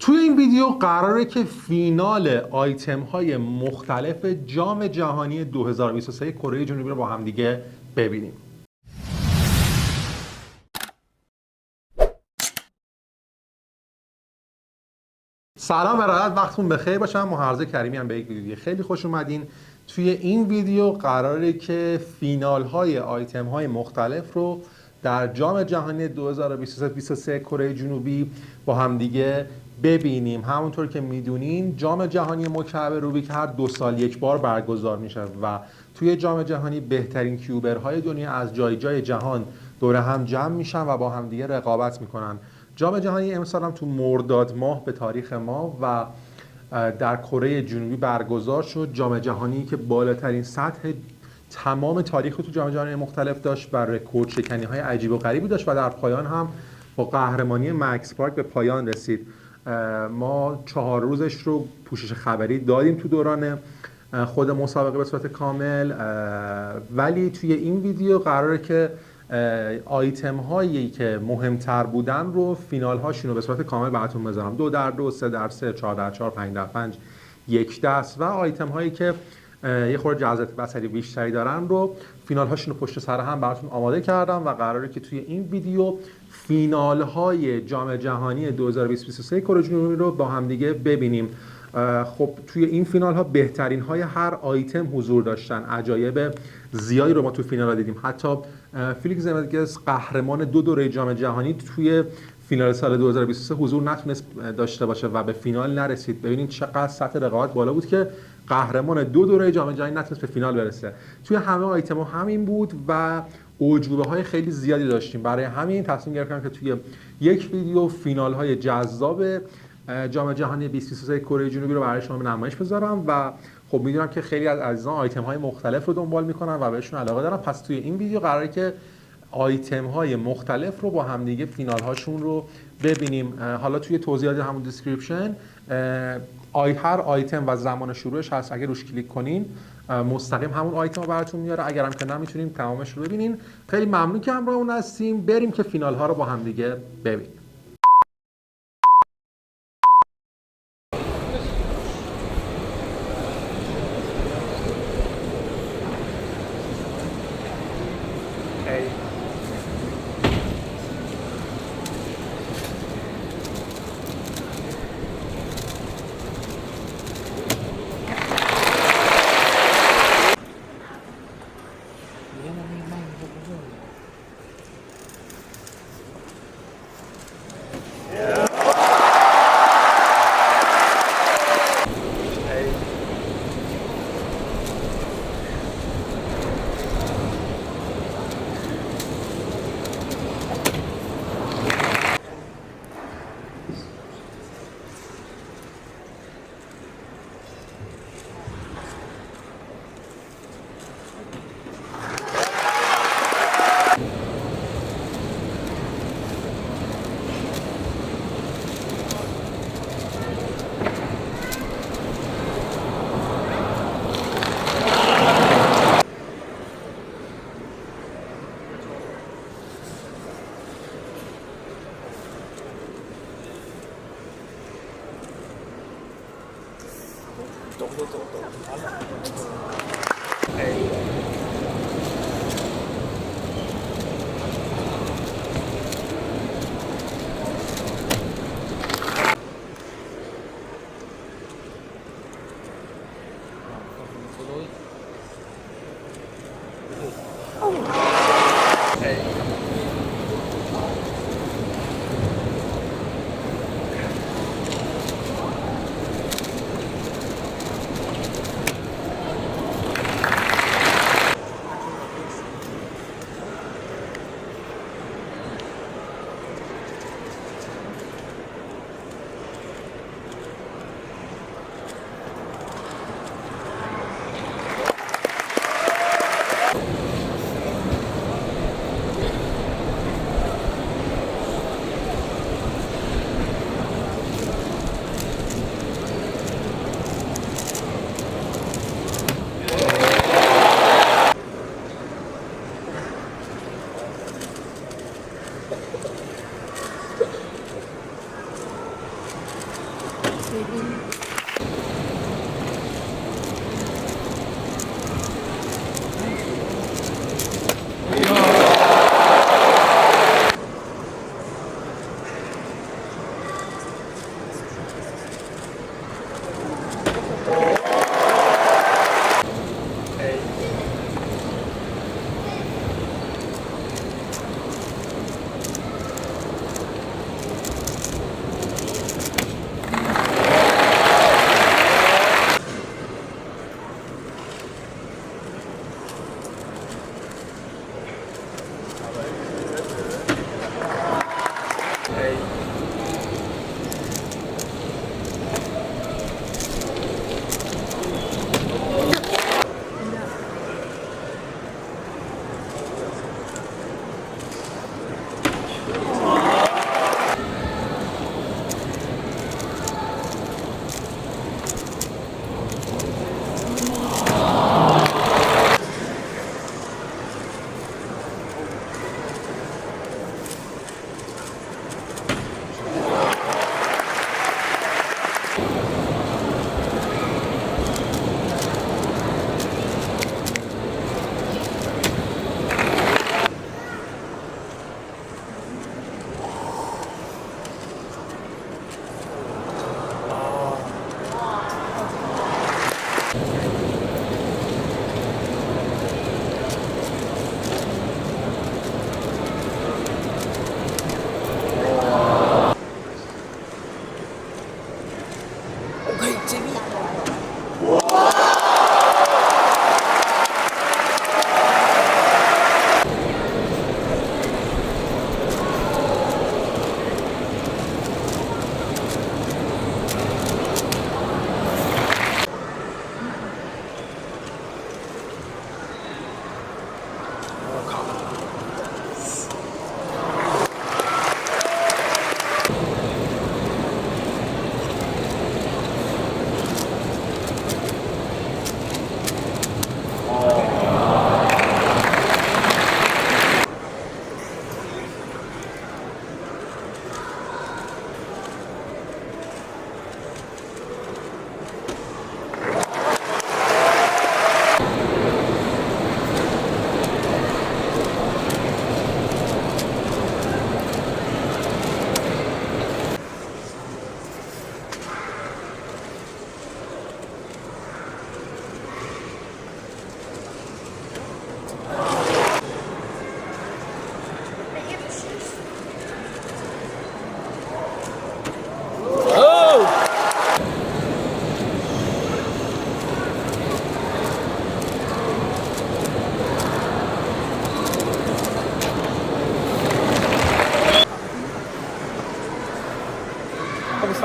توی این ویدیو قراره که فینال آیتم های مختلف جام جهانی 2023 کره جنوبی رو با هم دیگه ببینیم. سلام برای وقتتون بخیر باشه. من محرز کریمی هم به یک ویدیو خیلی خوش اومدین. توی این ویدیو قراره که فینال های آیتم های مختلف رو در جام جهانی 2023 کره جنوبی با هم دیگه ببینیم. همونطور که میدونین جام جهانی مکعب روبیک هر 2 سال یک بار برگزار میشه و توی جام جهانی بهترین کیوبرهای دنیا از جای جهان دور هم جمع میشن و با هم دیگه رقابت میکنن. جام جهانی امسال هم تو مرداد ماه به تاریخ ما و در کره جنوبی برگزار شد. جام جهانی که بالاترین سطح تمام تاریخ تو جام جهانی مختلف داشت و رکورد شکنی های عجیب و غریبی داشت و در پایان هم با قهرمانی مکس پارک به پایان رسید. ما 4 روزش رو پوشش خبری دادیم تو دوران خود مسابقه به صورت کامل، ولی توی این ویدیو قراره که آیتم هایی که مهمتر بودن رو فینال هاشون رو به صورت کامل براتون بذارم. 2x2، 3x3، 4x4، 5x5، 1 دست و آیتم هایی که یه خورده جذاب بصری بیشتری دارن رو فینال هاشون رو پشت سر هم براتون آماده کردم و قراره که توی این ویدیو فینال های جام جهانی 2023 کره جنوبی رو با هم دیگه ببینیم. خب توی این فینال ها بهترین های هر آیتم حضور داشتن. عجایب زیادی رو ما تو فینال ها دیدیم. حتی فیلیکس زمدگس قهرمان 2 دوره جام جهانی توی فینال سال 2023 حضور نتونست داشته باشه و به فینال نرسید. ببینید چقدر سطح رقابت بالا بود که قهرمان 2 دوره جام جهانی نتونست به فینال برسه. توی همه آیتم ها همین بود و اعجوبه های خیلی زیادی داشتیم. برای همین تصمیم گرفتم که توی یک ویدیو فینال های جذاب جام جهانی 2023 کره جنوبی رو برای شما به نمایش بذارم و خب میدونم که خیلی از عزیزان آیتم های مختلف رو دنبال میکنن و بهشون علاقه دارن. پس توی این ویدیو قراره که آیتم های مختلف رو با هم دیگه فینال هاشون رو ببینیم. حالا توی توضیحات همون دیسکریپشن هر آیتم و زمان شروعش هست. اگه روش کلیک کنین مستقیم همون آیتم رو براتون میاره. اگرم که نمیتونین تمامش رو ببینین. خیلی ممنون که همراهمون هستیم. بریم که فینال ها رو با هم دیگه ببینیم.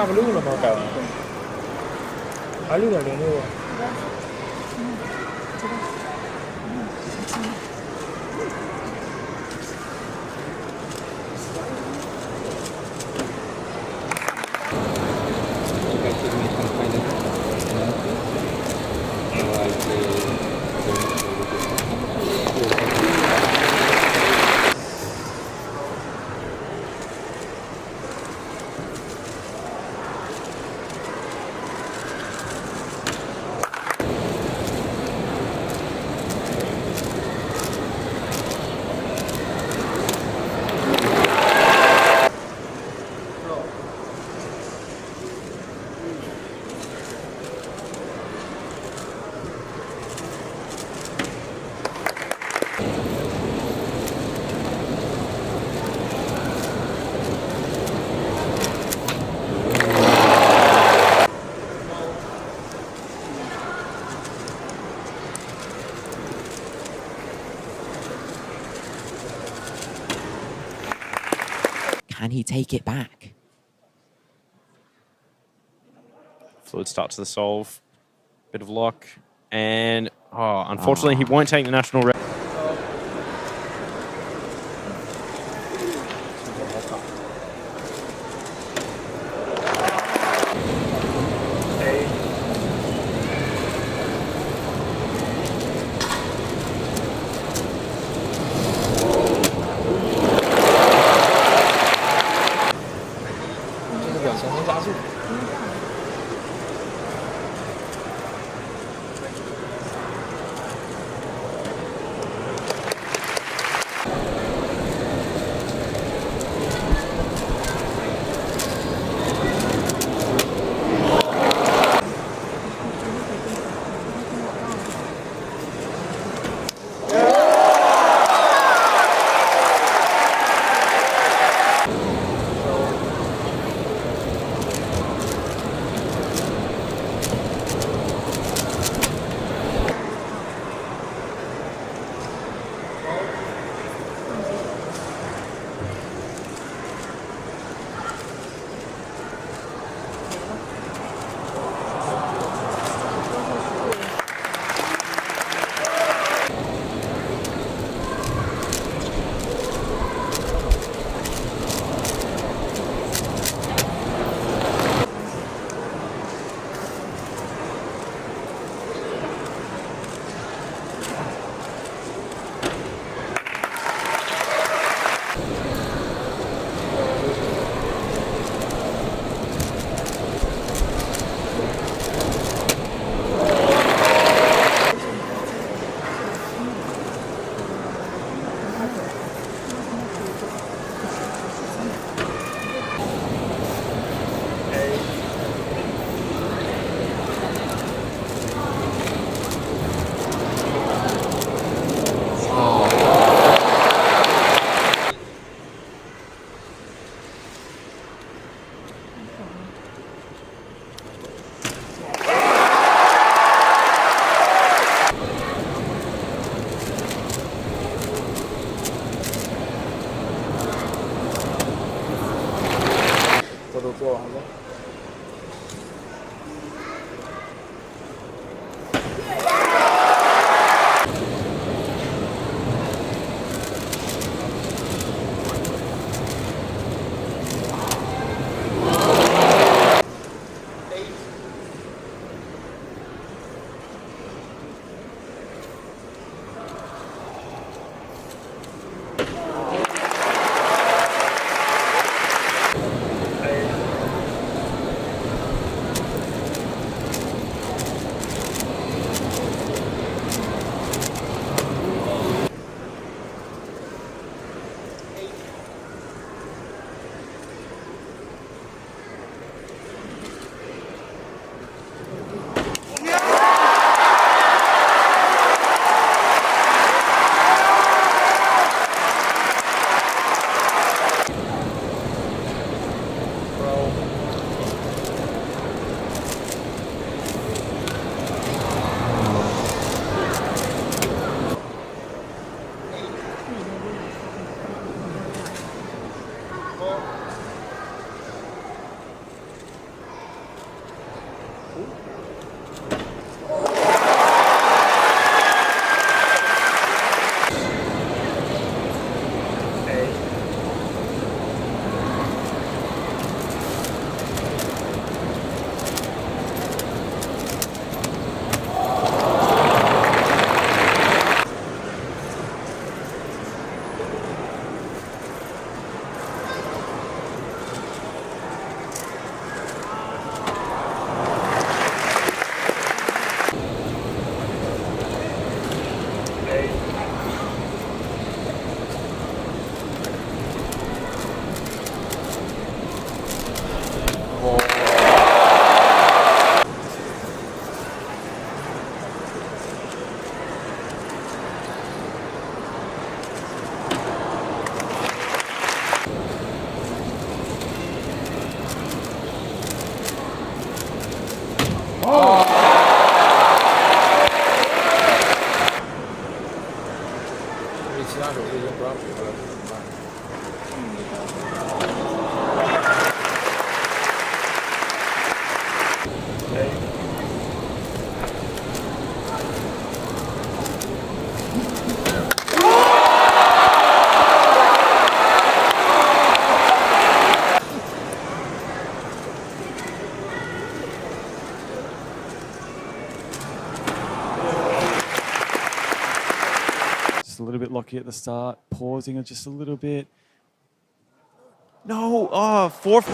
Come lui uno manca. A lui non è nuovo. Can he take it back? Fluid starts to solve. Bit of luck. And, unfortunately, he won't take the national record. 其他手已经不让比了，怎么办？ A little bit lucky at the start, pausing just a little bit. No, oh, fourth.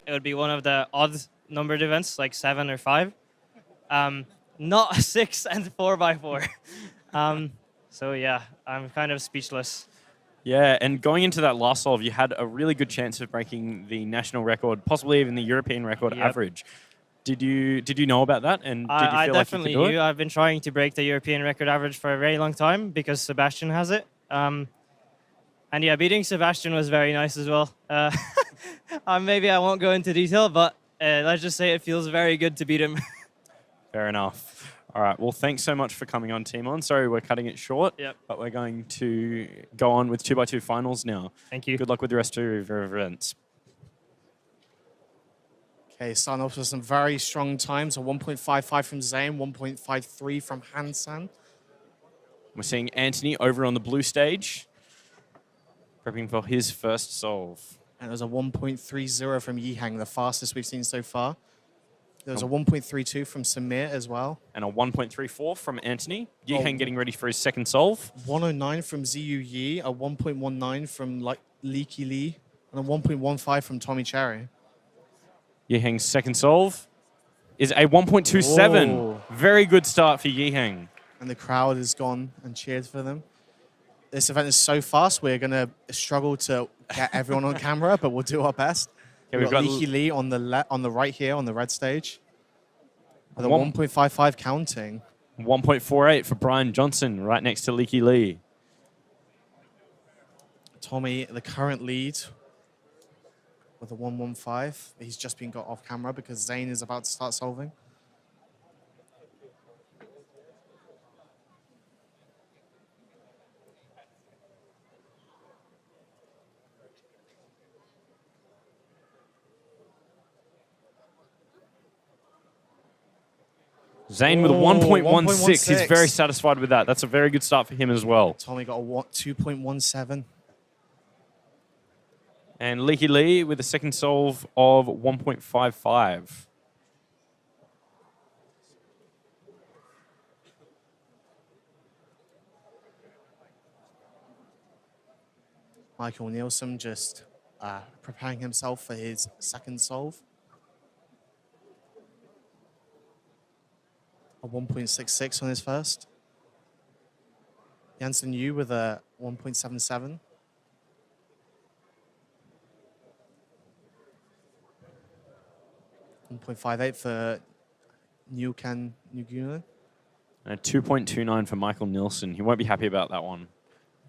Would be one of the odd numbered events, like 7 or 5. Not a 6 and 4x4. So yeah, I'm kind of speechless. Yeah, and going into that last solve, you had a really good chance of breaking the national record, possibly even the European record average. Did you know about that? And did you feel I like definitely you could do knew. it? I've been trying to break the European record average for a very long time because Sebastian has it. And yeah, beating Sebastian was very nice as well. Maybe I won't go into detail, but let's just say it feels very good to beat him. Fair enough. All right. Well, thanks so much for coming on, Timon. Sorry we're cutting it short, but we're going to go on with 2x2 finals now. Thank you. Good luck with the rest of your events. Okay, starting off with some very strong times. A 1.55 from Zane, 1.53 from Hansan. We're seeing Anthony over on the blue stage, prepping for his first solve. And there's a 1.30 from Yihang, the fastest we've seen so far. There's a 1.32 from Samir as well. And a 1.34 from Anthony. Yihang getting ready for his second solve. 109 from Ziyu Yi, a 1.19 from Leaky Lee, and a 1.15 from Tommy Cherry. Yihang's second solve is a 1.27. Whoa. Very good start for Yihang. And the crowd has gone and cheered for them. This event is so fast, we're going to struggle to get everyone on camera, but we'll do our best. Okay, we've got Leaky Lee on the right here on the red stage. With a 1.55 counting. 1.48 for Brian Johnson right next to Leaky Lee. Tommy, the current lead with a 1.15. He's just been got off camera because Zane is about to start solving. Zane with a 1.16. He's very satisfied with that. That's a very good start for him as well. Tommy got a 2.17. And Leaky Lee with a second solve of 1.55. Michael Nielsen just preparing himself for his second solve. A 1.66 on his first. Jansen Yu with a 1.77. .58 for Nguyen. And a 2.29 for Michael Nielsen. He won't be happy about that one.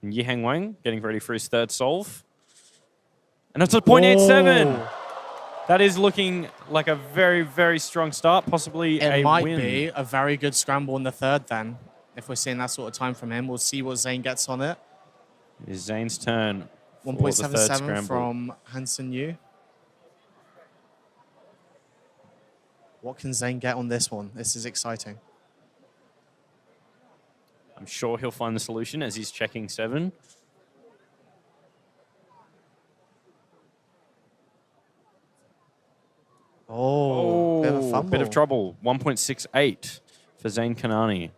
And Yihang Wang getting ready for his third solve. And it's a 0.87. Oh. That is looking like a very, very strong start, possibly a It might win. be a very good scramble in the third then. If we're seeing that sort of time from him, we'll see what Zane gets on it. It is Zane's turn for the third 1.77 scramble. from Hansen Yu. What can Zane get on this one? This is exciting. I'm sure he'll find the solution as he's checking 7. Oh, bit of a fumble. Bit of trouble. 1.68 for Zane Kanani.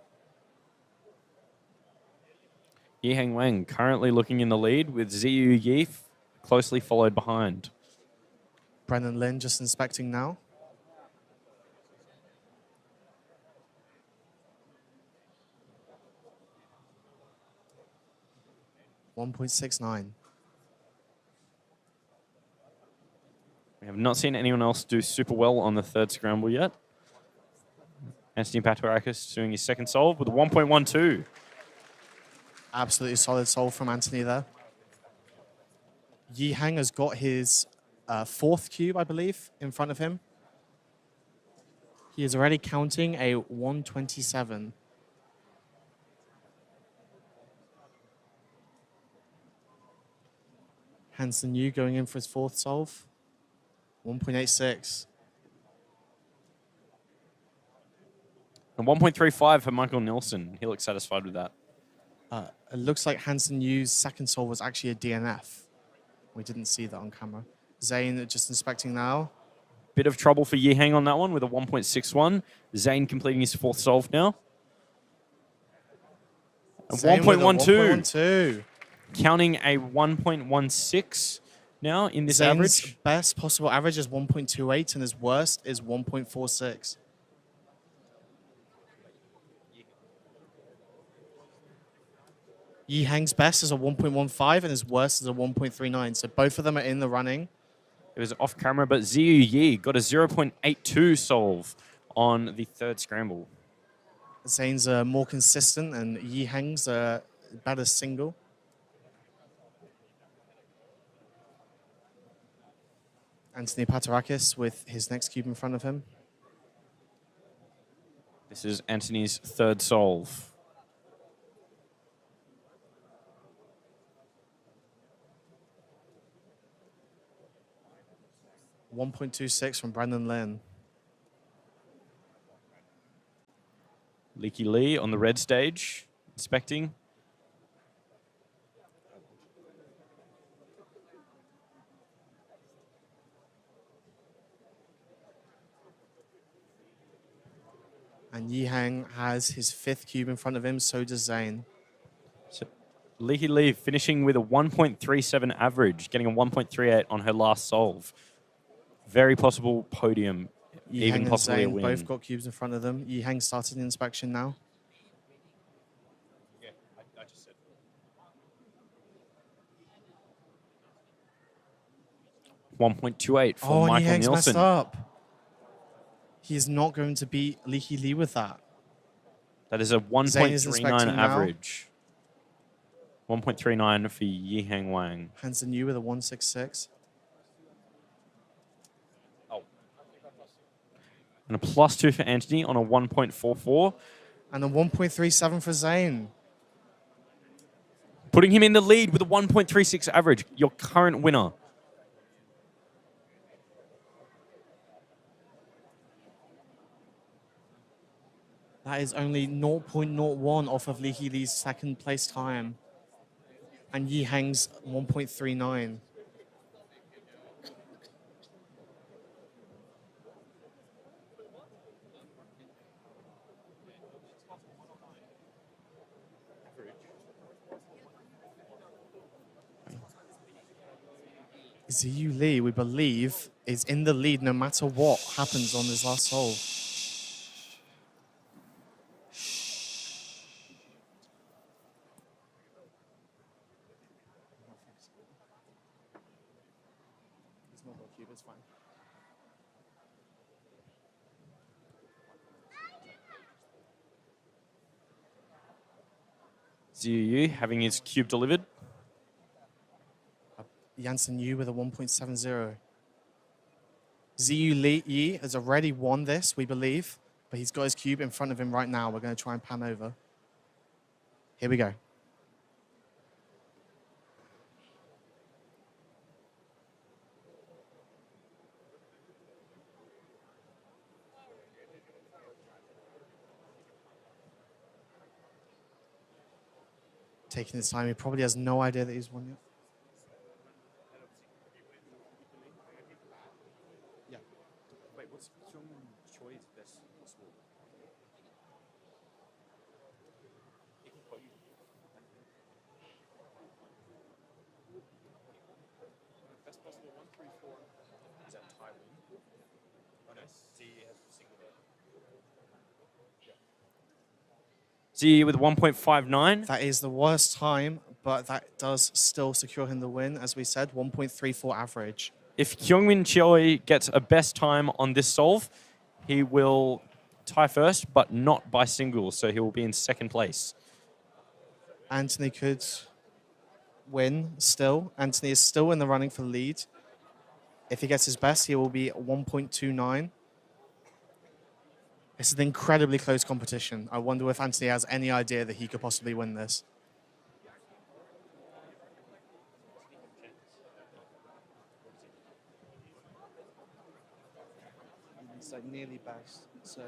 Yihang Wang currently looking in the lead with Ziyu Yi closely followed behind. Brendan Lin just inspecting now. .69. We have not seen anyone else do super well on the third scramble yet. Anthony Patorakis doing his second solve with a 1.12. Absolutely solid solve from Anthony there. Yihang has got his fourth cube, I believe, in front of him. He is already counting a 127. Hansen Yu going in for his fourth solve. 1.86. And 1.35 for Michael Nielsen. He looks satisfied with that. It looks like Hansen Yu's second solve was actually a DNF. We didn't see that on camera. Zane just inspecting now. Bit of trouble for Yihang on that one with a 1.61. Zane completing his fourth solve now. And Zane with a 1.12. 1.12. Counting a 1.16 now in this Zane's average. best possible average is 1.28 and his worst is 1.46. Yihang's best is a 1.15 and his worst is a 1.39. So both of them are in the running. It was off camera, but Ziyu Yi got a 0.82 solve on the third scramble. Zane's more consistent and Yihang's a better single. Anthony Patorakis with his next cube in front of him. This is Anthony's third solve. .26 from Brandon Lin. Leaky Lee on the red stage, inspecting. And Yihang has his fifth cube in front of him, so does Zane. So Leaky Lee finishing with a 1.37 average, getting a 1.38 on her last solve. Very possible podium, Yihang even and possibly a Zane win. both got cubes in front of them. Yihang started the inspection now. Yeah, I just said. 1.28 for Michael Yihang's Nielsen. messed up. He is not going to beat Leaky Lee with that. That is a Zane is 1.39 inspecting now. average. 1.39 for Yihang Wang. Hansen Yu with a 1.66. And a +2 for Anthony on a 1.44. And a 1.37 for Zane. Putting him in the lead with a 1.36 average. Your current winner. That is only 0.01 off of Leaky Lee's second place time. And Yihang's 1.39. Ziyu Lee, we believe, is in the lead no matter what happens on this last solve. Ziyu having his cube delivered. Jansen Yu with a 1.70. Ziyu Lee Yi has already won this, we believe, but he's got his cube in front of him right now. We're going to try and pan over. Here we go. Taking his time, he probably has no idea that he's won yet. Wait, what's Choi's best possible? Best possible 134. Is that Taiwan? Oh no, Z has a single Z with 1.59. That is the worst time, but that does still secure him the win, as we said, 1.34 average. If Kyungmin Choi gets a best time on this solve, he will tie first, but not by singles, so he will be in second place. Anthony could win still. Anthony is still in the running for the lead. If he gets his best, he will be at 1.29. It's an incredibly close competition. I wonder if Anthony has any idea that he could possibly win this. It's like nearly best, so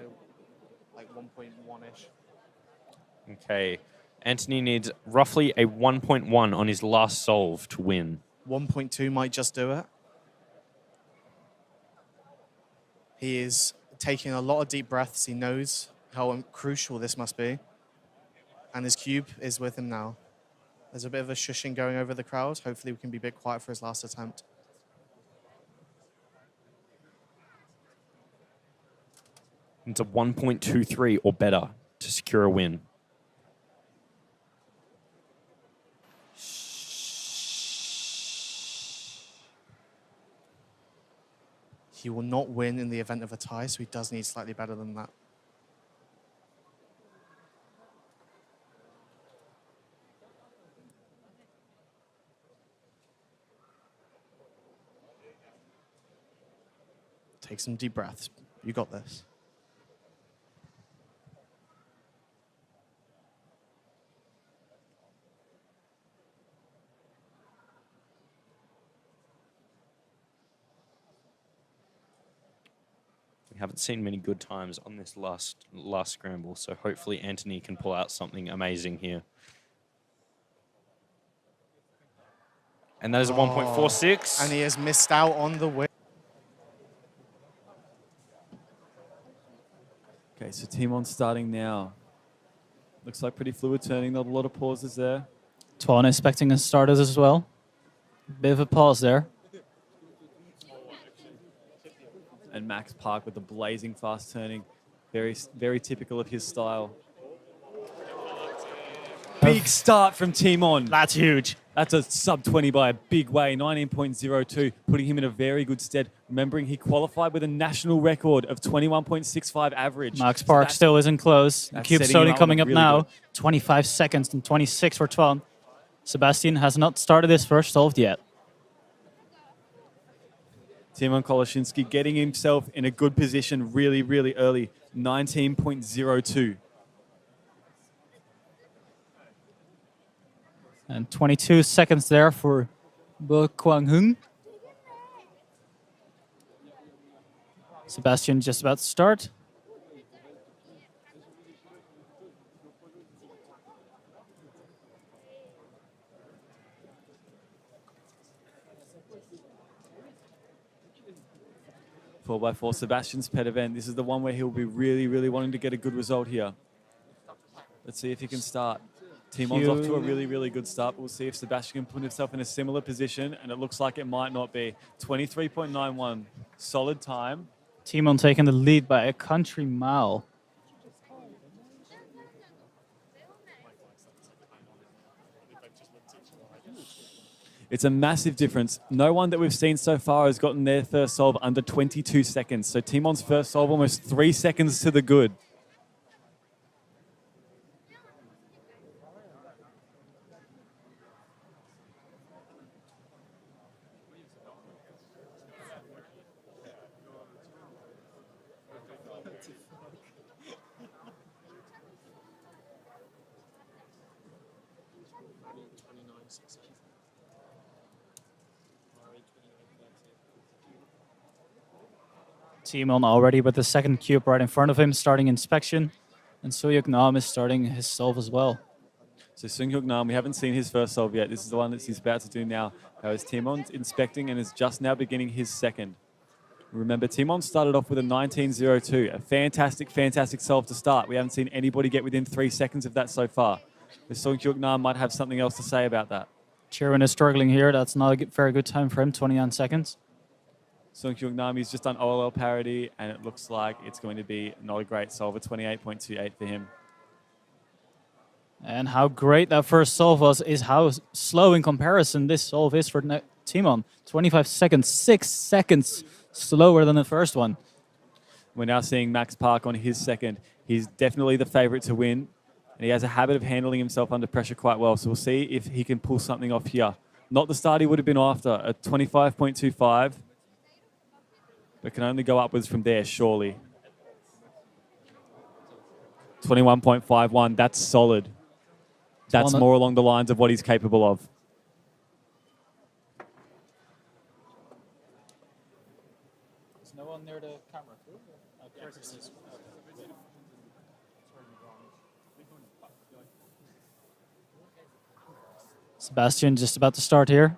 like 1.1-ish. Okay. Anthony needs roughly a 1.1 on his last solve to win. 1.2 might just do it. He is taking a lot of deep breaths. He knows how crucial this must be. And his cube is with him now. There's a bit of a shushing going over the crowd. Hopefully we can be a bit quiet for his last attempt. It's a 1.23 or better to secure a win. He will not win in the event of a tie, so he does need slightly better than that. Take some deep breaths. You got this. We haven't seen many good times on this last scramble, so hopefully Anthony can pull out something amazing here. And that is a 1.46. And he has missed out on the win. Okay, so Timon starting now. Looks like pretty fluid turning, not a lot of pauses there. Tuan expecting a starters as well. Bit of a pause there. And Max Park with the blazing fast turning. Very, very typical of his style. Big start from Timon. That's huge. That's a sub 20 by a big way, 19.02, putting him in a very good stead. Remembering he qualified with a national record of 21.65 average. Max Park still isn't close. The cube setting slowly him up coming up really now. good. 25 seconds and 26 for Tuan. Sebastian has not started his first solve yet. Timon Koloshinsky getting himself in a good position really, really early, 19.02. And 22 seconds there for Bo Kwang Hung. Sebastian just about to start. Four by four, Sebastian's pet event. This is the one where he'll be really, really wanting to get a good result here. Let's see if he can start. Timon's off to a really, really good start. We'll see if Sebastian can put himself in a similar position, and it looks like it might not be. 23.91, solid time. Timon taking the lead by a country mile. It's a massive difference. No one that we've seen so far has gotten their first solve under 22 seconds. So Timon's first solve almost 3 seconds to the good. Timon already with the second cube right in front of him, starting inspection. And Suyuk Nam is starting his solve as well. So Sung-hyuk Nam, we haven't seen his first solve yet. This is the one that he's about to do now. As Timon's inspecting and is just now beginning his second. Remember, Timon started off with a 19.02, a fantastic, fantastic solve to start. We haven't seen anybody get within 3 seconds of that so far. The Sung-hyuk Nam might have something else to say about that. Chirwin is struggling here. That's not a very good time for him, 29 seconds. Sung-hyuk Nam, he's just done OLL parity, and it looks like it's going to be not a great solve, a 28.28 for him. And how great that first solve was is how slow in comparison this solve is for Timon. 25 seconds, 6 seconds slower than the first one. We're now seeing Max Park on his second. He's definitely the favorite to win, and he has a habit of handling himself under pressure quite well. So we'll see if he can pull something off here. Not the start he would have been after, a 25.25. But can only go upwards from there, surely. 21.51, that's solid. That's more along the lines of what he's capable of. There's no one near the camera. Sebastian just about to start here.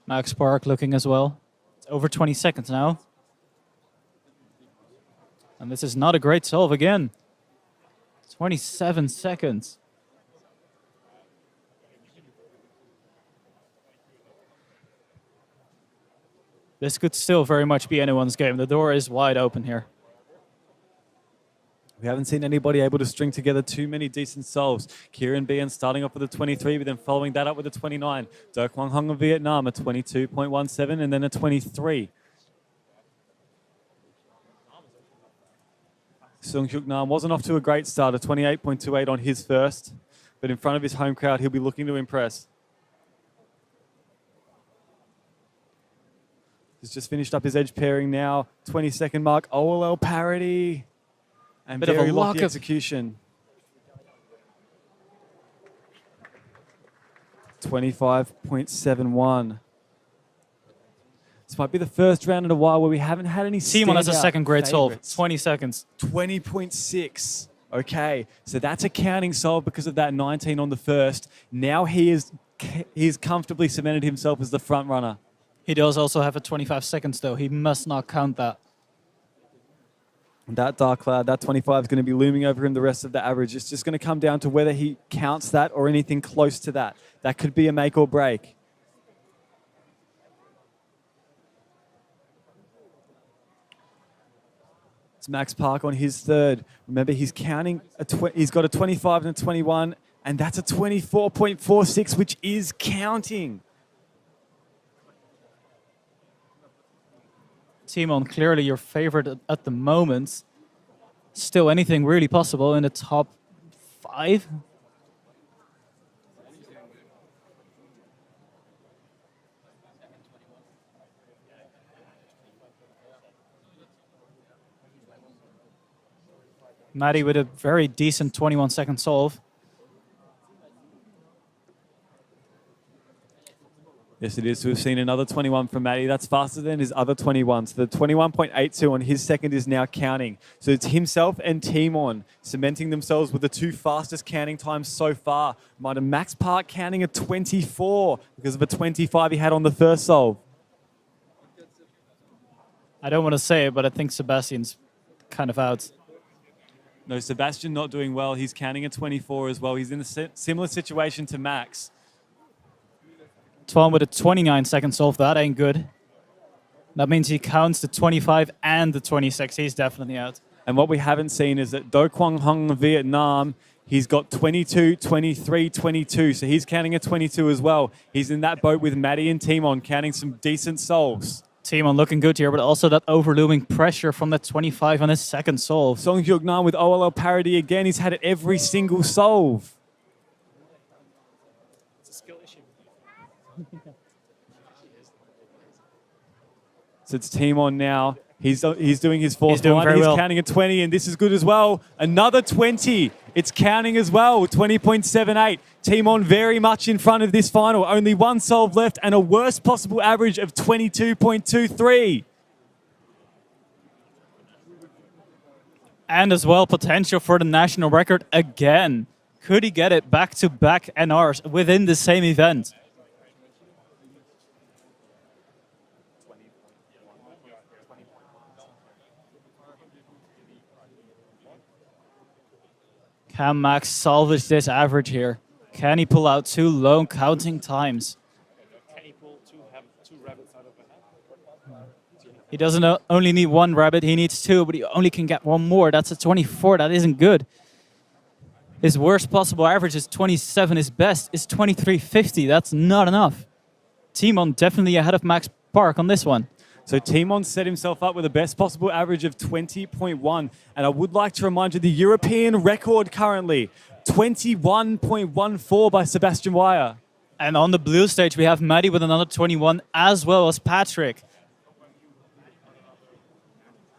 Max Park looking as well. It's over 20 seconds now. And this is not a great solve again. 27 seconds. This could still very much be anyone's game. The door is wide open here. We haven't seen anybody able to string together too many decent solves. Kieran Bien starting off with a 23, but then following that up with a 29. Do Quang Hong of Vietnam, a 22.17, and then a 23. Sung-hyuk Nam wasn't off to a great start, a 28.28 on his first, but in front of his home crowd, he'll be looking to impress. He's just finished up his edge pairing now, 20-second mark, OLL parity. And bit of a very lock lucky of execution. 25.71. This might be the first round in a while where we haven't had any Timon has a second great solve. favorites. 20 seconds. 20.6. Okay, so that's a counting solve because of that 19 on the first. Now he's comfortably cemented himself as the front runner. He does also have a 25 seconds though. He must not count that. That dark cloud, that 25 is going to be looming over him the rest of the average. It's just going to come down to whether he counts that or anything close to that. That could be a make or break. It's Max Park on his third. Remember, he's counting. He's got a 25 and a 21, and that's a 24.46, which is counting. Timon, clearly your favorite at the moment. Still anything really possible in the top 5? Maddie with a very decent 21-second solve. Yes, it is. We've seen another 21 from Maddie. That's faster than his other 21. So the 21.82 on his second is now counting. So it's himself and Timon cementing themselves with the two fastest counting times so far. Reminder, Max Park counting a 24 because of a 25 he had on the first solve. I don't want to say it, but I think Sebastian's kind of out. No, Sebastian not doing well. He's counting a 24 as well. He's in a similar situation to Max. Twan with a 29-second solve. That ain't good. That means he counts the 25 and the 26. He's definitely out. And what we haven't seen is that Do Quang Hung Vietnam, he's got 22, 23, 22. So he's counting a 22 as well. He's in that boat with Maddie and Timon counting some decent solves. Timon looking good here, but also that overlooming pressure from that 25 on his second solve. Song Hyuk Nam with OLL parity again. He's had it every single solve. So it's Timon now. He's doing his fourth doing line. very He's well. counting a 20, and this is good as well. Another 20. It's counting as well. 20.78. Timon very much in front of this final. Only one solve left and a worst possible average of 22.23. And as well, potential for the national record again. Could he get it back-to-back NRs within the same event? Can Max salvage this average here? Can he pull out two low counting times? He doesn't only need one rabbit, he needs two, but he only can get one more. That's a 24, that isn't good. His worst possible average is 27, his best is 23.50. That's not enough. Timon definitely ahead of Max Park on this one. So Timon set himself up with the best possible average of 20.1. And I would like to remind you the European record currently, 21.14 by Sebastian Wire. And on the blue stage, we have Maddie with another 21, as well as Patrick.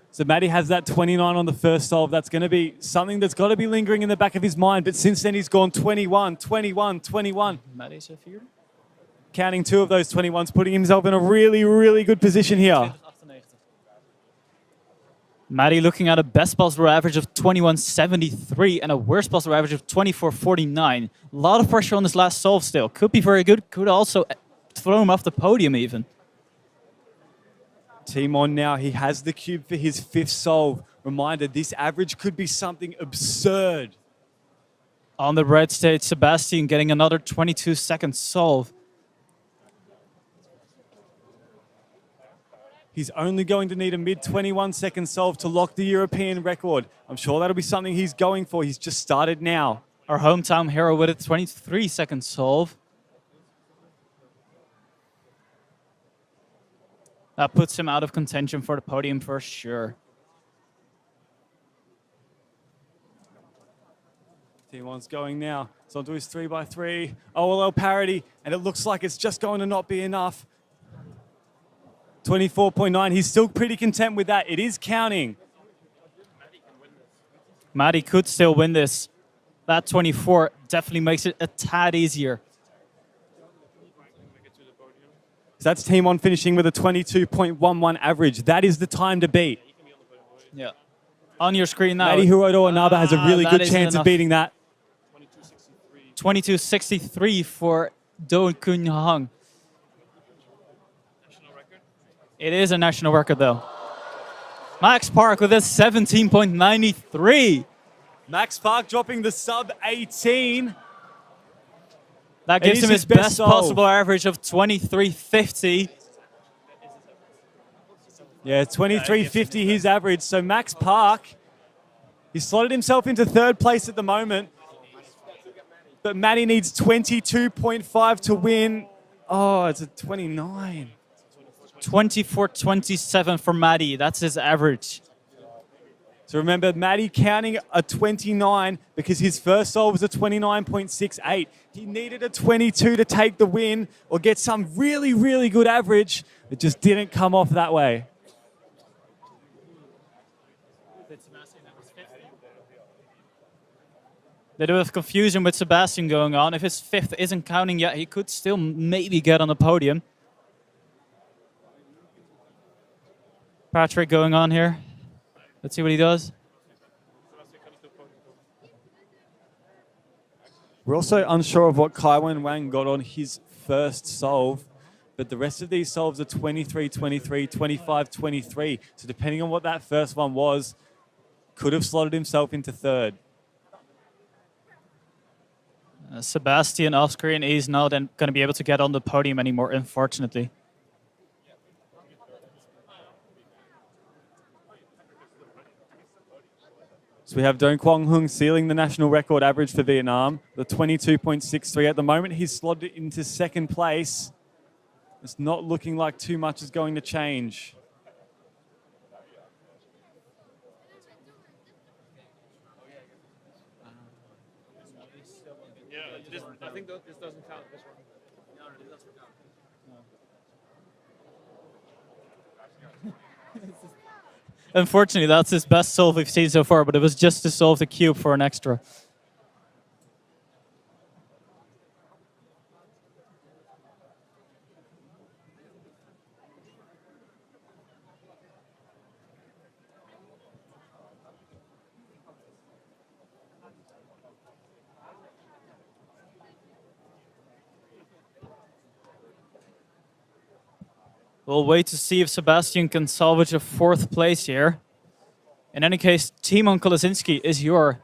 So Maddie has that 29 on the first solve. That's going to be something that's got to be lingering in the back of his mind. But since then, he's gone 21, 21, 21. Maddie's a fear. Counting two of those 21s, putting himself in a really, really good position here. Maddie looking at a best possible average of 21.73 and a worst possible average of 24.49. A lot of pressure on this last solve still. Could be very good. Could also throw him off the podium even. Timon now, he has the cube for his fifth solve. Reminder, this average could be something absurd. On the red stage, Sebastian getting another 22-second solve. He's only going to need a mid-21-second solve to lock the European record. I'm sure that'll be something he's going for. He's just started now. Our hometown hero with a 23-second solve. That puts him out of contention for the podium for sure. Timon's going now. So I'll do his 3x3. OLL parity, and it looks like it's just going to not be enough. 24.9. He's still pretty content with that. It is counting. Maddie could still win this. That 24 definitely makes it a tad easier. So that's Timon finishing with a 22.11 average. That is the time to beat. Yeah. On your screen now. Maddie Hiroto Anaba has a really good chance of beating that. 22.63 for Do Kun Hong. It is a national record, though. Max Park with a 17.93. Max Park dropping the sub 18. That gives him his best possible average of 23.50. Yeah, 23.50 his average. So Max Park, he slotted himself into third place at the moment. But Maddie needs 22.5 to win. Oh, it's a 29. 24.27 for Maddie. That's his average. So remember, Maddie counting a 29 because his first solve was a 29.68. He needed a 22 to take the win or get some really, really good average. It just didn't come off that way. A little bit of confusion with Sebastian going on. If his fifth isn't counting yet, he could still maybe get on the podium. Patrick going on here. Let's see what he does. We're also unsure of what Kaiwen Wang got on his first solve, but the rest of these solves are 23-23, 25-23. So depending on what that first one was, could have slotted himself into third. Sebastian off screen is not going to be able to get on the podium anymore, unfortunately. So we have Don Quang Hung sealing the national record average for Vietnam, the 22.63 at the moment. He's slotted into second place. It's not looking like too much is going to change. I think this doesn't count. This one. No, this doesn't count. Unfortunately, that's his best solve we've seen so far, but it was just to solve the cube for an extra. We'll wait to see if Sebastian can salvage a fourth place here. In any case, Timon Kolasinski is your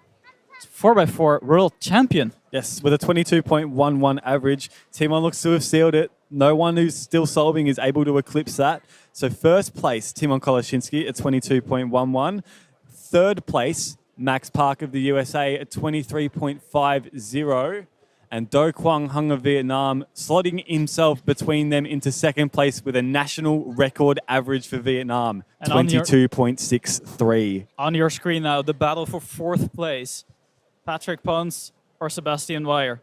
4x4 world champion. Yes, with a 22.11 average. Timon looks to have sealed it. No one who's still solving is able to eclipse that. So first place, Timon Kolasinski at 22.11. Third place, Max Park of the USA at 23.50. And Do Quang Hung of Vietnam slotting himself between them into second place with a national record average for Vietnam, 22.63. On your screen now, the battle for fourth place. Patrick Pons or Sebastian Weyer?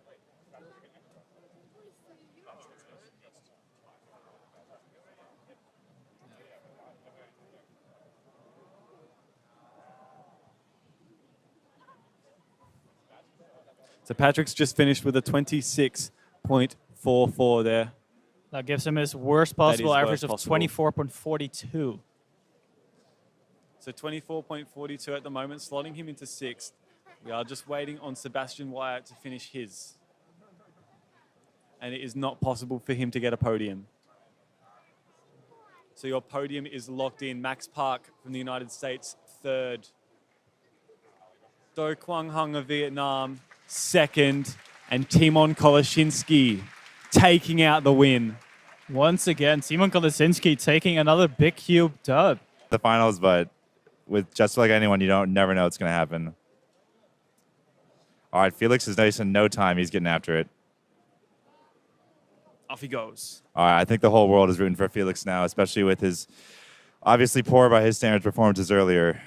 So Patrick's just finished with a 26.44 there. That gives him his worst possible average of 24.42. So 24.42 at the moment, slotting him into sixth. We are just waiting on Sebastian Wyatt to finish his. And it is not possible for him to get a podium. So your podium is locked in. Max Park from the United States, third. Do Quang Hung of Vietnam, second. And Timon Kolasinski taking out the win. Once again, Timon Kolasinski taking another big cube dub. The finals, but with just like anyone, you never know what's going to happen. All right, Felix is nice in no time. He's getting after it. Off he goes. All right, I think the whole world is rooting for Felix now, especially with his obviously poor by his standards performances earlier.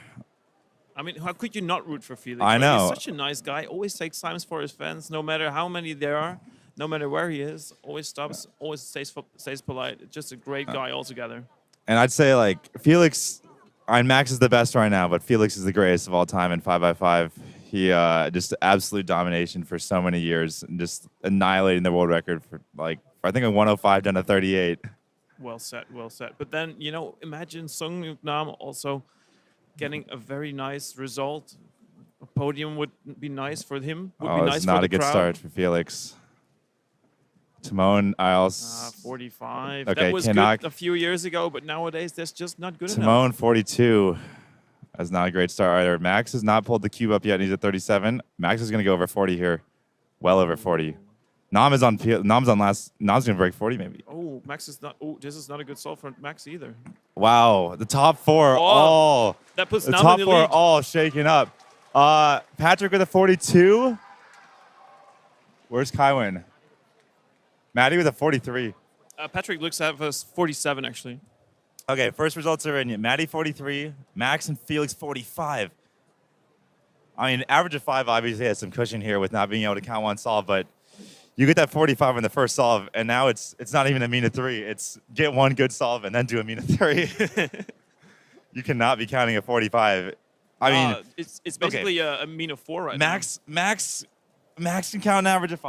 I mean, how could you not root for Felix? I know. He's such a nice guy. Always takes times for his fans, no matter how many there are, no matter where he is. Always stops, always stays polite. Just a great guy altogether. And I'd say, like, Felix, Max is the best right now, but Felix is the greatest of all time in 5x5. He just absolute domination for so many years and just annihilating the world record for, like, I think a 105 down to 38. Well said, well said. But then, you know, imagine Sung Nam also getting a very nice result. A podium would be nice for him. Would be nice it's not for a good crowd. start for Felix. Timon, 45. Okay, that was cannot. good a few years ago, but nowadays that's just not good enough. Timon, 42. That's not a great start either. Max has not pulled the cube up yet, and he's at 37. Max is going to go over 40 here. Well over 40. Nam's going to break 40 maybe. Oh, Max is not. Oh, this is not a good solve for Max either. Wow, the top four are all. That puts the Nam top in the four lead. are all shaking up. Patrick with a 42. Where's Kaiwen? Maddie with a 43. Patrick looks at us 47 actually. Okay, first results are in. Maddie 43, Max and Felix 45. I mean, average of 5 obviously has some cushion here with not being able to count one solve, but you get that 45 in the first solve, and now it's not even a mean of 3. It's get one good solve and then do a mean of 3. You cannot be counting a 45. I mean, it's basically a mean of 4 right Max Max can count an average of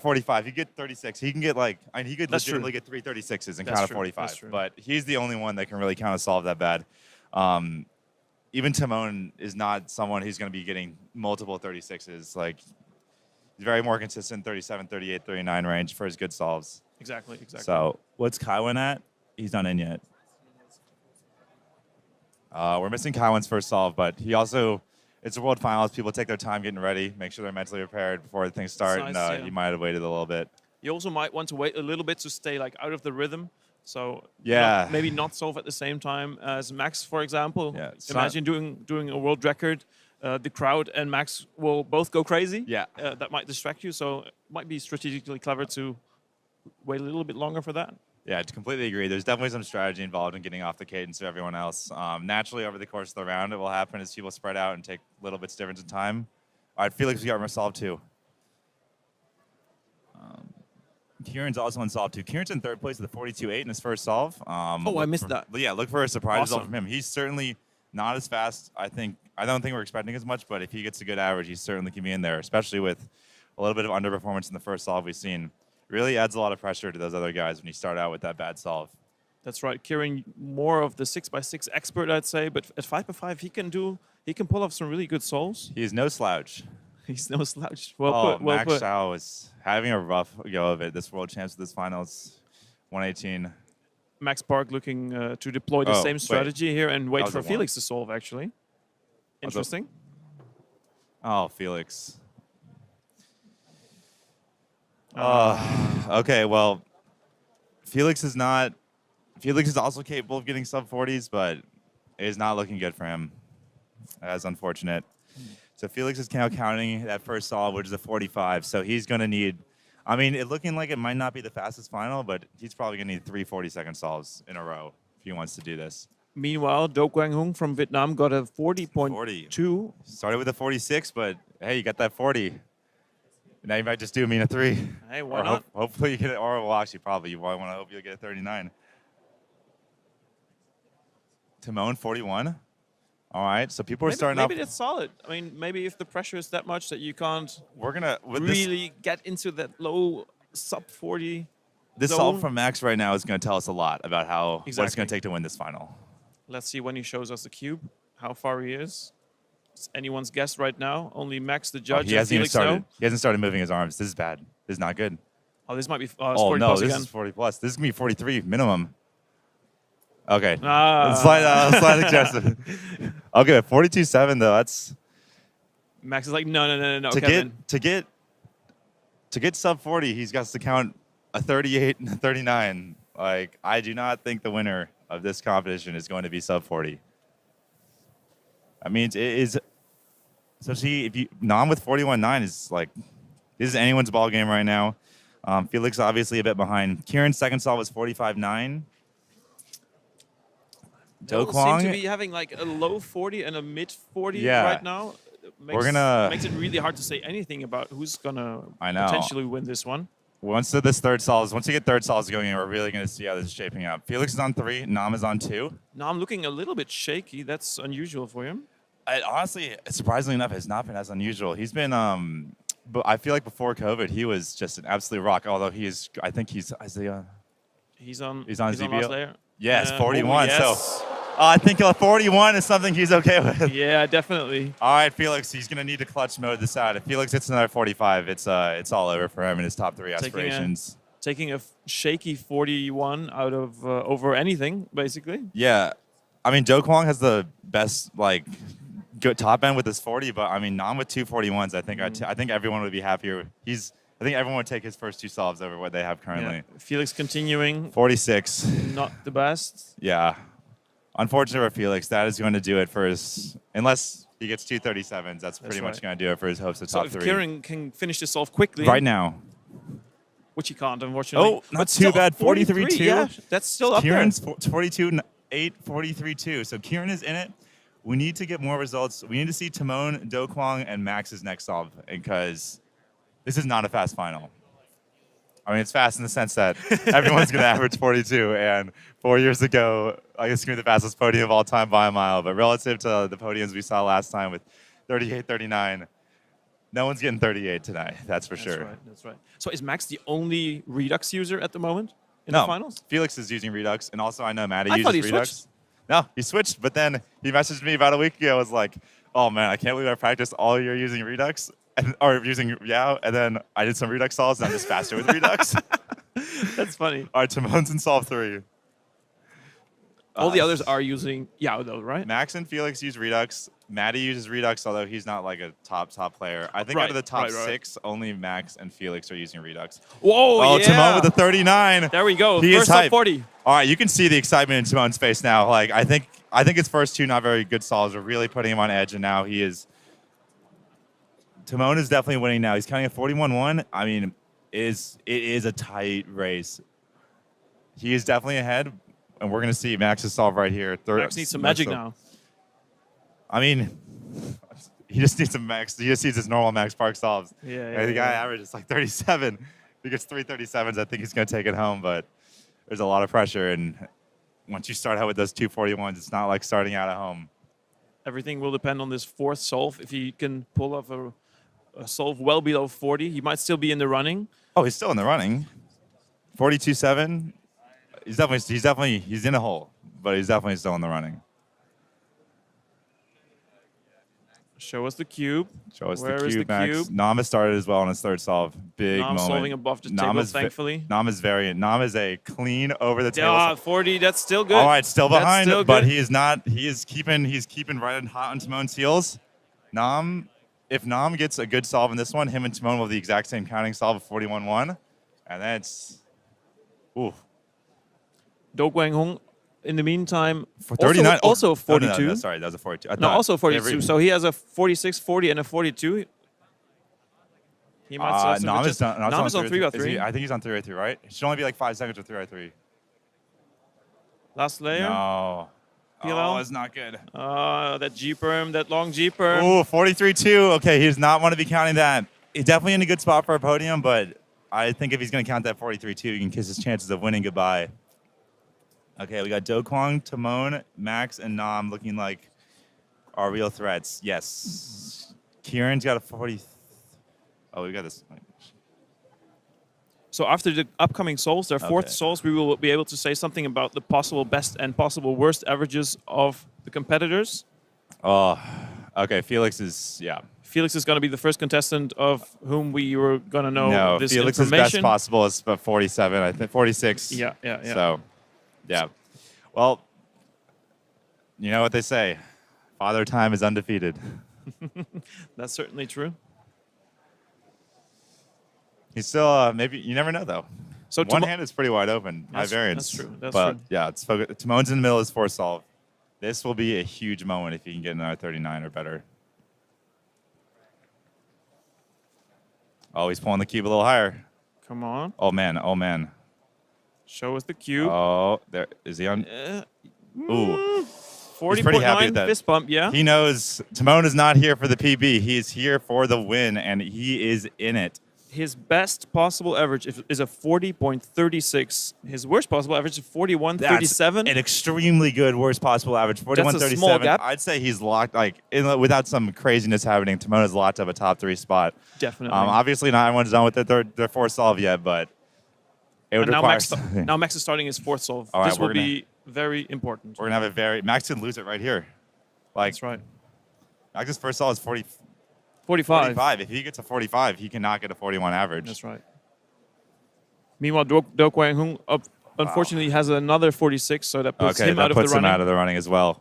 45. He could get 36. He can get he could That's legitimately true. get 336s and That's count true. a 45. That's true. But he's the only one that can really count a solve that bad. Even Timon is not someone who's going to be getting multiple 36s. Like, he's very more consistent, 37, 38, 39 range for his good solves. Exactly. So what's Kaiwan at? He's not in yet. We're missing Kaiwan's first solve, but he also, it's a World Finals. People take their time getting ready, make sure they're mentally prepared before things start. Nice, and he might have waited a little bit. You also might want to wait a little bit to stay out of the rhythm. So Yeah. maybe not solve at the same time as Max, for example. Yeah, it's Imagine doing a world record. The crowd and Max will both go crazy. Yeah. That might distract you. So it might be strategically clever to wait a little bit longer for that. Yeah, I completely agree. There's definitely some strategy involved in getting off the cadence of everyone else. Naturally, over the course of the round, it will happen as people spread out and take little bits difference in time. All right, Felix, we got resolved too. Kieran's also unsolved too. Kieran's in third place with a 42.8 in his first solve. I missed that. Yeah, look for a surprise result Awesome. from him. He's certainly not as fast. I don't think we're expecting as much, but if he gets a good average, he certainly can be in there, especially with a little bit of underperformance in the first solve we've seen. Really adds a lot of pressure to those other guys when you start out with that bad solve. That's right. Kieran, more of the 6x6 expert, I'd say. But at 5x5, he can pull off some really good solves. He is no slouch. He's no slouch. Well put. Max Shao is having a rough go of it. This World Champs, this finals, 118. Max Park looking to deploy the same strategy here and wait was for a one. Felix to solve, actually. Interesting. Oh, Felix. Okay, well, Felix is also capable of getting sub 40s, but it is not looking good for him. That's unfortunate. So Felix is now counting that first solve, which is a 45. So he's going to need, it looking like it might not be the fastest final, but he's probably going to need 3 40-second solves in a row if he wants to do this. Meanwhile, Do Quang Hung from Vietnam got a 40.2. 40. Started with a 46, but hey, you got that 40. Now you might just do a 3. Hey, why not? Hopefully you get it, or well, actually probably you want to hope you'll get a 39. Timon 41. All right, so people are starting off. Maybe that's solid. Maybe if the pressure is that much that you can't really get into that low sub 40. This zone. solve from Max right now is going to tell us a lot about what it's going to take to win this final. Let's see when he shows us the cube, how far he is. It's anyone's guess right now. Only Max, the judge, He hasn't even Felix started. know. He hasn't started moving his arms. This is bad. This is not good. Oh, this might be 40 no, plus this again. is 40 plus. This is going to be 43 minimum. Okay. Ah. Slight adjustment. Okay, 42.7 though. That's Max is like, no, to Kevin. get sub 40. He's got to count a 38 and a 39. Like, I do not think the winner of this competition is going to be sub 40. I mean, it is. So see, if you Nam with 41.9 is like, this is anyone's ball game right now. Felix obviously a bit behind. Kieran's second solve was 45.9. Do Kwang seem to be having like a low 40 and a mid 40 Yeah. right now. Makes it really hard to say anything about who's gonna potentially win this one. Once you get third solves going in, we're really going to see how this is shaping up. Felix is on 3, Nam is on 2. Now I'm looking a little bit shaky. That's unusual for him. Honestly, surprisingly enough, has not been as unusual. He's been, but I feel like before COVID, he was just an absolute rock. Although I think he's Isaiah. He's on ZBO. last layer. Yes, 41. Yes. So I think 41 is something he's okay with. Yeah, definitely. All right, Felix, he's going to need to clutch mode this out. If Felix hits another 45, it's all over for him in his top 3 aspirations. Taking a shaky 41 out of over anything, basically. Yeah. I mean, Do Kwang has the best, good top end with his 40, but, Nam with 2 41s, I think everyone would be happier. I think everyone would take his first 2 solves over what they have currently. Yeah. Felix continuing. 46. Not the best. Yeah. Unfortunate for Felix, that is going to do it for his, unless he gets 2 37s, that's pretty much going to do it for his hopes of top 3. So if Kieran can finish this off quickly. Right now. Which he can't, unfortunately. Oh, not too bad. 43-2. Yeah, that's still up Kieran's there. 42-8, 43-2. So Kieran is in it. We need to get more results. We need to see Timon, Do Kwang, and Max's next solve because this is not a fast final. It's fast in the sense that everyone's going to average 42. And 4 years ago, I guess it's going to be the fastest podium of all time by a mile. But relative to the podiums we saw last time with 38, 39, No one's getting 38 tonight. That's for That's sure. right. That's right. So is Max the only Redux user at the moment in No, the finals? Felix is using Redux, and also I know Maddie I thought uses he Redux. switched. No, he switched, but then he messaged me about a week ago. Was like, "Oh man, I can't believe I practiced all year using Redux, or using Yao, and then I did some Redux solves, and I'm just faster with Redux." That's funny. All right, Timon's in solve 3. All the others are using Yao though, right? Max and Felix use Redux. Maddie uses Redux, although he's not like a top player. I think out of the top 6, only Max and Felix are using Redux. Whoa, Oh, yeah. Timon with the 39. There we go. He First is top hype. 40. All right, you can see the excitement in Timon's face now. Like I think his first 2 not very good solves are really putting him on edge, and now he is. Timon is definitely winning now. He's counting at 41-1. I mean, it is a tight race. He is definitely ahead, and we're gonna see Max's solve right here. Max needs some magic now. I mean, he just needs some Max. He just needs his normal Max Park solves. Yeah, The guy averages like 37. If he gets 3 37s, I think he's going to take it home. But there's a lot of pressure, and once you start out with those 241s, it's not like starting out at home. Everything will depend on this 4th solve. If he can pull off a solve well below 40, he might still be in the running. Oh, he's still in the running. 42-7. He's in a hole, but he's definitely still in the running. Show us the cube. Show us Where the is cube, the Max. cube? Nama started as well on his 3rd solve. Big Nam moment. solving above the table, thankfully. Nama's variant. Nama's a clean over the table. Yeah, 40. That's still good. All right, still That's behind, still but good. he is not. He's keeping right and hot on Timon's heels. If Nam gets a good solve in this one, him and Timon will have the exact same counting solve of 41-1, and that's Do Kwang Hong, in the meantime, for 39. Also 42. No, sorry, that was a 42. I No, thought also 42. every- So he has a 46, 40, and a 42. He might still have some Nam good is done. chances. Nam is on 3x3. I think he's on 3x3, right? It should only be like 5 seconds or 3x3. Last layer. No. PLL? Oh, it's not good. That G-perm, that long G-perm. Ooh, 43-2. Okay, he does not want to be counting that. He's definitely in a good spot for a podium, but I think if he's going to count that 43-2, he can kiss his chances of winning goodbye. Okay, we got Do Kwang, Timon, Max, and Nam looking like our real threats. Yes. Kieran's got a 40. Oh, we got this. So after the upcoming solves, their 4th Okay. solves, we will be able to say something about the possible best and possible worst averages of the competitors. Oh, okay. Felix is, yeah. Felix is going to be the first contestant of whom we were going to know No, this Felix's information. best possible is about 47, I think 46. Yeah. So, yeah. Well, you know what they say. Father Time is undefeated. That's certainly true. He's still, maybe, you never know, though. So One hand is pretty wide open, high variance. That's true. That's but, true. yeah, Timon's in the middle of his 4th solve. This will be a huge moment if he can get another 39 or better. Oh, he's pulling the cube a little higher. Come on. Oh, man. Show us the cube. Oh, there. Is he on? Ooh. 40.9 fist bump, yeah. He knows Timon is not here for the PB. He is here for the win, and he is in it. His best possible average is a 40.36. His worst possible average is 41.37. An extremely good worst possible average. 41.37. That's a small gap. I'd say he's locked, without some craziness happening, Timon is locked up a top 3 spot. Definitely. Obviously, not everyone's done with their 4th solve yet, but it would require. Now Max is starting his 4th solve. All right, this will be very important. We're going to have Max could lose it right here. That's right. Max's first solve is 45. 45. If he gets a 45, he cannot get a 41 average. That's right. Meanwhile, Do Kwang Hung unfortunately has another 46, so that puts him out of the running. Puts him out of the running as well.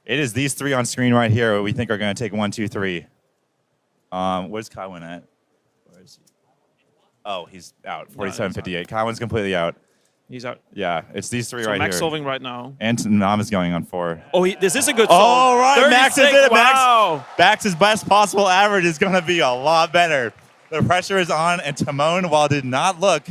It is these 3 on screen right here we think are going to take 1, 2, 3. Where's Kaiwan at? Where is he? Oh, he's out. 47.58. Kaiwan's completely out. He's out. Yeah, it's these 3 So right Max here. solving right now. And Nam is going on 4. Oh, this is a good solve. All right, Max is in it. Wow. Max's best possible average is going to be a lot better. The pressure is on, and Timon, while did not look,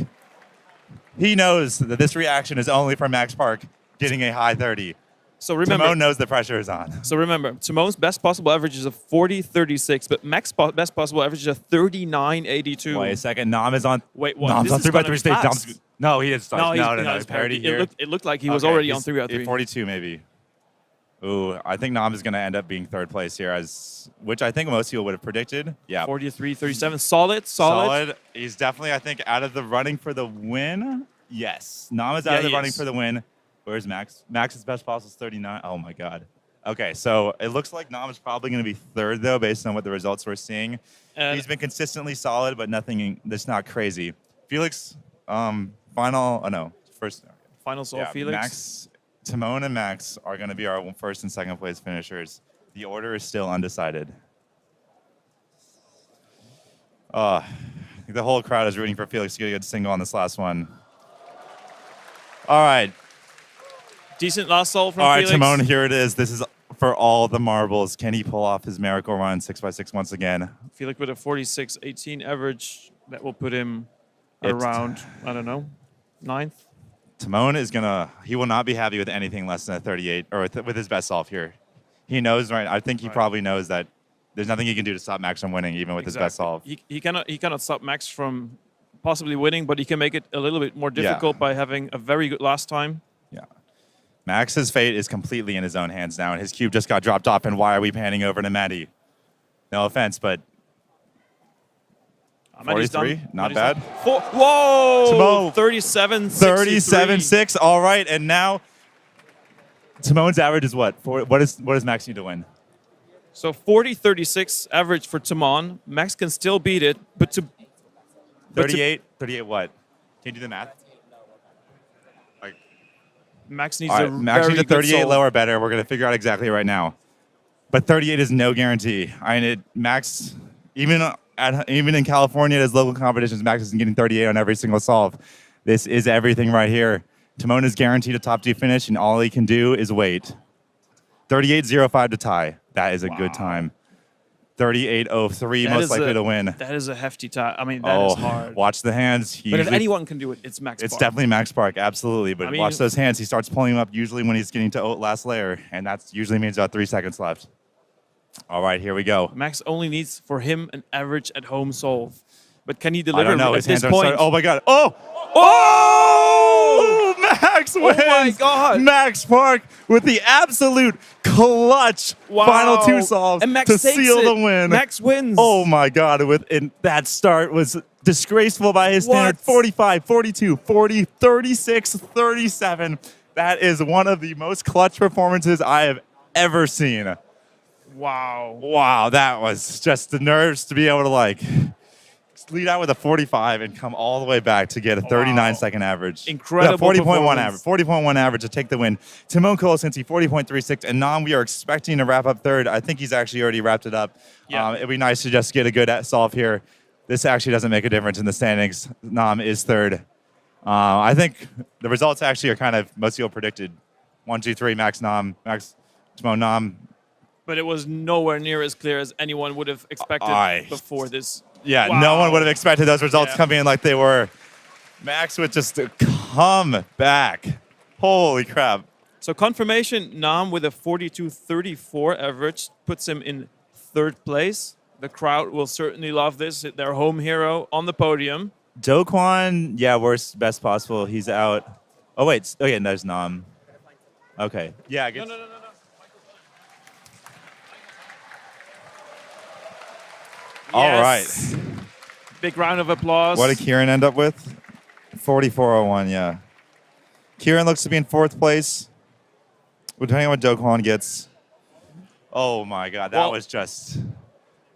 he knows that this reaction is only from Max Park getting a high 30. So remember, Timon knows the pressure is on. So remember, Timon's best possible average is a 40.36, but Max's best possible average is a 39.82. Wait a second. Nam is on. Wait, what? Nam's This on is 3x3 gonna stage. fast. No, he is. No, No, he's parity here. It looked like he was already on 3x3. 42 maybe. Ooh, I think Nam is going to end up being third place here, which I think most people would have predicted. Yeah. 43-37. Solid. He's definitely, I think, out of the running for the win. Yes. Nam is out of the running for the win. Where's Max? Max's best possible is 39. Oh, my God. Okay, so it looks like Nam is probably going to be third, though, based on what the results we're seeing. He's been consistently solid, but nothing that's not crazy. Felix, first. Final solve, Felix. Timon and Max are going to be our first and second place finishers. The order is still undecided. I think the whole crowd is rooting for Felix to get a good single on this last one. All right. Decent last solve from All Felix. right, Timon, here it is. This is for all the marbles. Can he pull off his miracle run 6x6 once again? Felix with a 46-18 average. That will put him around, I don't know, 9th. Timon is he will not be happy with anything less than a 38, or with his best solve here. He knows, right? I think he probably knows that there's nothing he can do to stop Max from winning, even with his best solve. He cannot stop Max from possibly winning, but he can make it a little bit more difficult by having a very good last time. Yeah. Max's fate is completely in his own hands now, and his cube just got dropped off, and why are we panning over to Maddie? No offense, but 43, not bad. Whoa! 37-6. 37-6, all right, and now Timon's average is what? What does Max need to win? So 40-36 average for Timon. Max can still beat it, but to 38 what? Can you do the math? Max needs Max needs a 38 low or better. We're going to figure out exactly right now. But 38 is no guarantee. Max, even in California, there's local competitions, Max isn't getting 38 on every single solve. This is everything right here. Timon is guaranteed a top 2 finish, and all he can do is wait. 38.05 to tie. That is a good time. 38.03 most likely to win. That is a hefty tie. I mean, that is hard. Watch the hands. But if anyone can do it, it's Max Park. It's definitely Max Park, absolutely. But watch those hands. He starts pulling them up usually when he's getting to last layer, and that usually means about 3 seconds left. All right, here we go. Max only needs for him an average at home solve. But can he deliver I don't know. at this point? Oh, my God. Oh, Max wins. Oh, my God. Max Park with the absolute clutch final 2 solves and Max to seal the win. Max wins. Oh, my God. That start was disgraceful by his standard. 45, 42, 40, 36, 37. That is one of the most clutch performances I have ever seen. Wow, that was just the nerves to be able to lead out with a 45 and come all the way back to get a 39-second average. Incredible 40.1 average. 40.1 average to take the win. Timon Kolosinski, 40.36, and Nam, we are expecting to wrap up third. I think he's actually already wrapped it up. Yeah. It'd be nice to just get a good solve here. This actually doesn't make a difference in the standings. Nam is third. I think the results actually are kind of most people predicted. 1, 2, 3, Max, Nam, Max, Timon, Nam. But it was nowhere near as clear as anyone would have expected before this. Yeah, no one would have expected those results coming in like they were. Max would just come back. Holy crap. So confirmation, Nam with a 42.34 average puts him in third place. The crowd will certainly love this. Their home hero on the podium. Dokwon, worst, best possible. He's out. Oh, wait. Oh, yeah, there's Nam. Okay. Yeah, I guess. No. All right. Big round of applause. What did Kieran end up with? 44.01, yeah. Kieran looks to be in fourth place. Depending on what Dokwon gets. Oh, my God. That was just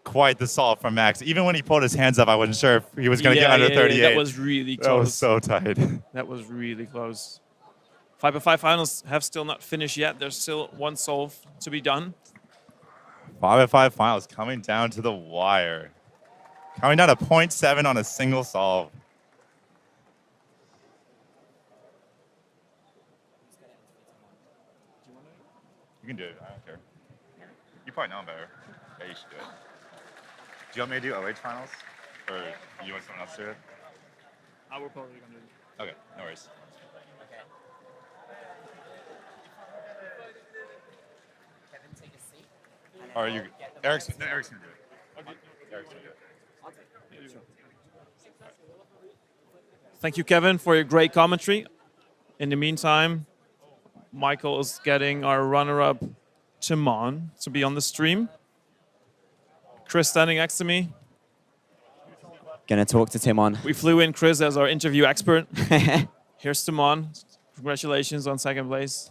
quite the solve from Max. Even when he pulled his hands up, I wasn't sure if he was going to get under 38. That was really close. That was so tight. That was really close. 5x5 finals have still not finished yet. There's still one solve to be done. 5x5 finals coming down to the wire. Coming down to 0.7 on a single solve. You can do it. I don't care. You probably know better. Yeah, you should do it. Do you want me to do OH finals? Or you want someone else to do it? I will probably going to do it. Okay, no worries. Or you, Eric's gonna do it. Okay. Eric's gonna do it. Thank you, Kevin, for your great commentary. In the meantime, Michael is getting our runner-up Timon to be on the stream. Chris standing next to me. Gonna talk to Timon. We flew in Chris as our interview expert. Here's Timon. Congratulations on second place.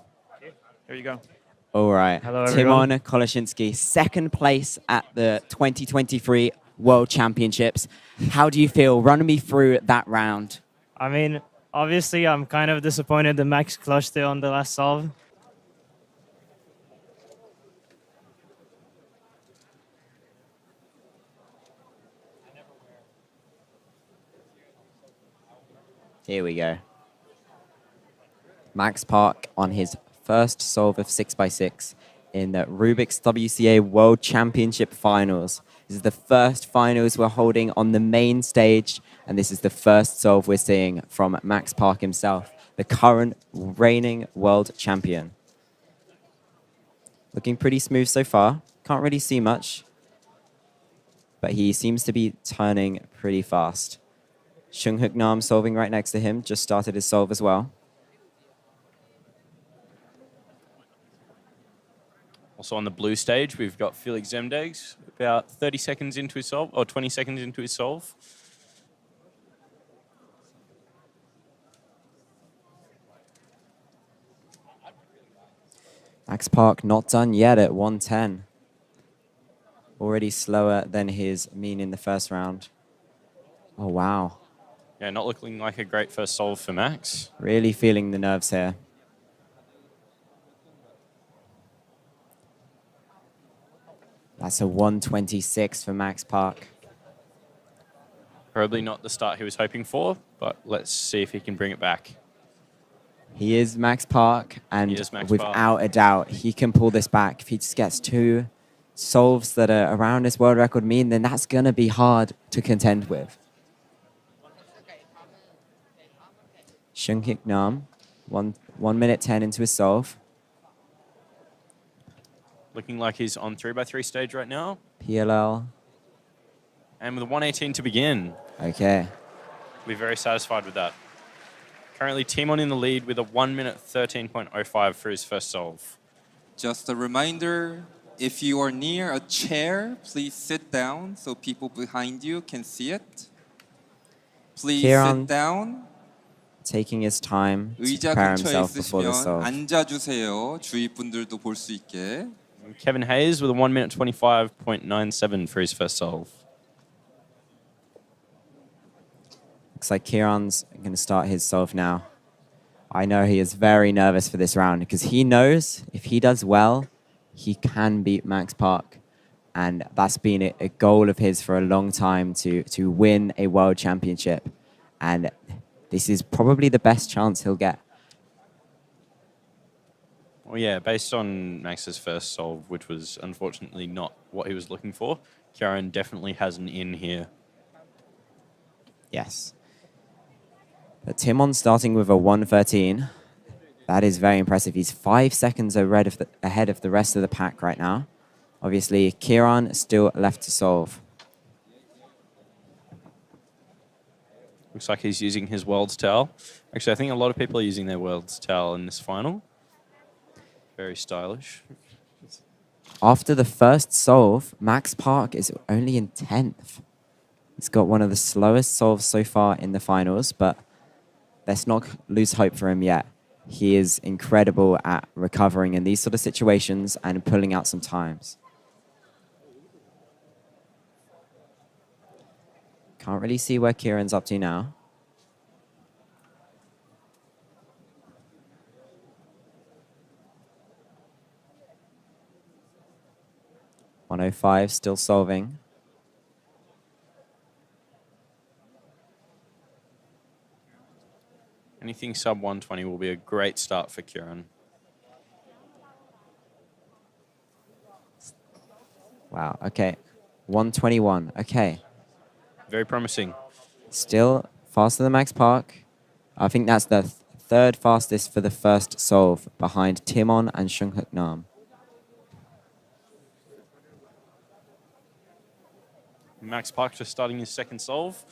Here you go. All right. Hello, everyone. Timon Koleshinsky, second place at the 2023 World Championships. How do you feel? Run me through that round. I mean, obviously, I'm kind of disappointed that Max clutched it on the last solve. Here we go. Max Park on his first solve of 6x6 in the Rubik's WCA World Championship Finals. This is the first finals we're holding on the main stage, and this is the first solve we're seeing from Max Park himself, the current reigning world champion. Looking pretty smooth so far. Can't really see much, but he seems to be turning pretty fast. Seung-Hook Nam solving right next to him, just started his solve as well. Also on the blue stage, we've got Felix Zemdegs, about 30 seconds into his solve, or 20 seconds into his solve. Max Park not done yet at 110. Already slower than his mean in the first round. Oh, wow. Yeah, not looking like a great first solve for Max. Really feeling the nerves here. That's a 126 for Max Park. Probably not the start he was hoping for, but let's see if he can bring it back. He is Max Park, and He is Max without Park. a doubt, he can pull this back. If he just gets 2 solves that are around his world record mean, then that's going to be hard to contend with. Seung-Hook Nam, 1 minute 10 into his solve. Looking like he's on 3x3 stage right now. PLL. And with a 118 to begin. Okay. We're very satisfied with that. Currently, Timon in the lead with a 1 minute 13.05 for his first solve. Just a reminder, if you are near a chair, please sit down so people behind you can see it. Please Kieran. sit down. Taking his time to 의자 prepare 근처에 himself before the 있으시면 solve. 앉아주세요. 주위 분들도 볼 수 있게. Kevin Hayes with a 1 minute 25.97 for his first solve. Looks like Kieran's going to start his solve now. I know he is very nervous for this round because he knows if he does well, he can beat Max Park. And that's been a goal of his for a long time to win a world championship. And this is probably the best chance he'll get. Well, yeah, based on Max's first solve, which was unfortunately not what he was looking for, Kieran definitely has an in here. Yes. But Timon starting with a 113. That is very impressive. He's 5 seconds ahead of the rest of the pack right now. Obviously, Kieran still left to solve. Looks like he's using his World's Towel. Actually, I think a lot of people are using their World's Towel in this final. Very stylish. After the first solve, Max Park is only in 10th. He's got one of the slowest solves so far in the finals, but let's not lose hope for him yet. He is incredible at recovering in these sort of situations and pulling out some times. Can't really see where Kieran's up to now. .105 still solving. Anything sub 120 will be a great start for Kieran. Wow, okay. 121, okay. Very promising. Still faster than Max Park. I think that's the third fastest for the first solve, behind Timon and Seung-Hook Nam. Max Park just starting his second solve.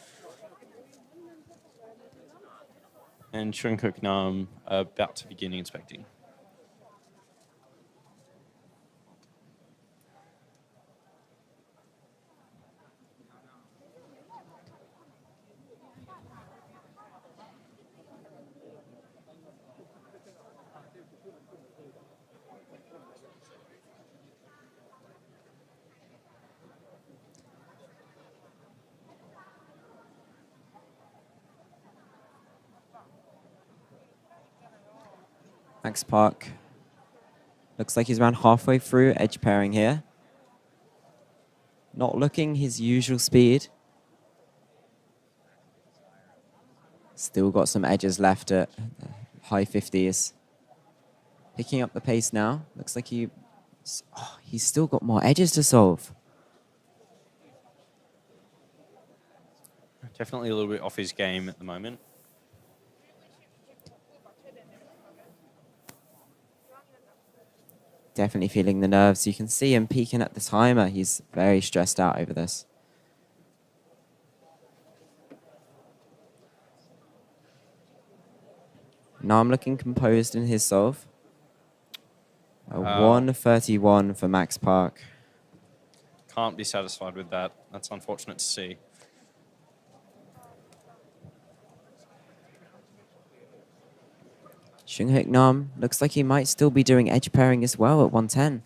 And Seung-Hook Nam about to begin inspecting. Max Park looks like he's around halfway through edge pairing here. Not looking his usual speed. Still got some edges left at high 50s. Picking up the pace now. Looks like he's still got more edges to solve. Definitely a little bit off his game at the moment. Definitely feeling the nerves. You can see him peeking at the timer. He's very stressed out over this. Now I'm looking composed in his solve. A 131 for Max Park. Can't be satisfied with that. That's unfortunate to see. Shunghik Nam looks like he might still be doing edge pairing as well at 110.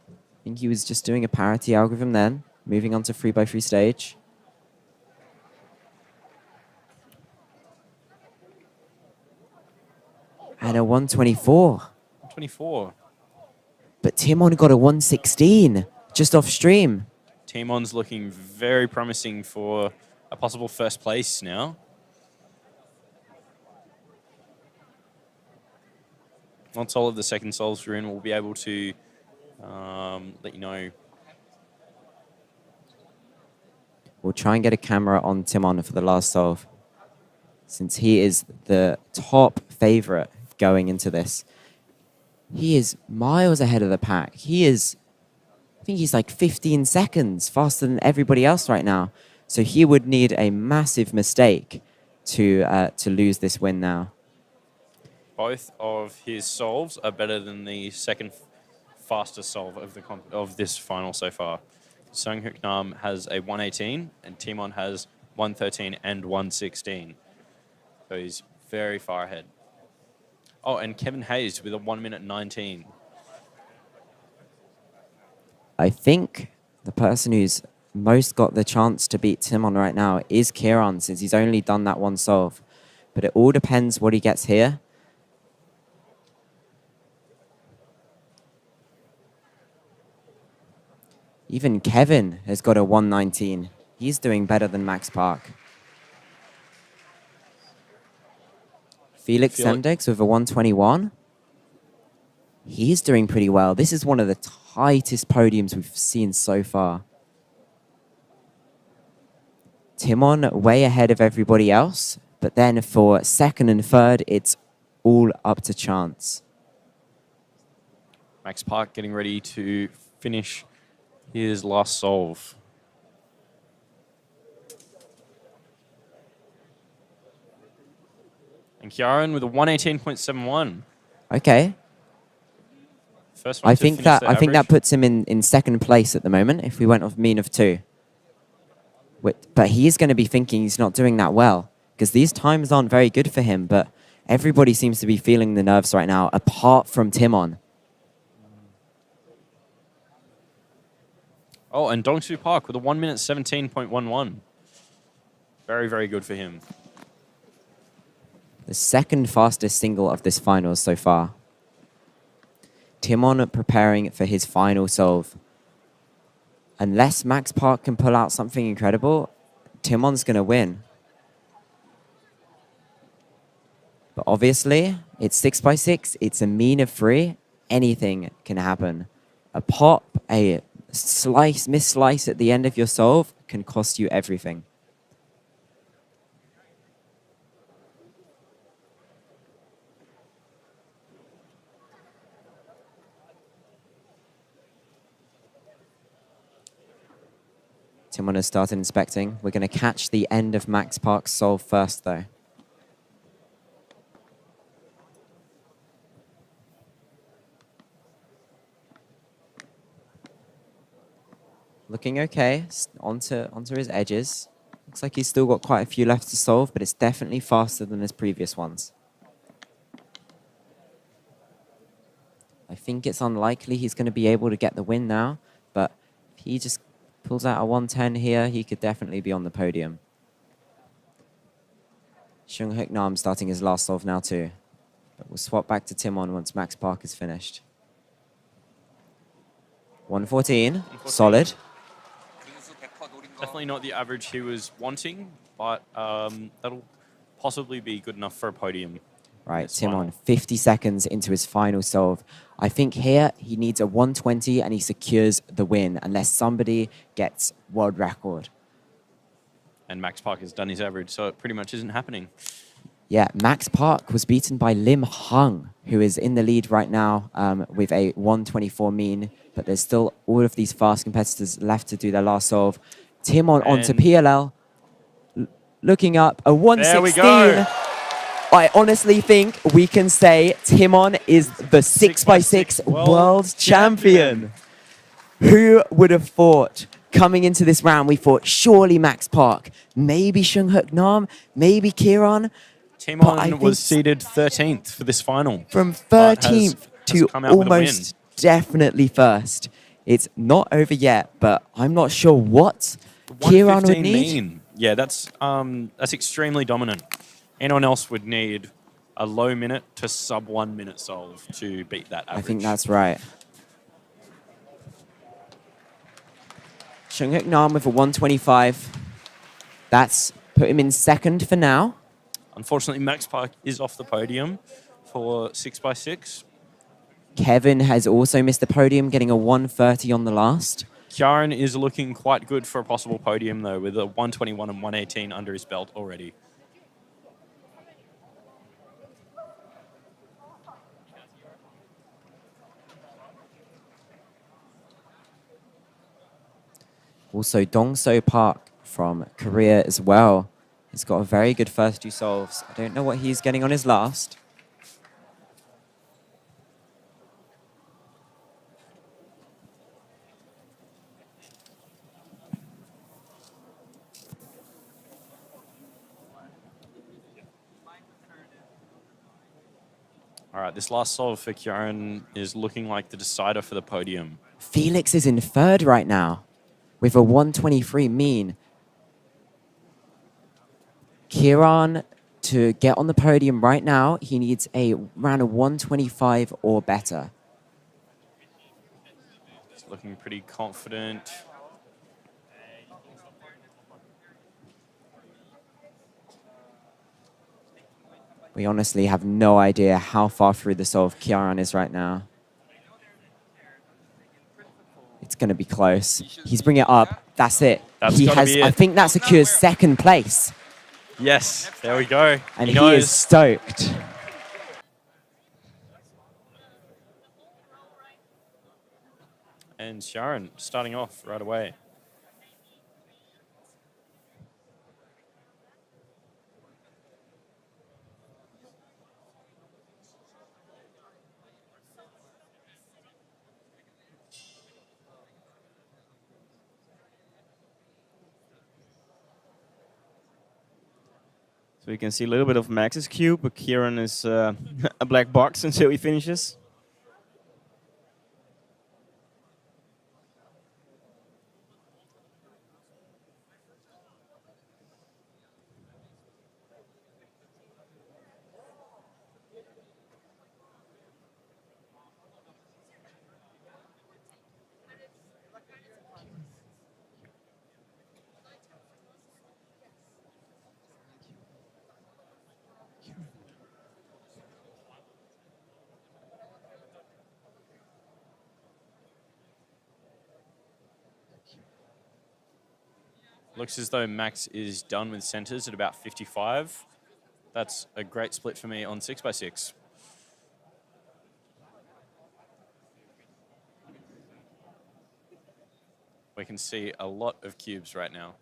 I think he was just doing a parity algorithm then, moving on to 3x3 stage. And a 124. 24. But Timon got a 116 just off stream. Timon's looking very promising for a possible first place now. Once all of the second solves are in, we'll be able to let you know. We'll try and get a camera on Timon for the last solve, since he is the top favorite going into this. He is miles ahead of the pack. I think he's like 15 seconds faster than everybody else right now. So he would need a massive mistake to lose this win now. Both of his solves are better than the second fastest solve of this final so far. Sunghuk Nam has a 118 and Timon has 113 and 116. So he's very far ahead. Oh, and Kevin Hayes with a 1 minute 19. I think the person who's most got the chance to beat Timon right now is Kieran, since he's only done that one solve. But it all depends what he gets here. Even Kevin has got a 119. He's doing better than Max Park. Felix Semdex with a 121. He's doing pretty well. This is one of the tightest podiums we've seen so far. Timon way ahead of everybody else, but then for second and third, it's all up to chance. Max Park getting ready to finish his last solve. And Kieran with a 118.71. Okay. First one I to think finish that the I think that average. puts him in second place at the moment if we went off mean of 2. But he's going to be thinking he's not doing that well, because these times aren't very good for him, but everybody seems to be feeling the nerves right now, apart from Timon. Oh, and Dongsu Park with a 1 minute 17.11. Very, very good for him. The second fastest single of this finals so far. Timon preparing for his final solve. Unless Max Park can pull out something incredible, Timon's going to win. But obviously, it's 6x6. It's a mean of 3. Anything can happen. A pop, a miss-slice at the end of your solve can cost you everything. Timon has started inspecting. We're going to catch the end of Max Park's solve first, though. Looking okay, onto his edges. Looks like he's still got quite a few left to solve, but it's definitely faster than his previous ones. I think it's unlikely he's going to be able to get the win now, but if he just pulls out a 110 here, he could definitely be on the podium. Shunghuk Nam starting his last solve now too. But we'll swap back to Timon once Max Park is finished. 114, solid. Definitely not the average he was wanting, but that'll possibly be good enough for a podium. Right, Timon, 50 seconds into his final solve. I think here he needs a 120 and he secures the win unless somebody gets world record. And Max Park has done his average, so it pretty much isn't happening. Yeah, Max Park was beaten by Lim Hung, who is in the lead right now with a 124 mean, but there's still all of these fast competitors left to do their last solve. Timon onto PLL, looking up, a 116. There we go. I honestly think we can say Timon is the 6x6 world champion. Who would have thought? Coming into this round, we thought surely Max Park, maybe Shunghuk Nam, maybe Kieran. Timon was seeded 13th for this final. From 13th to almost definitely first. It's not over yet, but I'm not sure what Kieran would need. Mean. Yeah, that's extremely dominant. Anyone else would need a low minute to sub 1 minute solve to beat that average. I think that's right. Shunghuk Nam with a 125. That's put him in second for now. Unfortunately, Max Park is off the podium for 6x6. Kevin has also missed the podium, getting a 130 on the last. Kieran is looking quite good for a possible podium, though, with a 121 and 118 under his belt already. Also, Dongso Park from Korea as well. He's got a very good first two solves. I don't know what he's getting on his last. All right, this last solve for Kieran is looking like the decider for the podium. Felix is in third right now with a 123 mean. Kieran, to get on the podium right now, he needs around a 125 or better. He's looking pretty confident. We honestly have no idea how far through the solve Kieran is right now. It's going to be close. He's bringing it up. That's it. That's gotta be it. I think that secures second place. Yes, there we go. And he is stoked. And Sharon starting off right away. So you can see a little bit of Max's cube, but Kieran is a black box until he finishes. Looks as though Max is done with centers at about 55. That's a great split for me on 6x6. We can see a lot of cubes right now.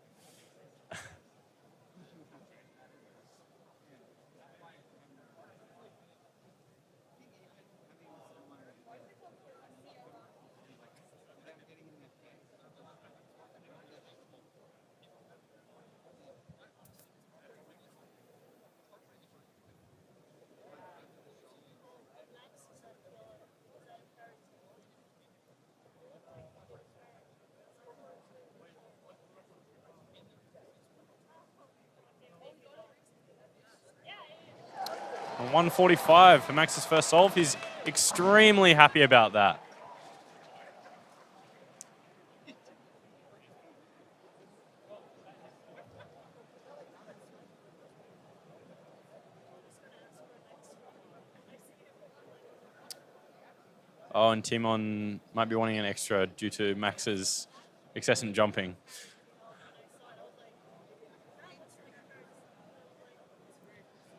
145 for Max's first solve. He's extremely happy about that. Oh, and Timon might be wanting an extra due to Max's excessive jumping.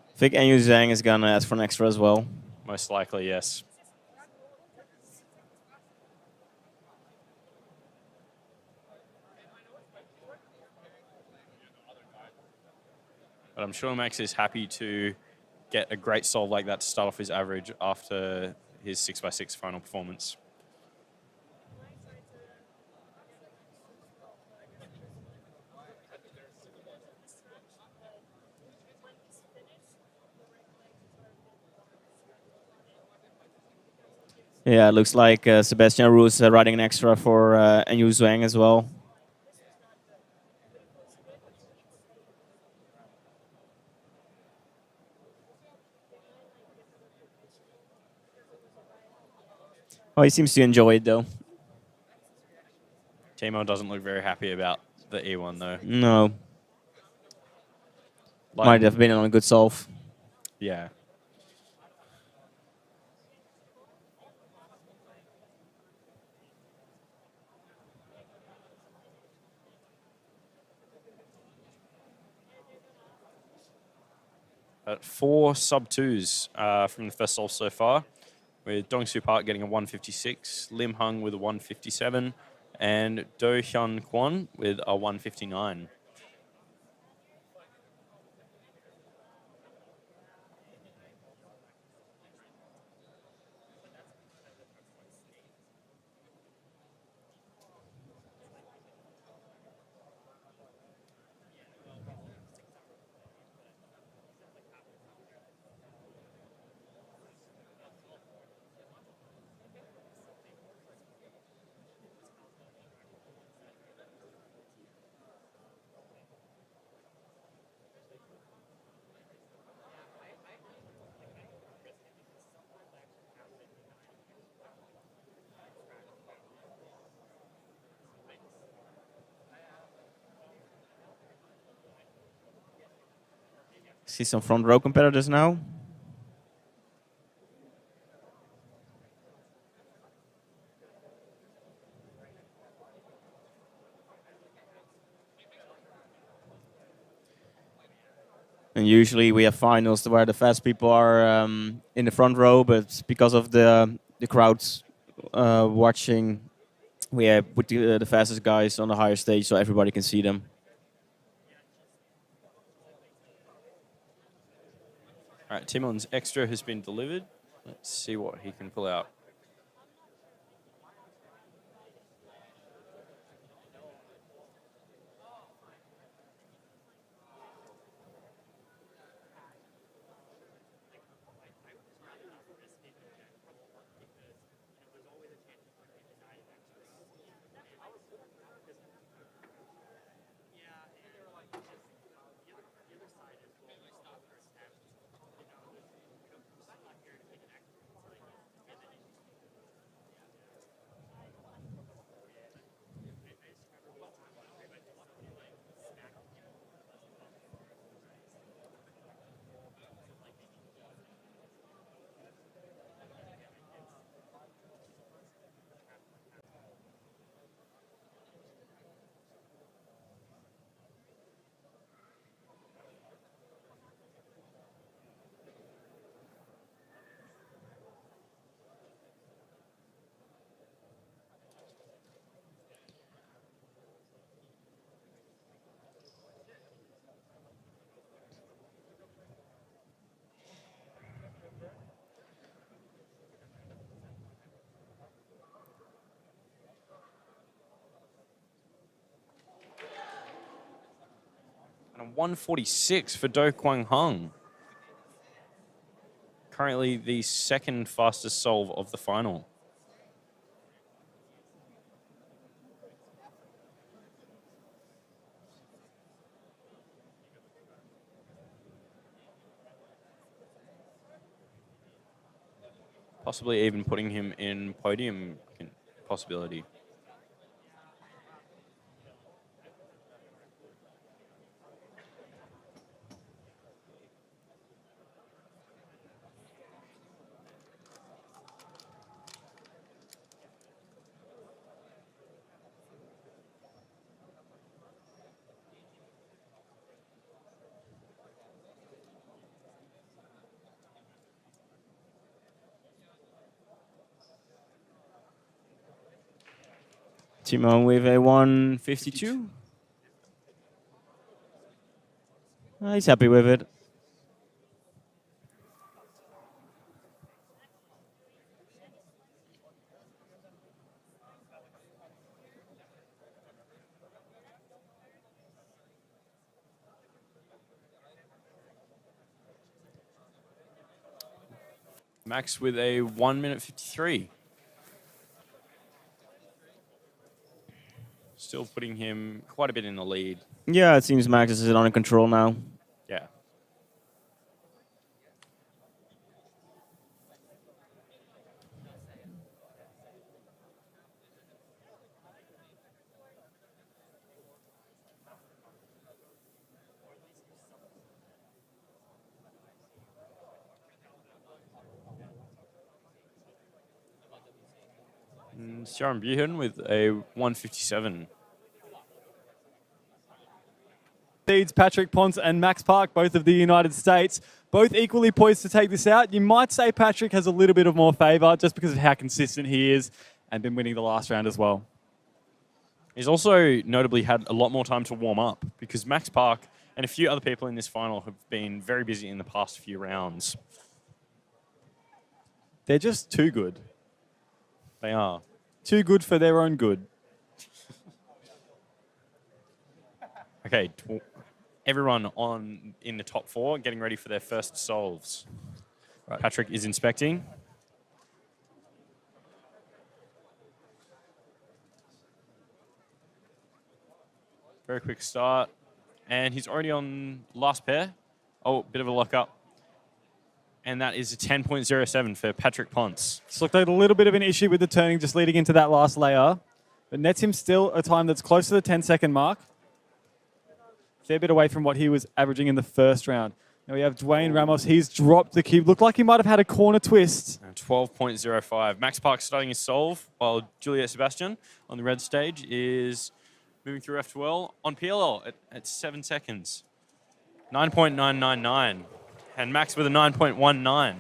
I think Enyu Zhang is going to ask for an extra as well. Most likely, yes. But I'm sure Max is happy to get a great solve like that to start off his average after his 6x6 final performance. Yeah, it looks like Sebastian Roos riding an extra for Enyu Zhang as well. Oh, he seems to enjoy it, though. Timo doesn't look very happy about the E1, though. No. Might have been on a good solve. Yeah. At 4 sub-2s from the first solve so far, with Dongsu Park getting a 156, Lim Hung with a 157, and Do Hyun Kwon with a 159. See some front row competitors now. And usually we have finals where the fast people are in the front row, but because of the crowds watching, we put the fastest guys on the higher stage so everybody can see them. All right, Timon's extra has been delivered. Let's see what he can pull out. And a 146 for Do Kwang Hung. Currently the second fastest solve of the final. Possibly even putting him in podium possibility. Timon with a 152. He's happy with it. Max with a 1 minute 53. Still putting him quite a bit in the lead. Yeah, it seems Max is under control now. Yeah. Sharon Buhan with a 157. Leads Patrick Ponce and Max Park, both of the United States, both equally poised to take this out. You might say Patrick has a little bit of more favour just because of how consistent he is and been winning the last round as well. He's also notably had a lot more time to warm up because Max Park and a few other people in this final have been very busy in the past few rounds. They're just too good. They are. Too good for their own good. Okay, everyone in the top four getting ready for their first solves. Right. Patrick is inspecting. Very quick start. And he's already on last pair. Oh, bit of a lock up. And that is a 10.07 for Patrick Ponce. It's looked like a little bit of an issue with the turning just leading into that last layer. But nets him still a time that's close to the 10-second mark. Fair bit away from what he was averaging in the first round. Now we have Dwayne Ramos. He's dropped the cube. Looked like he might have had a corner twist. 12.05. Max Park starting his solve, while Juliet Sebastian on the red stage is moving through F12 on PLL at 7 seconds. 9.999. And Max with a 9.19.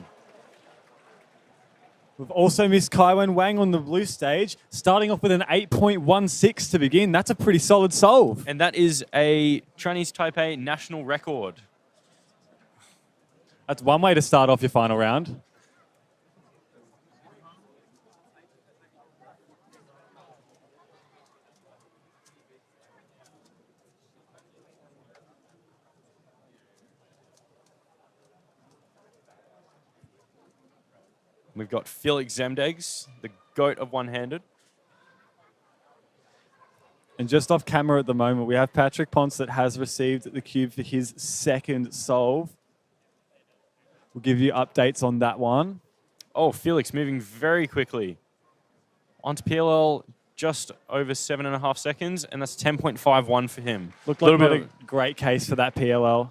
We've also missed Kaiwen Wang on the blue stage, starting off with an 8.16 to begin. That's a pretty solid solve. And that is a Chinese Taipei national record. That's one way to start off your final round. We've got Felix Zemdegs, the GOAT of one-handed. And just off camera at the moment, we have Patrick Ponce that has received the cube for his second solve. We'll give you updates on that one. Oh, Felix moving very quickly. Onto PLL just over 7.5 seconds, and that's 10.51 for him. Looked like not a great case for that PLL.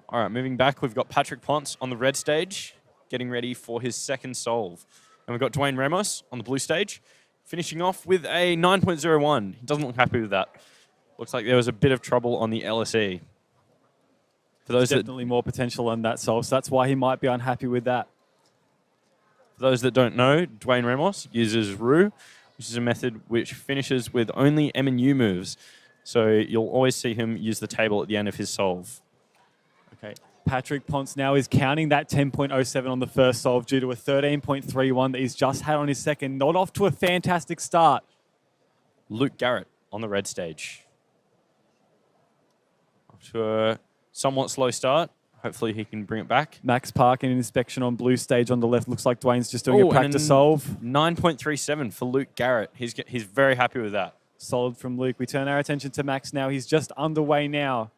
All right, moving back, we've got Patrick Ponce on the red stage, getting ready for his second solve. And we've got Dwayne Ramos on the blue stage, finishing off with a 9.01. He doesn't look happy with that. Looks like there was a bit of trouble on the LSE. For those There's definitely more potential on that solve, so that's why he might be unhappy with that. For those that don't know, Dwayne Ramos uses Ru, which is a method which finishes with only M and U moves. So you'll always see him use the table at the end of his solve. Okay, Patrick Ponce now is counting that 10.07 on the first solve due to a 13.31 that he's just had on his second. Not off to a fantastic start. Luke Garrett on the red stage. Off to a somewhat slow start. Hopefully he can bring it back. Max Park in inspection on blue stage on the left. Looks like Dwayne's just doing a practice solve. 9.37 for Luke Garrett. He's very happy with that. Solid from Luke. We turn our attention to Max now. He's just underway now.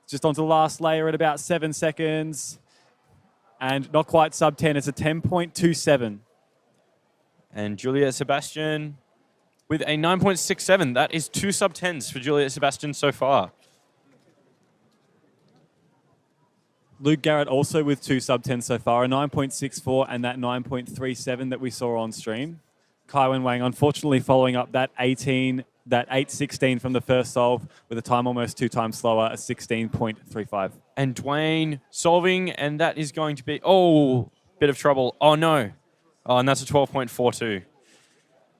Just onto the last layer at about 7 seconds. And not quite sub 10. It's a 10.27. And Juliet Sebastian with a 9.67. That is 2 sub 10s for Juliet Sebastian so far. Luke Garrett also with 2 sub 10s so far, a 9.64 and that 9.37 that we saw on stream. Kaiwen Wang unfortunately following up that 8.16 from the first solve with a time almost 2 times slower, a 16.35. And Dwayne solving, and that is going to be, oh, bit of trouble. Oh, no. Oh, and that's a 12.42.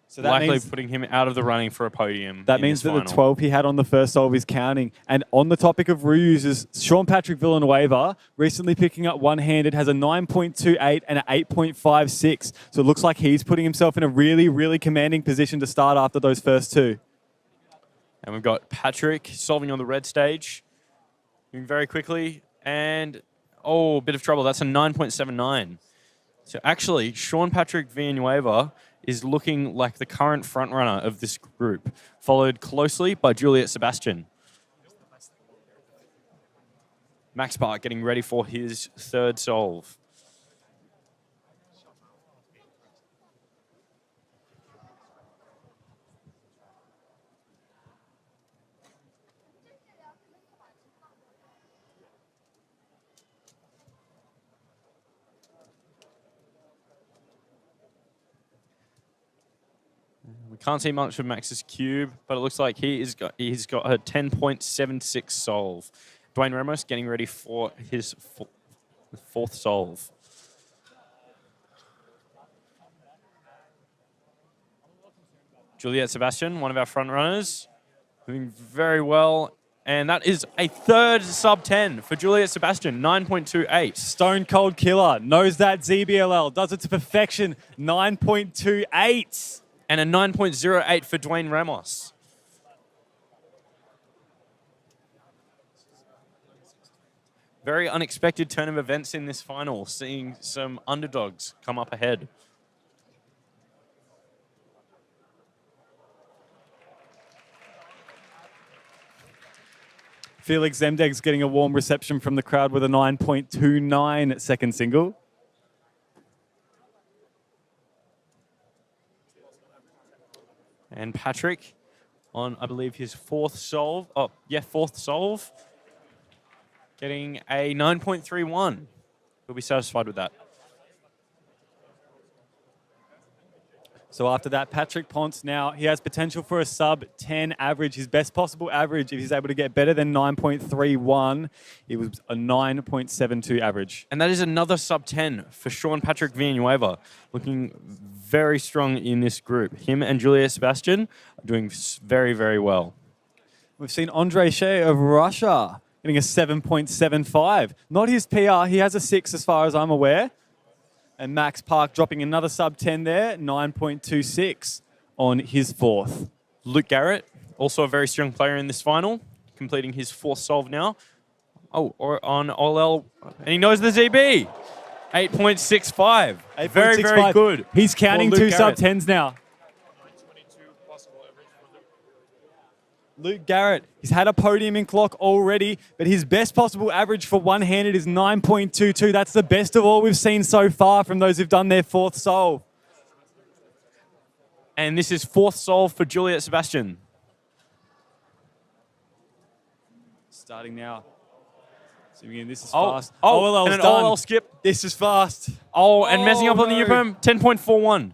So that likely means putting him out of the running for a podium. that means that the 12 he had on the first solve is counting. And on the topic of reusers, Sean Patrick Villanueva recently picking up one-handed has a 9.28 and an 8.56. So it looks like he's putting himself in a really, really commanding position to start after those first 2. And we've got Patrick solving on the red stage. Moving very quickly. And, oh, a bit of trouble. That's a 9.79. So actually, Sean Patrick Villanueva is looking like the current frontrunner of this group, followed closely by Juliet Sebastian. Max Park getting ready for his 3rd solve. We can't see much of Max's cube, but it looks like he's got a 10.76 solve. Dwayne Ramos getting ready for his 4th solve. Juliet Sebastian, one of our front runners, doing very well. And that is a 3rd sub 10 for Juliet Sebastian, 9.28. Stone Cold Killer knows that ZBLL, does it to perfection, 9.28. And a 9.08 for Dwayne Ramos. Very unexpected turn of events in this final, seeing some underdogs come up ahead. Felix Zemdeg's getting a warm reception from the crowd with a 9.29 second single. And Patrick on, I believe, his 4th solve. Oh, yeah, 4th solve. Getting a 9.31. He'll be satisfied with that. So after that, Patrick Ponce now, he has potential for a sub 10 average. His best possible average, if he's able to get better than 9.31, it was a 9.72 average. And that is another sub 10 for Sean Patrick Villanueva, looking very strong in this group. Him and Julia Sebastian are doing very, very well. We've seen Andrei Shea of Russia getting a 7.75. Not his PR, he has a 6 as far as I'm aware. And Max Park dropping another sub 10 there, 9.26 on his 4th. Luke Garrett, also a very strong player in this final, completing his 4th solve now. Oh, or on OLL, and he knows the ZB. 8.65. Very, very good. He's counting 2 sub 10s now. Luke Garrett, he's had a podium in clock already, but his best possible average for one-handed is 9.22. That's the best of all we've seen so far from those who've done their 4th solve. And this is 4th solve for Juliet Sebastian. Starting now. Zooming in, this is Oh, fast. oh, OLL's and an done. OLL skip. This is fast. Oh, and messing up on the no. UPM, 10.41.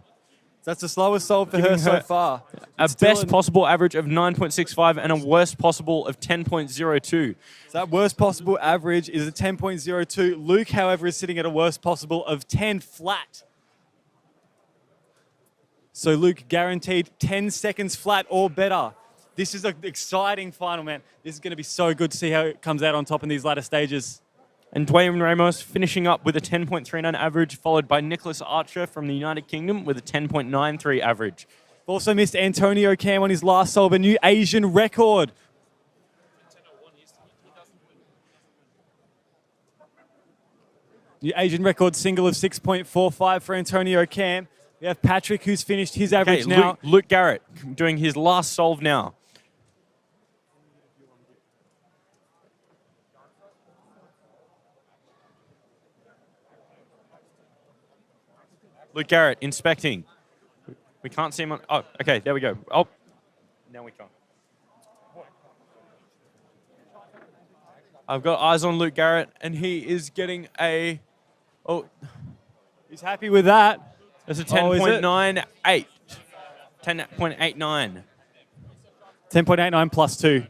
That's the slowest solve for her so far. A best possible average of 9.65 and a worst possible of 10.02. So that worst possible average is a 10.02. Luke, however, is sitting at a worst possible of 10 flat. So Luke guaranteed 10 seconds flat or better. This is an exciting final, man. This is going to be so good to see how it comes out on top in these latter stages. And Dwayne Ramos finishing up with a 10.39 average, followed by Nicholas Archer from the United Kingdom with a 10.93 average. Also missed Antonio Cam on his last solve, a new Asian record. New Asian record single of 6.45 for Antonio Cam. We have Patrick, who's finished his average now. Luke Garrett doing his last solve now. Luke Garrett inspecting. We can't see him on. Oh, okay, there we go. Oh, now we can't. I've got eyes on Luke Garrett, and he is getting a. Oh, He's happy with that. that's a Oh, is it? 10.98. 10.89. 10.89 plus 2.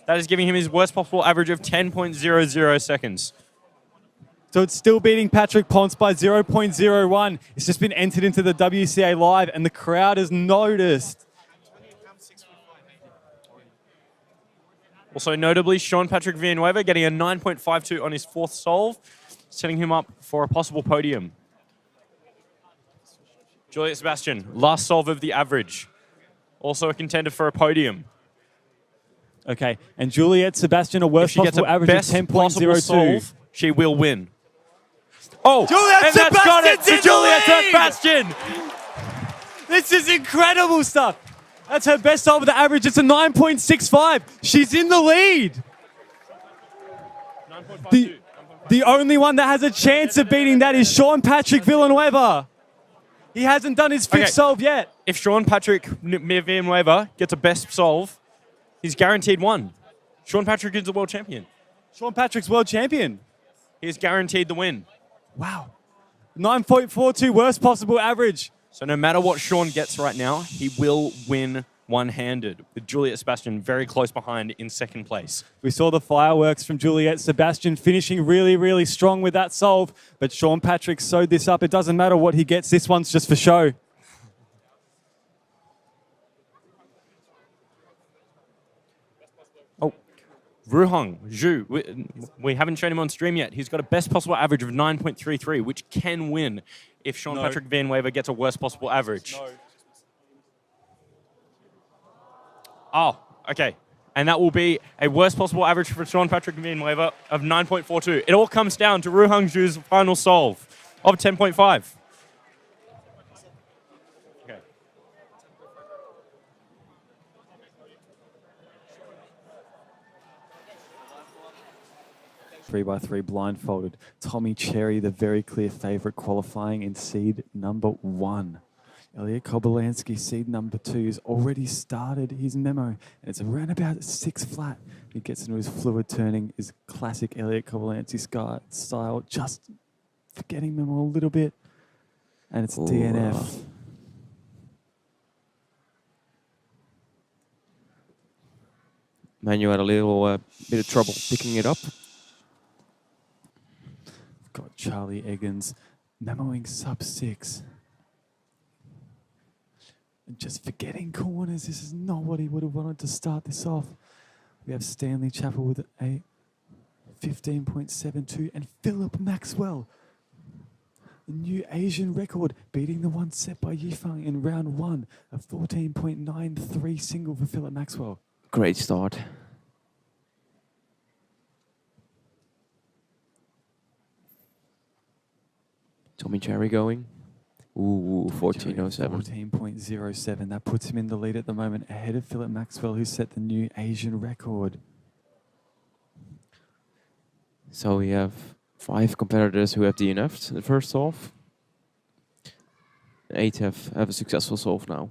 That is giving him his worst possible average of 10.00 seconds. So it's still beating Patrick Ponce by 0.01. It's just been entered into the WCA Live, and the crowd has noticed. Also notably, Sean Patrick Villanueva getting a 9.52 on his fourth solve, setting him up for a possible podium. Juliet Sebastian, last solve of the average. Also a contender for a podium. Okay, and Juliet Sebastian, a worst If she gets possible a average of best possible 10.02. solve, she will win. Oh, Juliet and that's got it Sebastian's to in the Juliet lead! Sebastian. This is incredible stuff. That's her best solve of the average. It's a 9.65. She's in the lead. The only one that has a chance of beating that is Sean Patrick Villanueva. He hasn't done his fifth solve yet. If Sean Patrick Villanueva gets a best solve, he's guaranteed one. Sean Patrick is the world champion. Sean Patrick's world champion. He's guaranteed the win. Wow. 9.42, worst possible average. So no matter what Sean gets right now, he will win one-handed, with Juliet Sebastian very close behind in second place. We saw the fireworks from Juliet Sebastian finishing really, really strong with that solve, but Sean Patrick sewed this up. It doesn't matter what he gets. This one's just for show. Ruhong Zhu, we haven't shown him on stream yet. He's got a best possible average of 9.33, which can win if Sean Patrick Villanueva gets a worst possible average. Oh, okay. And that will be a worst possible average for Sean Patrick Villanueva of 9.42. It all comes down to Ruhong Zhu's final solve of 10.5. 3x3 blindfolded. Tommy Cherry, the very clear favourite, qualifying in seed number 1. Elliot Kobolansky, seed number 2, has already started his memo, and it's around about 6 flat. He gets into his fluid turning, his classic Elliot Kobolansky style, just forgetting memo a little bit, and it's DNF. Manu had a little bit of trouble picking it up. Got Charlie Eggins memoing sub 6. And just forgetting corners. This is not what he would have wanted to start this off. We have Stanley Chappell with a 15.72 and Philip Maxwell, the new Asian record, beating the one set by Yifeng in round 1, a 14.93 single for Philip Maxwell. Great start. Tommy Cherry going. Ooh, 14.07. 14.07. That puts him in the lead at the moment, ahead of Philip Maxwell, who set the new Asian record. So we have 5 competitors who have DNF'd the first solve. 8 have a successful solve now.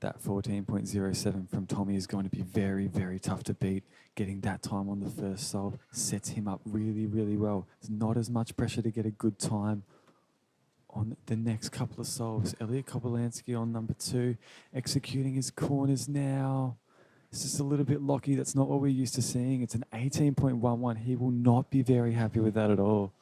That 14.07 from Tommy is going to be very, very tough to beat. Getting that time on the first solve sets him up really, really well. There's not as much pressure to get a good time on the next couple of solves. Elliot Kobolansky on number 2, executing his corners now. It's just a little bit locky. That's not what we're used to seeing. It's an 18.11. He will not be very happy with that at all.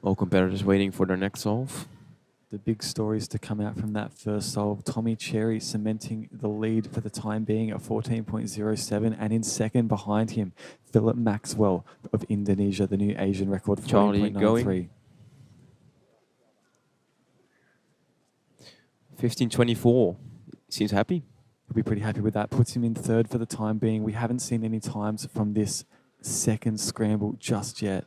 All competitors waiting for their next solve. The big stories to come out from that first solve. Tommy Cherry cementing the lead for the time being at 14.07, and in second behind him, Philip Maxwell of Indonesia, the new Asian record, 14.93. 15.24. Seems happy. He'll be pretty happy with that. Puts him in third for the time being. We haven't seen any times from this second scramble just yet.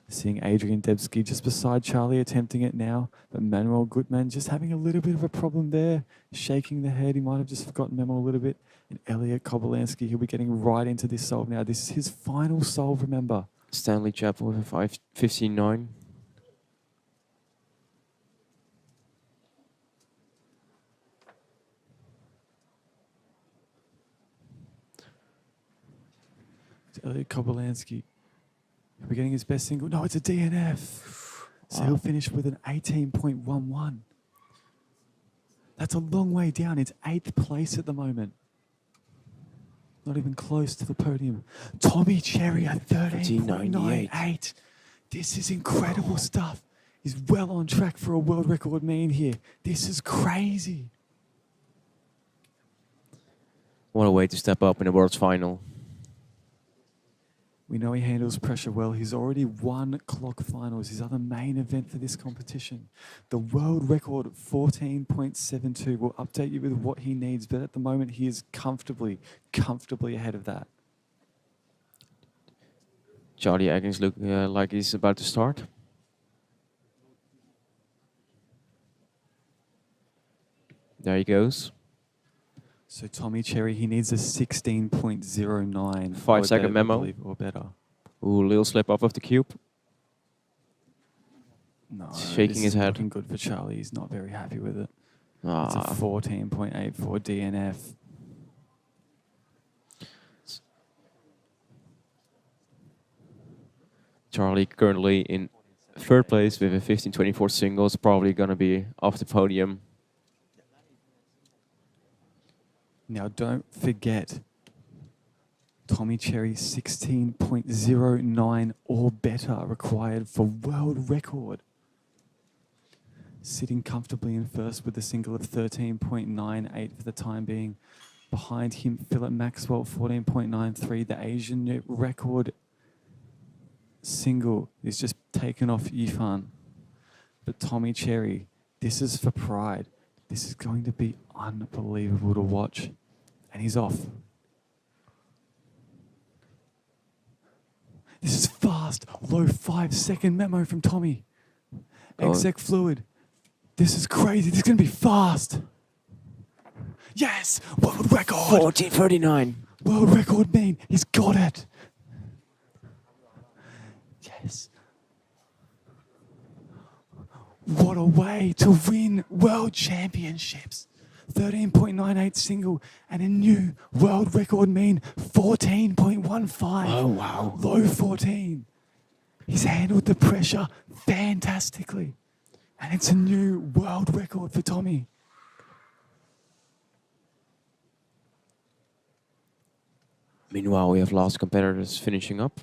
Seeing Adrian Debski just beside Charlie attempting it now, but Manuel Gutmann just having a little bit of a problem there, shaking the head. He might have just forgotten Memo a little bit. And Elliot Kobolansky, he'll be getting right into this solve now. This is his final solve, remember. Stanley Chapel with a 5.59. It's Elliot Kobolansky. We're getting his best single. No, it's a DNF. So he'll finish with an 18.11. That's a long way down. It's 8th place at the moment. Not even close to the podium. Tommy Cherry at 13.98. This is incredible stuff. He's well on track for a world record mean here. This is crazy. What a way to step up in the World's Final. We know he handles pressure well. He's already won Clock Finals, his other main event for this competition. The world record, 14.72, will update you with what he needs, but at the moment he is comfortably ahead of that. Charlie Eggins look like he's about to start. There he goes. So Tommy Cherry, he needs a 16.09. 5 second memo. Or better. Ooh, little slip off of the cube. No, Shaking his head. Looking good for Charlie. He's not very happy with it. Ah. It's a 14.84 DNF. Charlie currently in 3rd place with a 15.24 singles, probably going to be off the podium. Now, don't forget, Tommy Cherry 16.09 or better required for world record. Sitting comfortably in first with a single of 13.98 for the time being. Behind him, Philip Maxwell, 14.93. The Asian record single is just taken off Yifan. But Tommy Cherry, this is for pride. This is going to be unbelievable to watch. And he's off. This is fast. Low 5-second memo from Tommy. Exec fluid. This is crazy. This is going to be fast. Yes! World record! 14.39. World record mean. He's got it. Yes. What a way to win world championships. 13.98 single and a new world record mean 14.15. Oh, wow. Low 14. He's handled the pressure fantastically. And it's a new world record for Tommy. Meanwhile, we have last competitors finishing up.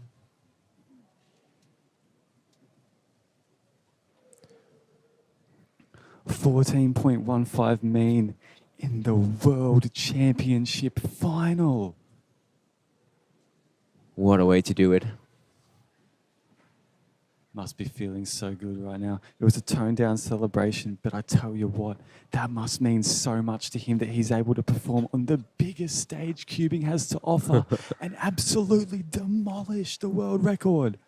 $14.15 mean in the World Championship final. What a way to do it. Must be feeling so good right now. It was a toned down celebration, but I tell you what, that must mean so much to him that he's able to perform on the biggest stage cubing has to offer and absolutely demolish the world record.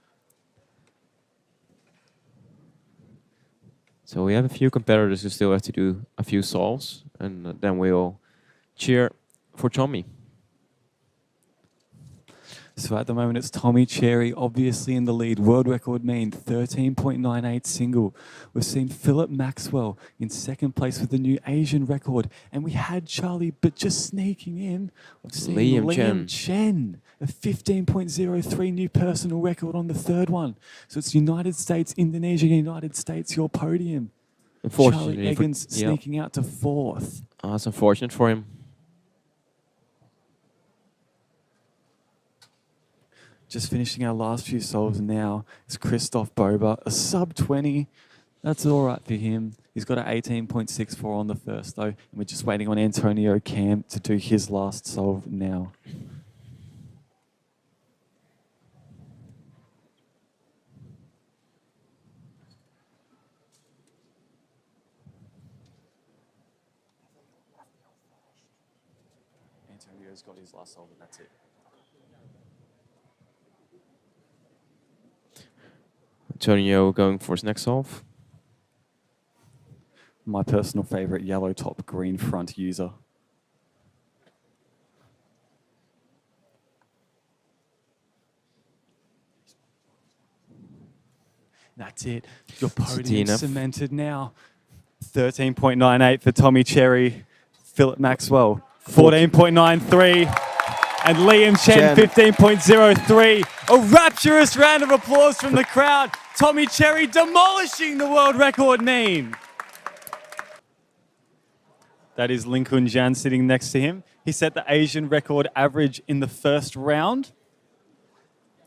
So we have a few competitors who still have to do a few solves, and then we'll cheer for Tommy. So at the moment, it's Tommy Cherry, obviously in the lead. World record mean 13.98 single. We've seen Philip Maxwell in 2nd place with the new Asian record. And we had Charlie, but just sneaking in, we've seen Liam Chen, a 15.03 new personal record on the 3rd one. So it's United States, Indonesia, United States, your podium. Unfortunately, Charlie Eggins sneaking out to 4th. That's unfortunate for him. Just finishing our last few solves now is Christoph Bober, a sub 20. That's all right for him. He's got an 18.64 on the first, though. And we're just waiting on Antonio Cam to do his last solve now. Antonio's got his last solve, and that's it. Antonio going for his next solve. My personal favorite, yellow top, green front user. That's it. Your podium cemented now. 13.98 for Tommy Cherry, Philip Maxwell, 14.93, and Liam Chen, 15.03. A rapturous round of applause from the crowd. Tommy Cherry demolishing the world record mean. That is Lin Kun Jan sitting next to him. He set the Asian record average in the first round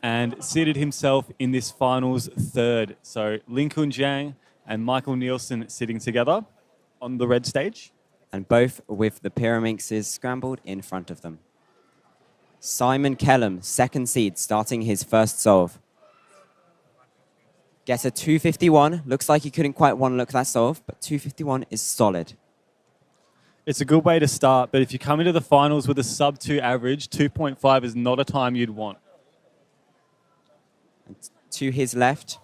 and seated himself in this finals third. So Lin Kun Jan and Michael Nielsen sitting together on the red stage. And both with the Pyraminxes scrambled in front of them. Simon Kellum, second seed, starting his first solve. Gets a 251. Looks like he couldn't quite one-look that solve, but 251 is solid. It's a good way to start, but if you come into the finals with a sub-2 average, 2.5 is not a time you'd want. And to his left,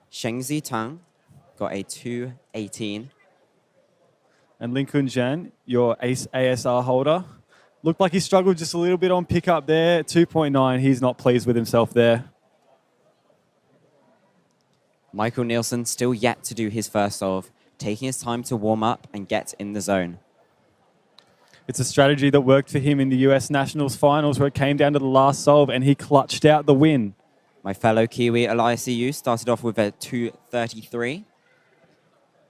Shengzi Tang got a 218. And Lin Kun Jan, your ace ASR holder, looked like he struggled just a little bit on pickup there. 2.9, he's not pleased with himself there. Michael Nielsen still yet to do his first solve, taking his time to warm up and get in the zone. It's a strategy that worked for him in the US Nationals finals where it came down to the last solve and he clutched out the win. My fellow Kiwi Elias EU started off with a 233.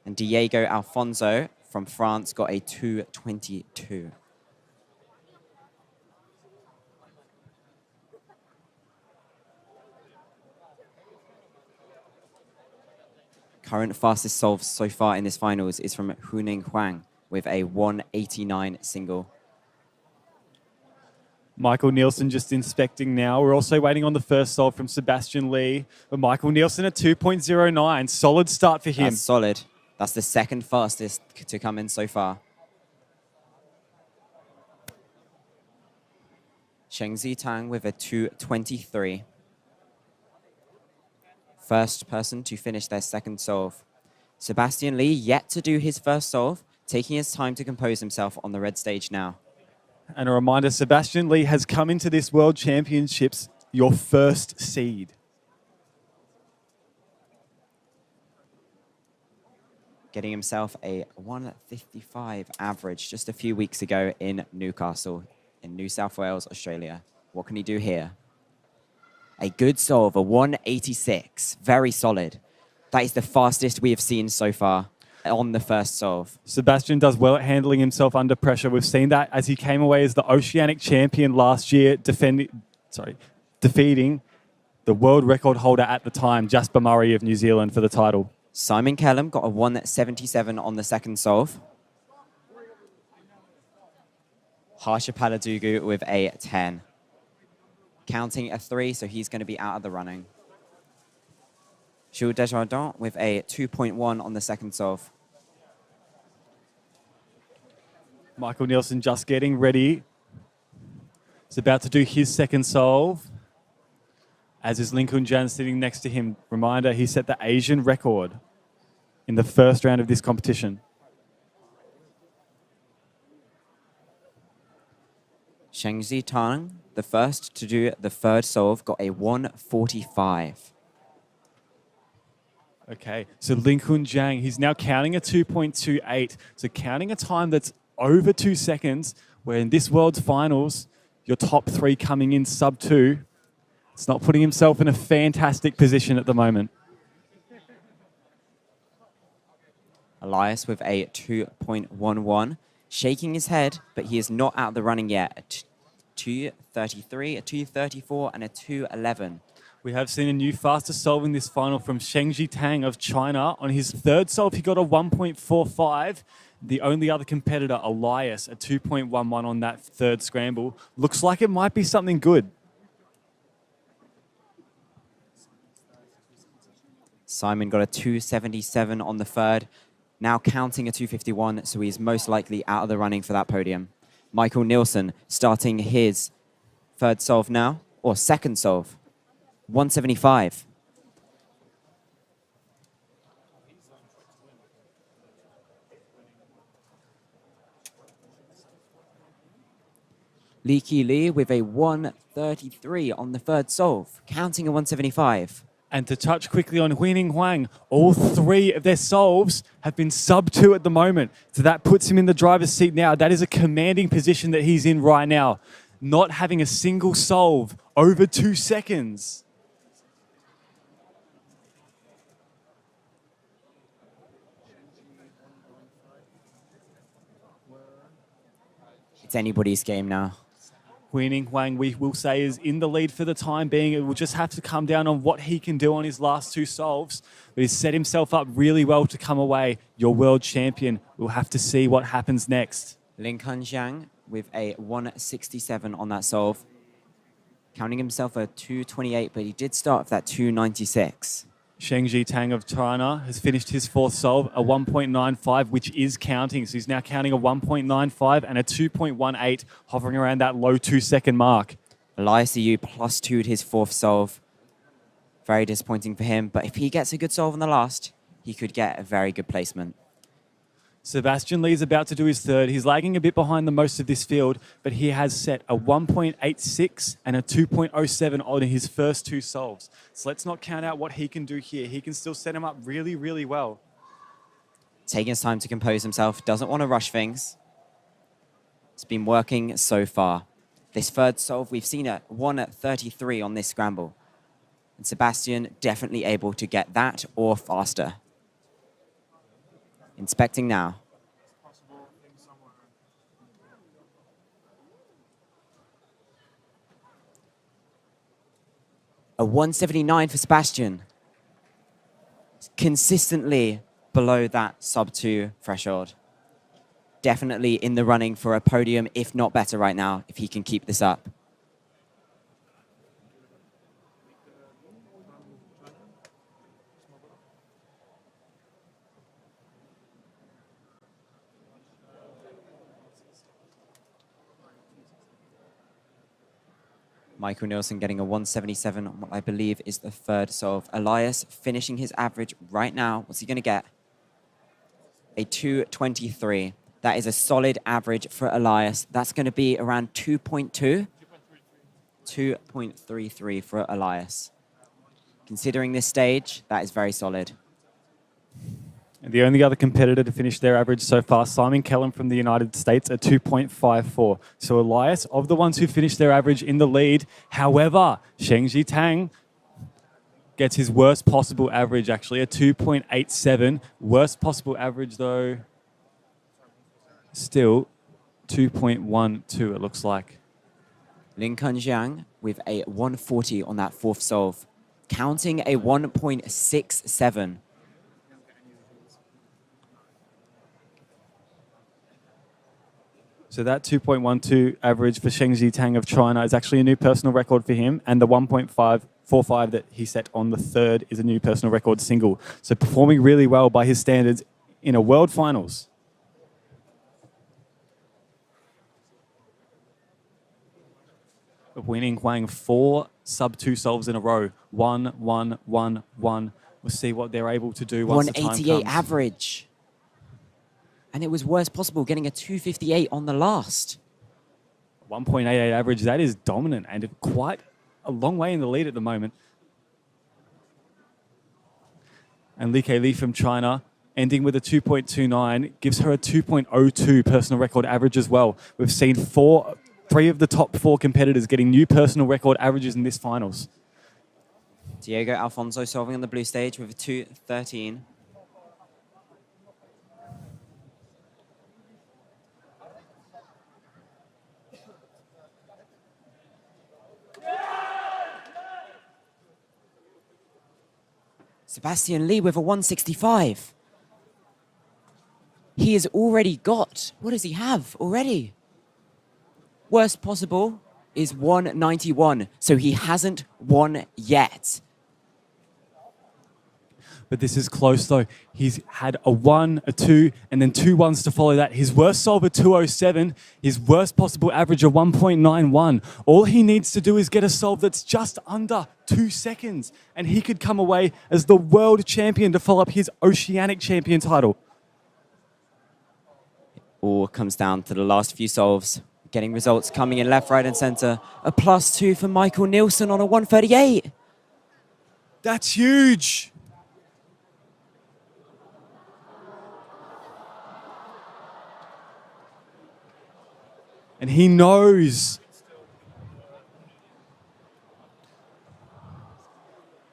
And Diego Alfonso from France got a 222. Current fastest solve so far in this finals is from Huning Huang with a 189 single. Michael Nielsen just inspecting now. We're also waiting on the first solve from Sebastian Lee. But Michael Nielsen at 2.09. Solid start for him. That's solid. That's the second fastest to come in so far. Shengzi Tang with a 223. First person to finish their second solve. Sebastian Lee yet to do his first solve, taking his time to compose himself on the red stage now. And a reminder, Sebastian Lee has come into this World Championships your first seed. Getting himself a 155 average just a few weeks ago in Newcastle, in New South Wales, Australia. What can he do here? A good solve, a 186. Very solid. That is the fastest we have seen so far on the first solve. Sebastian does well at handling himself under pressure. We've seen that as he came away as the Oceanic champion last year, defeating the world record holder at the time, Jasper Murray of New Zealand, for the title. Simon Kellum got a 177 on the second solve. Harsha Paladugu with a 10. Counting a 3, so he's going to be out of the running. Jules Desjardins with a 2.1 on the second solve. Michael Nielsen just getting ready. He's about to do his second solve. As is Lin Kun Jan sitting next to him. Reminder, he set the Asian record in the first round of this competition. Shengzi Tang, the first to do the third solve, got a 145. Okay, so Lin Kun Jan, he's now counting a 2.28. So counting a time that's over 2 seconds, where in this World's Finals, your top 3 coming in sub 2. It's not putting himself in a fantastic position at the moment. Elias with a 2.11. Shaking his head, but he is not out of the running yet. A 233, a 234, and a 211. We have seen a new fastest solve in this final from Shengji Tang of China. On his third solve, he got a 1.45. The only other competitor, Elias, a 2.11 on that third scramble. Looks like it might be something good. Simon got a 277 on the third. Now counting a 251, so he's most likely out of the running for that podium. Michael Nielsen starting his third solve now, or second solve. 175. Leaky Lee with a 133 on the third solve, counting a 175. And to touch quickly on Huining Huang, all three of their solves have been sub-2 at the moment. So that puts him in the driver's seat now. That is a commanding position that he's in right now. Not having a single solve over 2 seconds. It's anybody's game now. Huining Huang, we will say, is in the lead for the time being. It will just have to come down on what he can do on his last 2 solves. But he's set himself up really well to come away your world champion. We'll have to see what happens next. Lin Kanjiang with a 167 on that solve. Counting himself a 228, but he did start with that 296. Shengji Tang of China has finished his 4th solve, a 1.95, which is counting. So he's now counting a 1.95 and a 2.18, hovering around that low 2-second mark. Elias EU +2'd his 4th solve. Very disappointing for him, but if he gets a good solve on the last, he could get a very good placement. Sebastian Lee is about to do his 3rd. He's lagging a bit behind the most of this field, but he has set a 1.86 and a 2.07 on his first 2 solves. So let's not count out what he can do here. He can still set him up really, really well. Taking his time to compose himself, doesn't want to rush things. It's been working so far. This 3rd solve, we've seen a 1.33 on this scramble. And Sebastian definitely able to get that or faster. Inspecting now. A 179 for Sebastian. Consistently below that sub-2 threshold. Definitely in the running for a podium, if not better right now, if he can keep this up. Michael Nielsen getting a 177 on what I believe is the 3rd solve. Elias finishing his average right now. What's he going to get? A 223. That is a solid average for Elias. That's going to be around 2.2. 2.33 for Elias. Considering this stage, that is very solid. And the only other competitor to finish their average so far, Simon Kellum from the United States at 2.54. So Elias, of the ones who finished their average in the lead. However, Shengji Tang gets his worst possible average, actually, a 2.87. Worst possible average, though, still 2.12, it looks like. Lin Kanjiang with a 140 on that 4th solve. Counting a 1.67. So that 2.12 average for Shengji Tang of China is actually a new personal record for him, and the 1.545 that he set on the 3rd is a new personal record single. So performing really well by his standards in a world finals. Winning Huang 4 sub-2 solves in a row. 1, 1, 1, 1. We'll see what they're able to do once the time comes. 188 average. And it was worst possible, getting a 258 on the last. 1.88 average, that is dominant and quite a long way in the lead at the moment. And Li Kei Li from China, ending with a 2.29, gives her a 2.02 personal record average as well. We've seen 3 of the top 4 competitors getting new personal record averages in this finals. Diego Alfonso solving on the blue stage with a 2.13. Sebastian Lee with a 165. He has already got, what does he have already? Worst possible is 191, so he hasn't won yet. But this is close though. He's had a 1, a 2, and then 2 ones to follow that. His worst solve a 207, his worst possible average a 1.91. All he needs to do is get a solve that's just under 2 seconds, and he could come away as the world champion to follow up his Oceanic champion title. All comes down to the last few solves. Getting results coming in left, right, and center. A +2 for Michael Nielsen on a 138. That's huge. And he knows.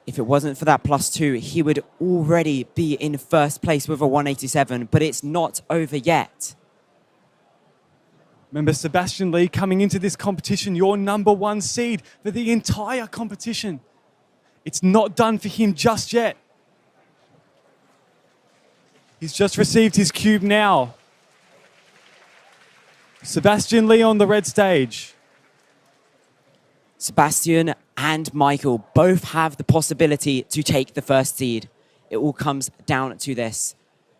If it wasn't for that +2, he would already be in first place with a 187, but it's not over yet. Remember, Sebastian Lee coming into this competition, your #1 seed for the entire competition. It's not done for him just yet. He's just received his cube now. Sebastian Lee on the red stage. Sebastian and Michael both have the possibility to take the first seed. It all comes down to this.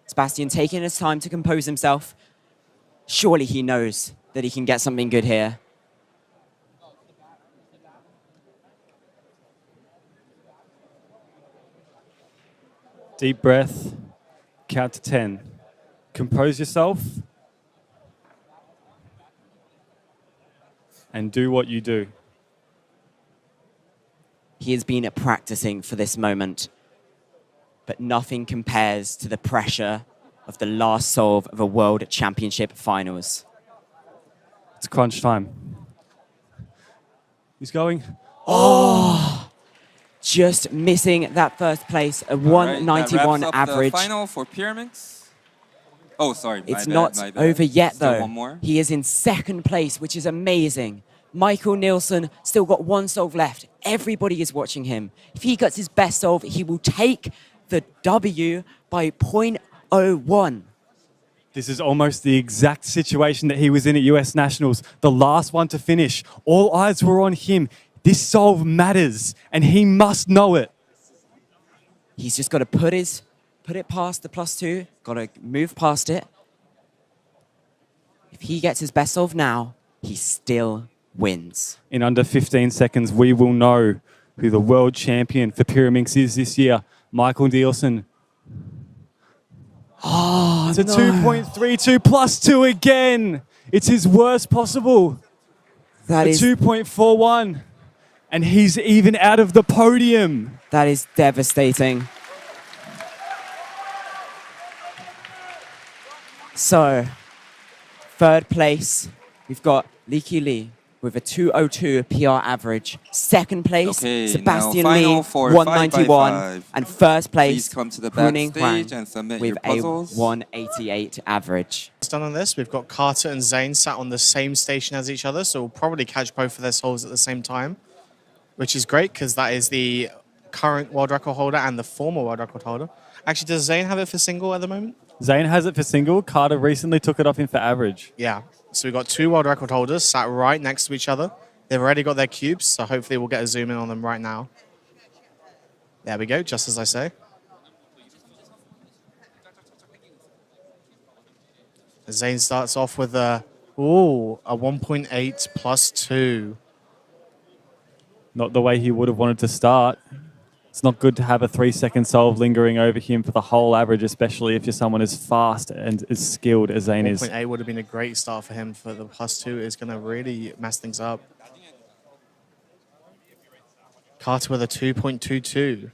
Sebastian taking his time to compose himself. Surely he knows that he can get something good here. Deep breath, count to 10. Compose yourself and do what you do. He has been practicing for this moment, but nothing compares to the pressure of the last solve of a World Championship finals. It's crunch time. He's going. Oh! Just missing that first place, a 191 average. The final for Pyramix. Oh, sorry. It's my not bad, my bad. over yet, Still though. one more. He is in second place, which is amazing. Michael Nielsen still got one solve left. Everybody is watching him. If he gets his best solve, he will take the W by 0.01. This is almost the exact situation that he was in at US Nationals, the last one to finish. All eyes were on him. This solve matters, and he must know it. He's just got to put it past the +2, got to move past it. If he gets his best solve now, he still wins. In under 15 seconds, we will know who the world champion for Pyramix is this year, Michael Nielsen. Oh, it's a no. 2.32 +2 again. It's his worst possible. That is 2.41. And he's even out of the podium. That is devastating. So, third place, we've got Li Li with a 202 PR average. Second place, Okay, Sebastian now Lee, final for 191. 5x5. And first place, Please come to the Huning backstage Huang and submit with your a puzzles. 188 average. Done on this, we've got Carter and Zane sat on the same station as each other, so we'll probably catch both of their souls at the same time, which is great because that is the current world record holder and the former world record holder. Actually, does Zane have it for single at the moment? Zane has it for single. Carter recently took it off him for average. Yeah. So we've got two world record holders sat right next to each other. They've already got their cubes, so hopefully we'll get a zoom in on them right now. There we go, just as I say. Zane starts off with a 1.8 +2. Not the way he would have wanted to start. It's not good to have a 3-second solve lingering over him for the whole average, especially if you're someone as fast and as skilled as Zane is. 1.8 would have been a great start for him, for the +2 is going to really mess things up. Carter with a 2.22.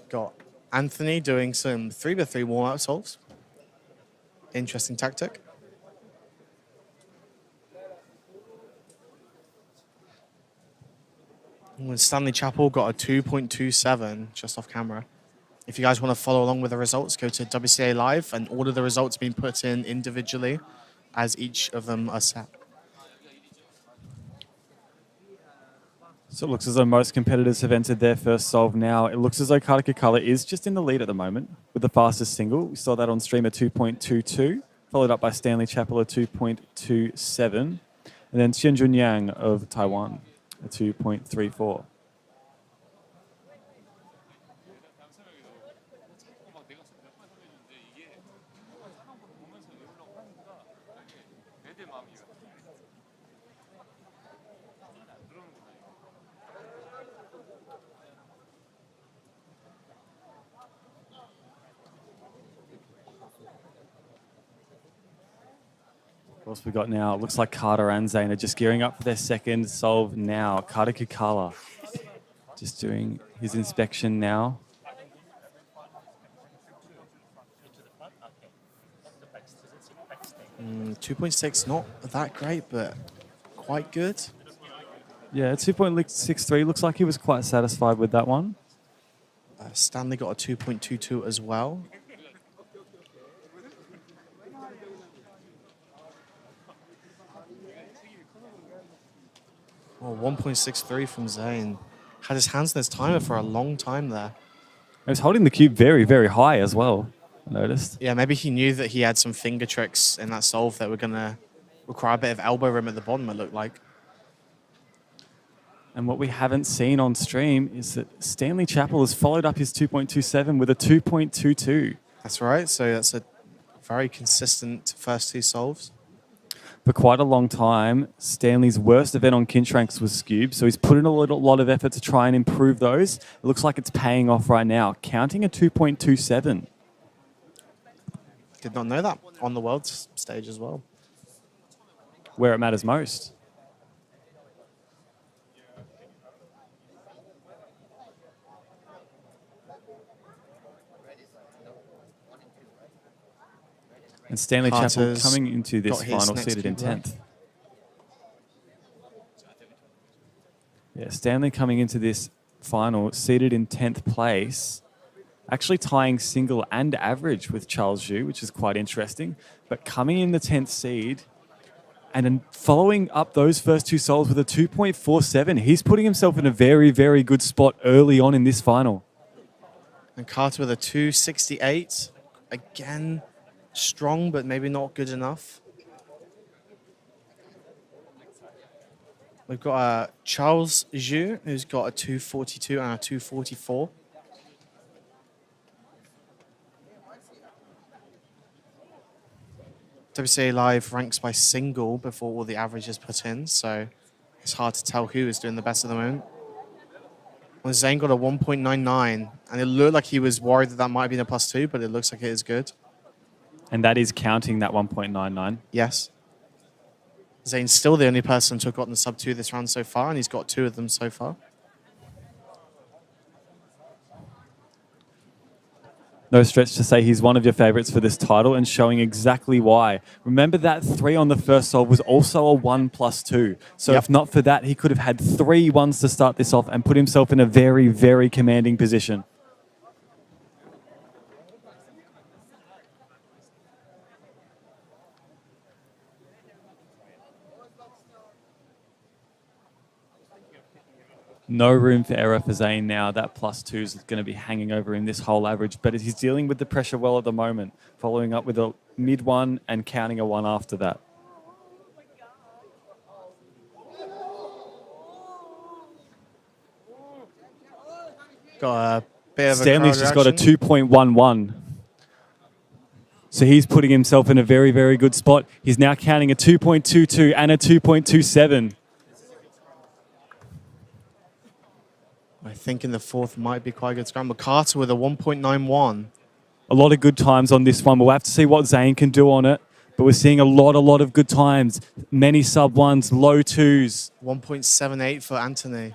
Got Anthony doing some 3x3 warm-up solves. Interesting tactic. And Stanley Chappell got a 2.27 just off camera. If you guys want to follow along with the results, go to WCA Live and all of the results being put in individually as each of them are set. So it looks as though most competitors have entered their first solve now. It looks as though Kartika Kala is just in the lead at the moment with the fastest single. We saw that on stream at 2.22, followed up by Stanley Chappell at 2.27, and then Xianjun Yang of Taiwan at 2.34. What we got now? It looks like Carter and Zane are just gearing up for their second solve now. Carter Kukala just doing his inspection now. 2.6, not that great, but quite good. Yeah, 2.63 looks like he was quite satisfied with that one. Stanley got a 2.22 as well. Oh, 1.63 from Zane. Had his hands on his timer for a long time there. He was holding the cube very, very high as well, I noticed. Yeah, maybe he knew that he had some finger tricks in that solve that were going to require a bit of elbow room at the bottom, it looked like. And what we haven't seen on stream is that Stanley Chappell has followed up his 2.27 with a 2.22. That's right. So that's a very consistent first two solves. For quite a long time, Stanley's worst event on Kinshranks was Skewb, so he's put in a lot of effort to try and improve those. It looks like it's paying off right now, counting a 2.27. Did not know that on the world stage as well. Where it matters most. And Stanley Chappell coming into this final seated in 10th. Yeah, Stanley coming into this final seated in 10th place, actually tying single and average with Charles Zhu, which is quite interesting. But coming in the 10th seed and then following up those first two solos with a 2.47, he's putting himself in a very, very good spot early on in this final. And Carter with a 2.68. Again, strong, but maybe not good enough. We've got Charles Zhu, who's got a 2.42 and a 2.44. WCA Live ranks by single before all the averages put in, so it's hard to tell who is doing the best at the moment. Well, Zane got a 1.99, and it looked like he was worried that that might have been a +2, but it looks like it is good. And that is counting that 1.99. Yes. Zane's still the only person to have gotten the sub-2 this round so far, and he's got 2 of them so far. No stretch to say he's one of your favourites for this title and showing exactly why. Remember that 3 on the first solve was also a 1+2. So if not for that, he could have had 3 ones to start this off and put himself in a very, very commanding position. No room for error for Zane now. That +2 is going to be hanging over him this whole average, but he's dealing with the pressure well at the moment, following up with a mid one and counting a 1 after that. Got a bit of Stanley's a just got a 2.11. So he's putting himself in a very, very good spot. He's now counting a 2.22 and a 2.27. I think in the fourth might be quite a good scramble. Carter with a 1.91. A lot of good times on this one. We'll have to see what Zane can do on it. But we're seeing a lot of good times. Many sub-1s, low 2s. 1.78 for Anthony.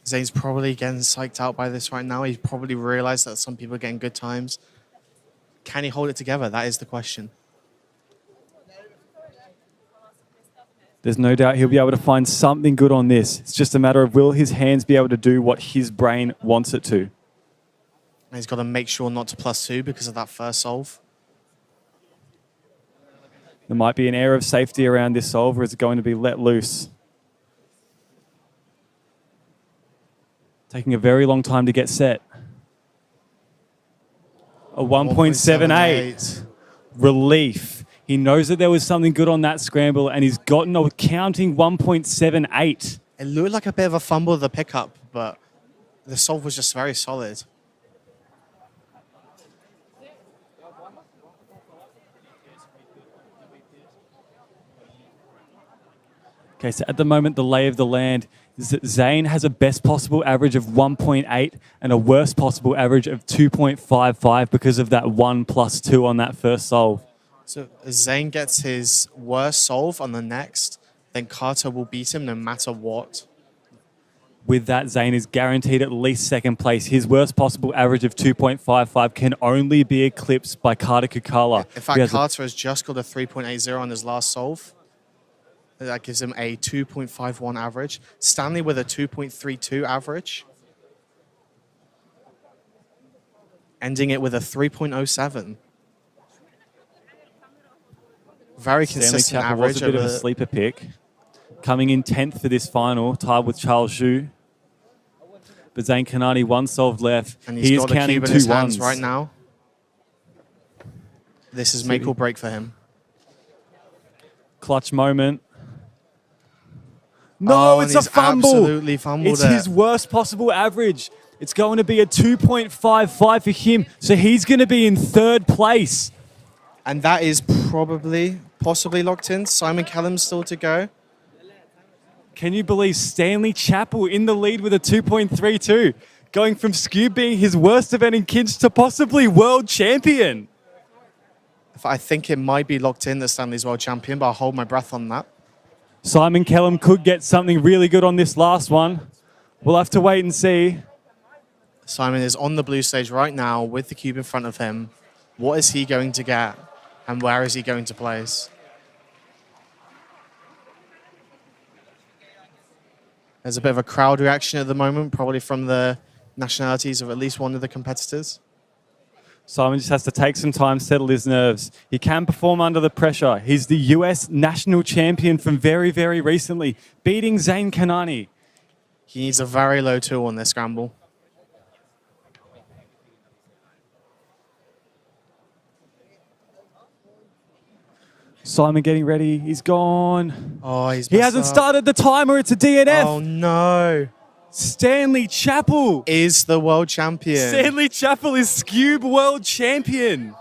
Zane's probably getting psyched out by this right now. He's probably realized that some people are getting good times. Can he hold it together? That is the question. There's no doubt he'll be able to find something good on this. It's just a matter of will his hands be able to do what his brain wants it to. And he's got to make sure not to +2 because of that first solve. There might be an air of safety around this solve, or it's going to be let loose. Taking a very long time to get set. A 1.78. Relief. He knows that there was something good on that scramble, and he's gotten a counting 1.78. It looked like a bit of a fumble of the pickup, but the solve was just very solid. Okay, so at the moment, the lay of the land is that Zane has a best possible average of 1.8 and a worst possible average of 2.55 because of that 1 plus 2 on that first solve. So if Zane gets his worst solve on the next, then Carter will beat him no matter what. With that, Zane is guaranteed at least second place. His worst possible average of 2.55 can only be eclipsed by Carter Kukala. In fact, Carter has just got a 3.80 on his last solve. That gives him a 2.51 average. Stanley with a 2.32 average. Ending it with a 3.07. Very consistent Stanley Chapel average. was a bit of a sleeper pick. Coming in 10th for this final, tied with Charles Zhu. But Zane Kanani, 1 solved left. And he's got the cube in his hands right now. This is make or break for him. Clutch moment. No, it's a fumble. Absolutely fumbled It's his worst possible average. It's going to be a 2.55 for him. So he's going to be in 3rd place. And that is possibly locked in. Simon Callum's still to go. Can you believe Stanley Chapel in the lead with a 2.32? Going from Skewb being his worst event in Kinch to possibly world champion. I think it might be locked in that Stanley's world champion, but I'll hold my breath on that. Simon Kellum could get something really good on this last one. We'll have to wait and see. Simon is on the blue stage right now with the cube in front of him. What is he going to get? And where is he going to place? There's a bit of a crowd reaction at the moment, probably from the nationalities of at least one of the competitors. Simon just has to take some time, settle his nerves. He can perform under the pressure. He's the US national champion from very, very recently, beating Zane Kanani. He needs a very low 2 on this scramble. Simon getting ready. He's gone. Oh, he hasn't started the timer. It's a DNF. Oh, no. Stanley Chapel is the world champion. Stanley Chapel is Skewb world champion.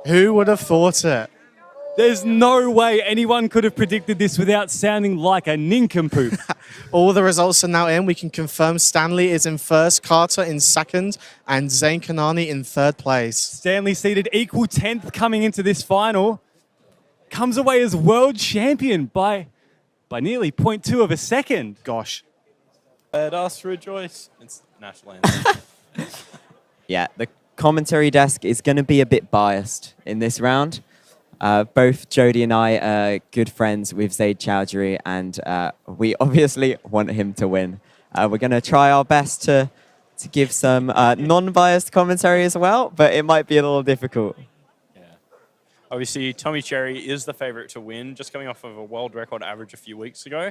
Who would have thought it? There's no way anyone could have predicted this without sounding like a nincompoop. All the results are now in. We can confirm Stanley is in 1st, Carter in 2nd, and Zane Kanani in 3rd place. Stanley seated equal 10th coming into this final. Comes away as world champion by nearly 0.2 of a second. Gosh. Let us rejoice. It's national anthem. Yeah, the commentary desk is going to be a bit biased in this round. Both Jody and I are good friends with Zaid Chowdhury, and we obviously want him to win. We're going to try our best to give some non-biased commentary as well, but it might be a little difficult. Obviously, Tommy Cherry is the favorite to win, just coming off of a world record average a few weeks ago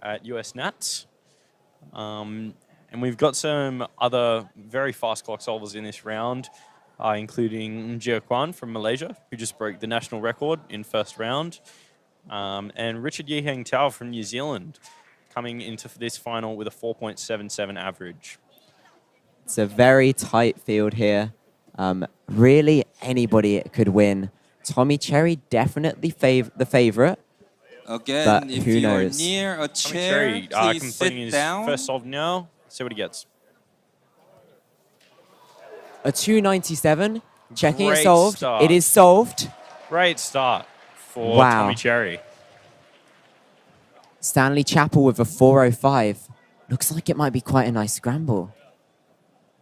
at US Nats. And we've got some other very fast clock solvers in this round, including Jia Kwan from Malaysia, who just broke the national record in 1st round, and Richard Yiheng Tao from New Zealand, coming into this final with a 4.77 average. It's a very tight field here. Really, anybody could win. Tommy Cherry definitely the favorite. Again, but if who you knows? are near a Tommy chair, Cherry please completing sit his down. first solve now. See what he gets. A 297. Checking it Great solved. start. It is solved. Great start for Wow. Tommy Cherry. Stanley Chapel with a 405. Looks like it might be quite a nice scramble.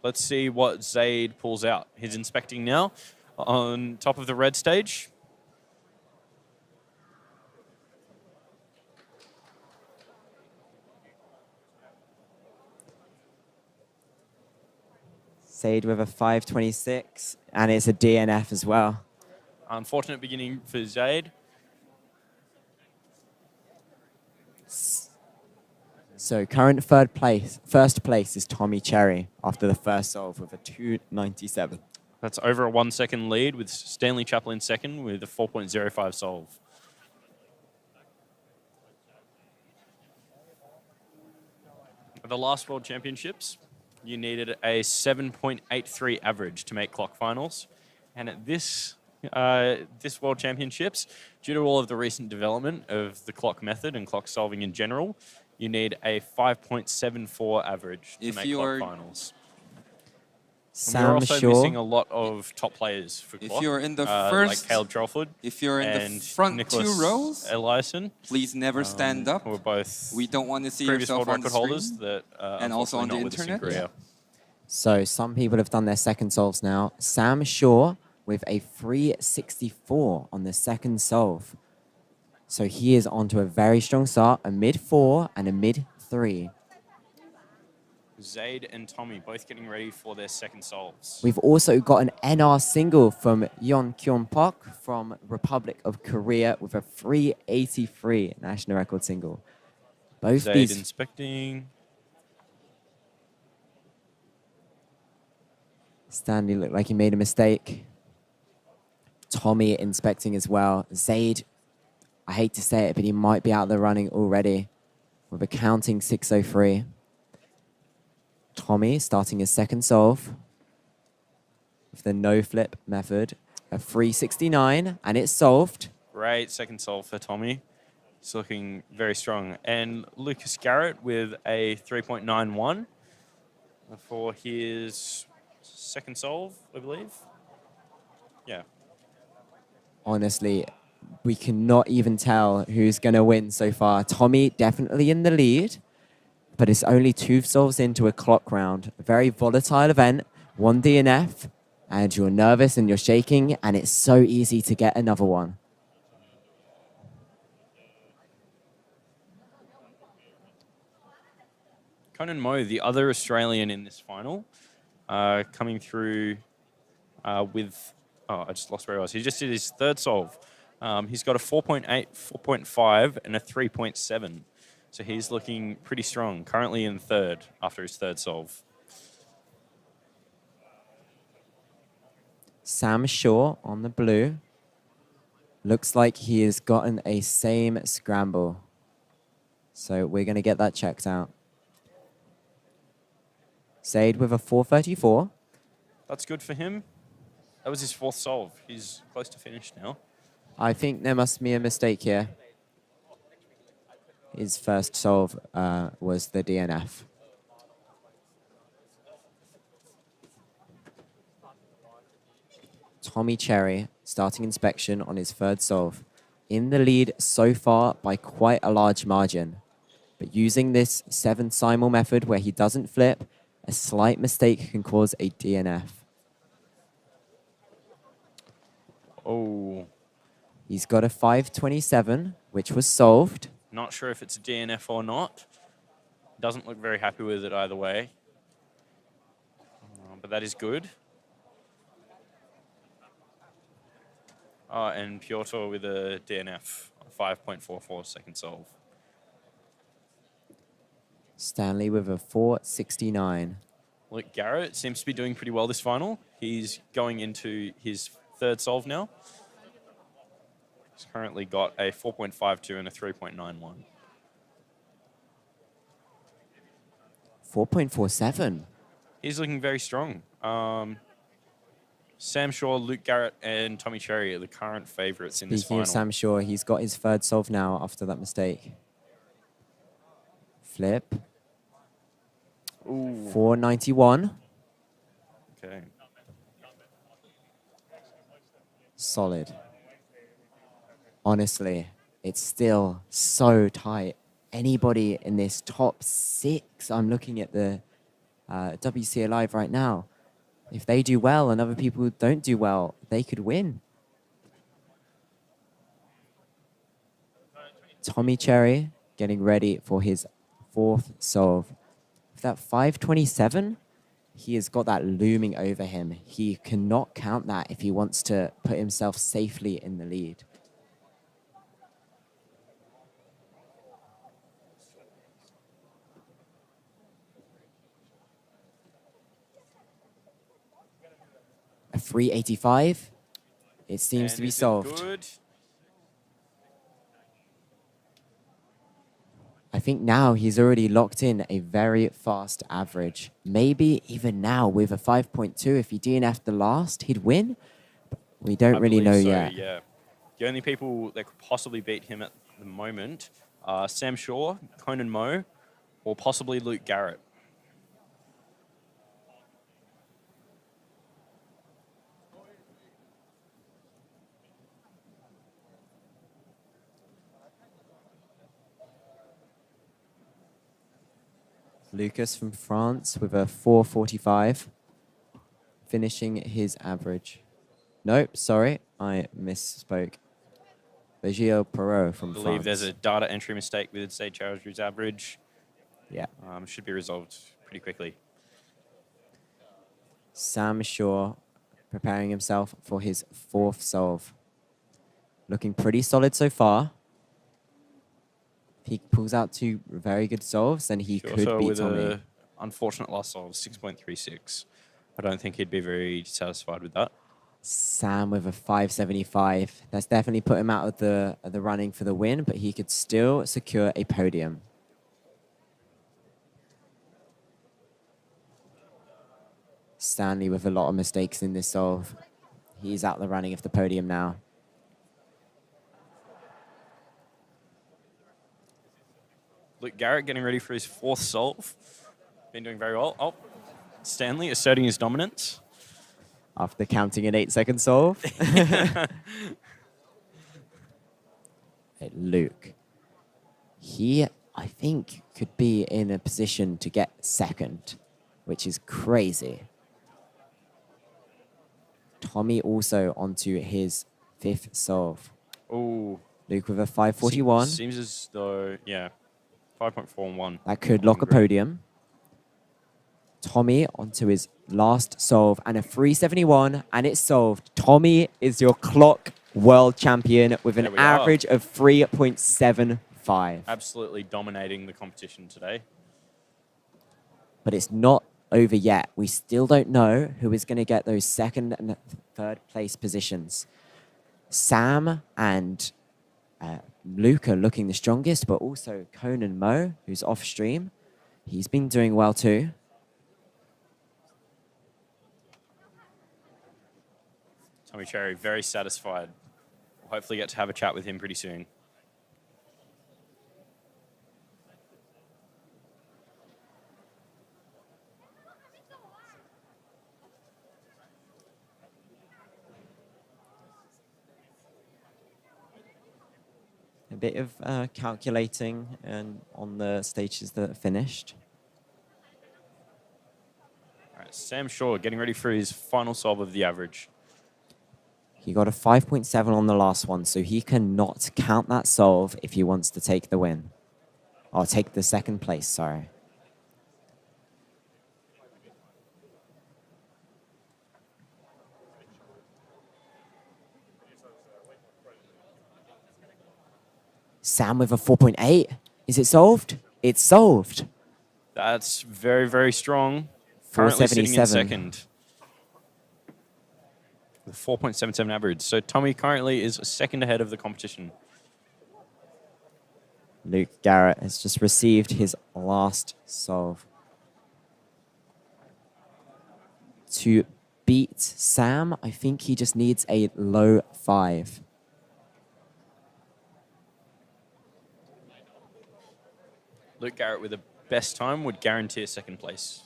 Let's see what Zaid pulls out. He's inspecting now on top of the red stage. Zaid with a 526, and it's a DNF as well. Unfortunate beginning for Zaid. So current first place is Tommy Cherry after the first solve with a 297. That's over a 1 second lead with Stanley Chapel in 2nd with a 4.05 solve. At the last World Championships, you needed a 7.83 average to make clock finals. And at this this World Championships, due to all of the recent development of the clock method and clock solving in general, you need a 5.74 average to make clock finals. And we're also missing a lot of top players for clock. If you're in the like Caleb Trelford, if you're in the front Nicholas 2 rows, Eliasson, please never stand up. who are both we don't want to see previous yourself world on the record holders screen. that And also on the unfortunately not with us in internet. Korea. So some people have done their second solves now. Sam Shaw with a 364 on the second solve. So he is onto a very strong start, a mid-4 and a mid-3. Zaid and Tommy both getting ready for their second solves. We've also got an NR single from Yeon Kyun Park from Republic of Korea with a 383 national record single. Both Zaid these inspecting. Stanley looked like he made a mistake. Tommy inspecting as well. Zaid, I hate to say it, but he might be out of the running already with a counting 603. Tommy starting his second solve with the no flip method, a 369, and it's solved. Great second solve for Tommy. He's looking very strong. And Lucas Garrett with a 3.91 for his second solve, I believe. Yeah. Honestly, we cannot even tell who's going to win so far. Tommy definitely in the lead, but it's only 2 solves into a clock round. A very volatile event, 1 DNF, and you're nervous and you're shaking, and it's so easy to get another one. Conan Mo, the other Australian in this final, coming through with... Oh, I just lost where I was. He just did his third solve. He's got a 4.8, 4.5, and a 3.7. So he's looking pretty strong, currently in third after his third solve. Sam Shaw on the blue. Looks like he has gotten a same scramble. So we're going to get that checked out. Zaid with a 434. That's good for him. That was his fourth solve. He's close to finish now. I think there must be a mistake here. His first solve was the DNF. Tommy Cherry starting inspection on his third solve. In the lead so far by quite a large margin. But using this 7 simul method where he doesn't flip, a slight mistake can cause a DNF. Oh. He's got a 527, which was solved. Not sure if it's a DNF or not. Doesn't look very happy with it either way. But that is good. And Piotr with a DNF, 5.44 second solve. Stanley with a 469. Look, Garrett seems to be doing pretty well this final. He's going into his third solve now. He's currently got a 4.52 and a 3.91. 4.47. He's looking very strong. Sam Shaw, Luke Garrett, and Tommy Cherry are the current favourites in this Speaking final. of Sam Shaw, he's got his third solve now after that mistake. Flip. Ooh. 491. Okay. Solid. Honestly, it's still so tight. Anybody in this top 6, I'm looking at the WCA Live right now. If they do well and other people don't do well, they could win. Tommy Cherry getting ready for his 4th solve. With that 527, he has got that looming over him. He cannot count that if he wants to put himself safely in the lead. A 385. It seems to be solved. Good. I think now he's already locked in a very fast average. Maybe even now with a 5.2, if he DNF'd the last, he'd win. But We don't really know believe so, yet. Yeah. The only people that could possibly beat him at the moment are Sam Shaw, Conan Mo, or possibly Luke Garrett. Lucas from France with a 445, finishing his average. Nope, sorry, I misspoke. Bergio Perot from I believe France. there's a data entry mistake with Sage Charles' average. Yeah. Should be resolved pretty quickly. Sam Shaw preparing himself for his 4th solve. Looking pretty solid so far. If he pulls out 2 very good solves, then he could Also beat with Tommy. a unfortunate last solve, 6.36. I don't think he'd be very satisfied with that. Sam with a 575. That's definitely put him out of the running for the win, but he could still secure a podium. Stanley with a lot of mistakes in this solve. He's out the running of the podium now. Luke Garrett getting ready for his 4th solve. Been doing very well. Oh, Stanley asserting his dominance. After counting an 8-second solve. Hey, Luke. He, I think, could be in a position to get 2nd, which is crazy. Tommy also onto his 5th solve. Oh. Luke with a 541. Seems as though, yeah, 5.41. That could lock a podium. Tommy onto his last solve and a 371, and it's solved. Tommy is your clock world champion with an average of 3.75. Absolutely dominating the competition today. But it's not over yet. We still don't know who is going to get those 2nd and 3rd place positions. Sam and Luke are looking the strongest, but also Conan Mo, who's off stream. He's been doing well too. Tommy Cherry, very satisfied. We'll hopefully get to have a chat with him pretty soon. A bit of calculating and on the stages that are finished. All right, Sam Shaw getting ready for his final solve of the average. He got a 5.7 on the last one, so he cannot count that solve if he wants to take the win. Or take the 2nd place, sorry. Sam with a 4.8. Is it solved? It's solved. That's very, very strong. Currently sitting in 2nd. With 4.77 average. So Tommy currently is 2nd ahead of the competition. Luke Garrett has just received his last solve. To beat Sam, I think he just needs a low 5. Luke Garrett with the best time would guarantee a 2nd place.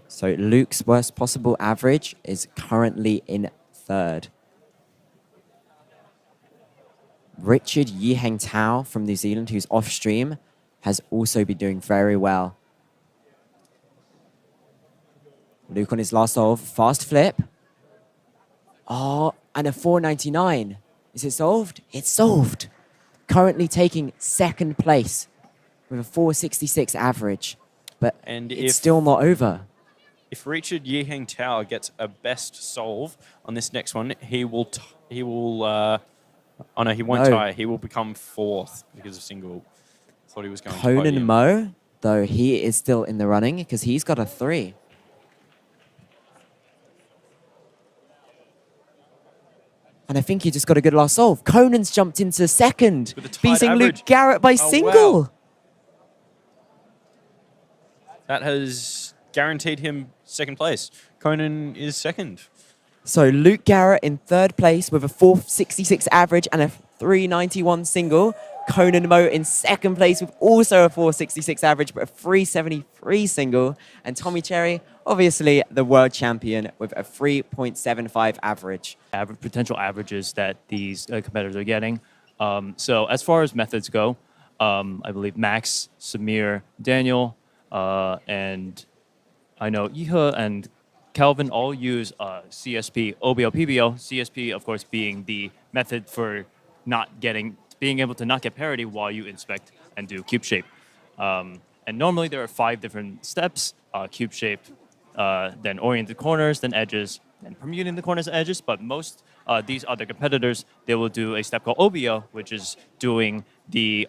So Luke's worst possible average is currently in 3rd. Richard Yiheng Tao from New Zealand, who's off stream, has also been doing very well. Luke on his last solve, fast flip. Oh, and a 499. Is it solved? It's solved. Currently taking 2nd place with a 466 average, but it's still not over. If Richard Yiheng Tao gets a best solve on this next one, he will oh no, he won't tie. He will become 4th because of single. Thought he was going to Conan Mo, though, he is still in the running because he's got a 3. And I think he just got a good last solve. Conan's jumped into second, With a tied beating average. Luke Garrett by Oh, single. wow. That has guaranteed him second place. Conan is second. So Luke Garrett in third place with a 466 average and a 391 single. Conan Mo in second place with also a 466 average but a 373 single. And Tommy Cherry, obviously the world champion with a 3.75 average. Potential averages that these competitors are getting. So as far as methods go, I believe Max, Samir, Daniel, and I know Iha and Calvin all use CSP, OBO, PBO. CSP, of course, being the method for being able to not get parity while you inspect and do cube shape. And normally there are 5 different steps: cube shape, then oriented corners, then edges, then permuting the corners and edges. But most these other competitors, they will do a step called OBO, which is doing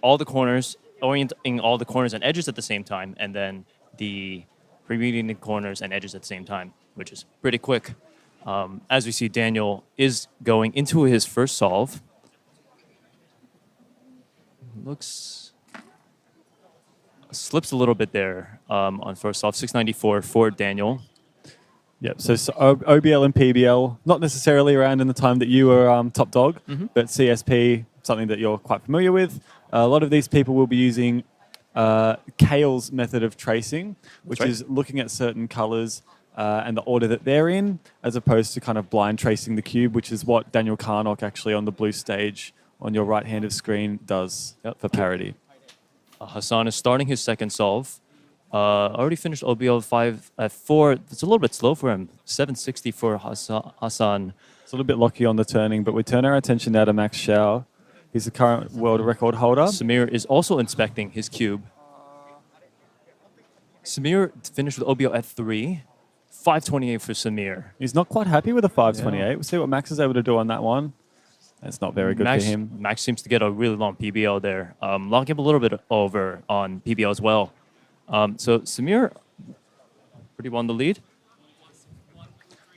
all the corners, orienting all the corners and edges at the same time, and then the permuting the corners and edges at the same time, which is pretty quick. As we see, Daniel is going into his first solve. Slips a little bit there on first solve, 694 for Daniel. Yep, so OBL and PBL, not necessarily around in the time that you were top dog, but CSP, something that you're quite familiar with. A lot of these people will be using Kale's method of tracing, which is looking at certain colors and the order that they're in, as opposed to kind of blind tracing the cube, which is what Daniel Karnock actually on the blue stage on your right hand of screen does for parity. Hassan is starting his second solve. Already finished OBL 5 at 4. It's a little bit slow for him. 760 for Hassan. It's a little bit locky on the turning, but we turn our attention now to Max Shao. He's the current world record holder. Samir is also inspecting his cube. Samir finished with OBL at 3. 528 for Samir. He's not quite happy with a 528. We'll see what Max is able to do on that one. That's not very good for him. Max seems to get a really long PBL there. Lock him a little bit over on PBL as well. So Samir, pretty well in the lead.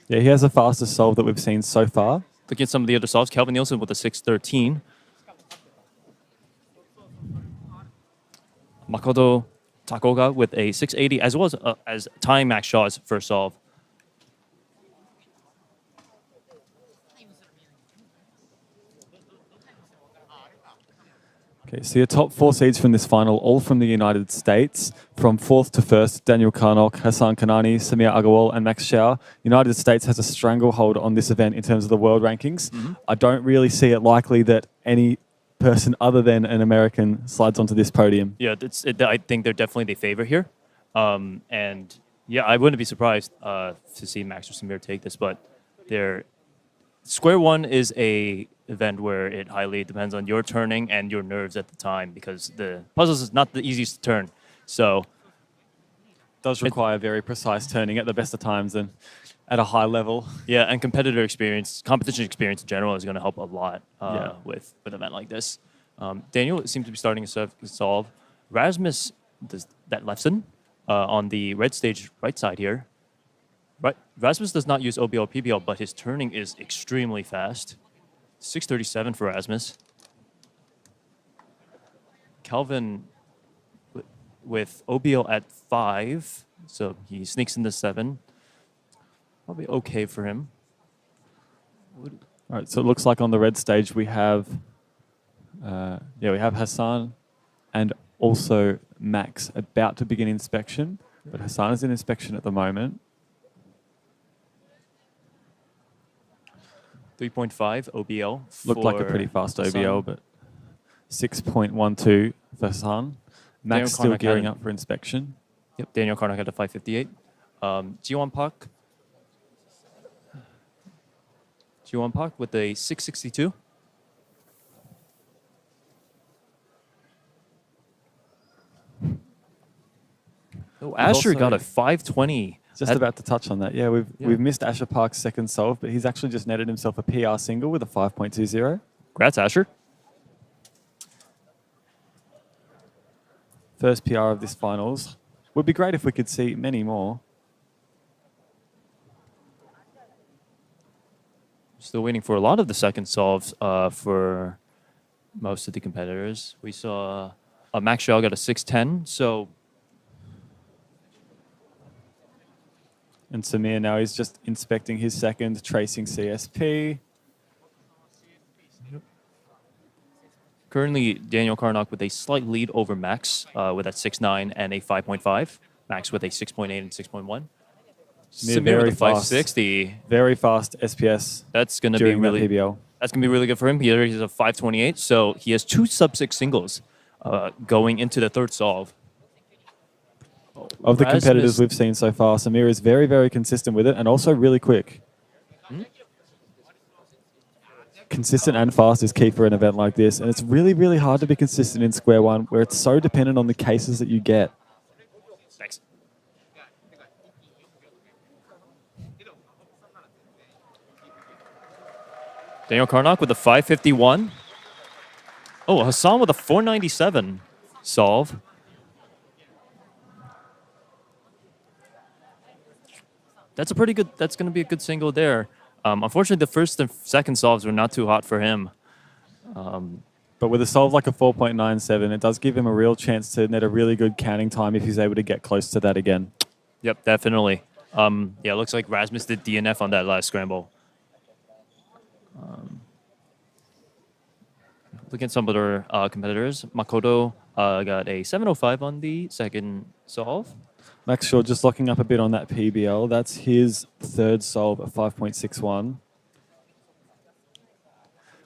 Yeah, he has the fastest solve that we've seen so far. Looking at some of the other solves, Kelvin Nielsen with a 613. Makoto Takoga with a 680, as well as tying Max Shaw's first solve. Okay, so your top 4 seeds from this final, all from the United States. From 4th to 1st, Daniel Karnock, Hassan Kanani, Samir Agarwal, and Max Shao. United States has a stranglehold on this event in terms of the world rankings. I don't really see it likely that any person other than an American slides onto this podium. Yeah, I think they're definitely the favorite here. And yeah, I wouldn't be surprised to see Max or Samir take this, but Square One is a event where it highly depends on your turning and your nerves at the time, because the puzzles is not the easiest to turn. So does require very precise turning at the best of times and at a high level. Yeah, and competition experience in general is going to help a lot with an event like this. Daniel seems to be starting to solve. Rasmus does that lesson on the red stage right side here. Right, Rasmus does not use OBL PBL, but his turning is extremely fast. 637 for Rasmus. Calvin with OBL at 5, so he sneaks into 7. Probably okay for him. All right, so it looks like on the red stage we have, we have Hassan and also Max about to begin inspection, but Hassan is in inspection at the moment. 3.5 OBL. Looked like a pretty fast OBL, but 6.12 for Hassan. Max still gearing up for inspection. Yep, Daniel Karnock had a 558. Jiwon Park. Jiwon Park with a 662. Oh, Asher got a 520. Just about to touch on that. Yeah, we've missed Asher Park's second solve, but he's actually just netted himself a PR single with a 5.20. Congrats, Asher. First PR of this finals. Would be great if we could see many more. Still waiting for a lot of the second solves for most of the competitors. We saw Max Shaw got a 610, so... And Samir now is just inspecting his second, tracing CSP. Currently, Daniel Karnock with a slight lead over Max with a 6.9 and a 5.5. Max with a 6.8 and 6.1. Samir with a 560. Very fast SPS. That's going to be really PBL. That's going to be really good for him. He has a 528, so he has 2 sub-6 singles going into the third solve. Of the competitors we've seen so far, Samir is very, very consistent with it and also really quick. Consistent and fast is key for an event like this, and it's really, really hard to be consistent in Square One where it's so dependent on the cases that you get. Thanks. Daniel Karnock with a 551. Oh, Hassan with a 497 solve. That's a pretty good, that's going to be a good single there. Unfortunately, the first and second solves were not too hot for him. But with a solve like a 4.97, it does give him a real chance to net a really good counting time if he's able to get close to that again. Yep, definitely. Yeah, it looks like Rasmus did DNF on that last scramble. Look at some other competitors. Makoto got a 705 on the second solve. Max Shaw just locking up a bit on that PBL. That's his third solve at 5.61.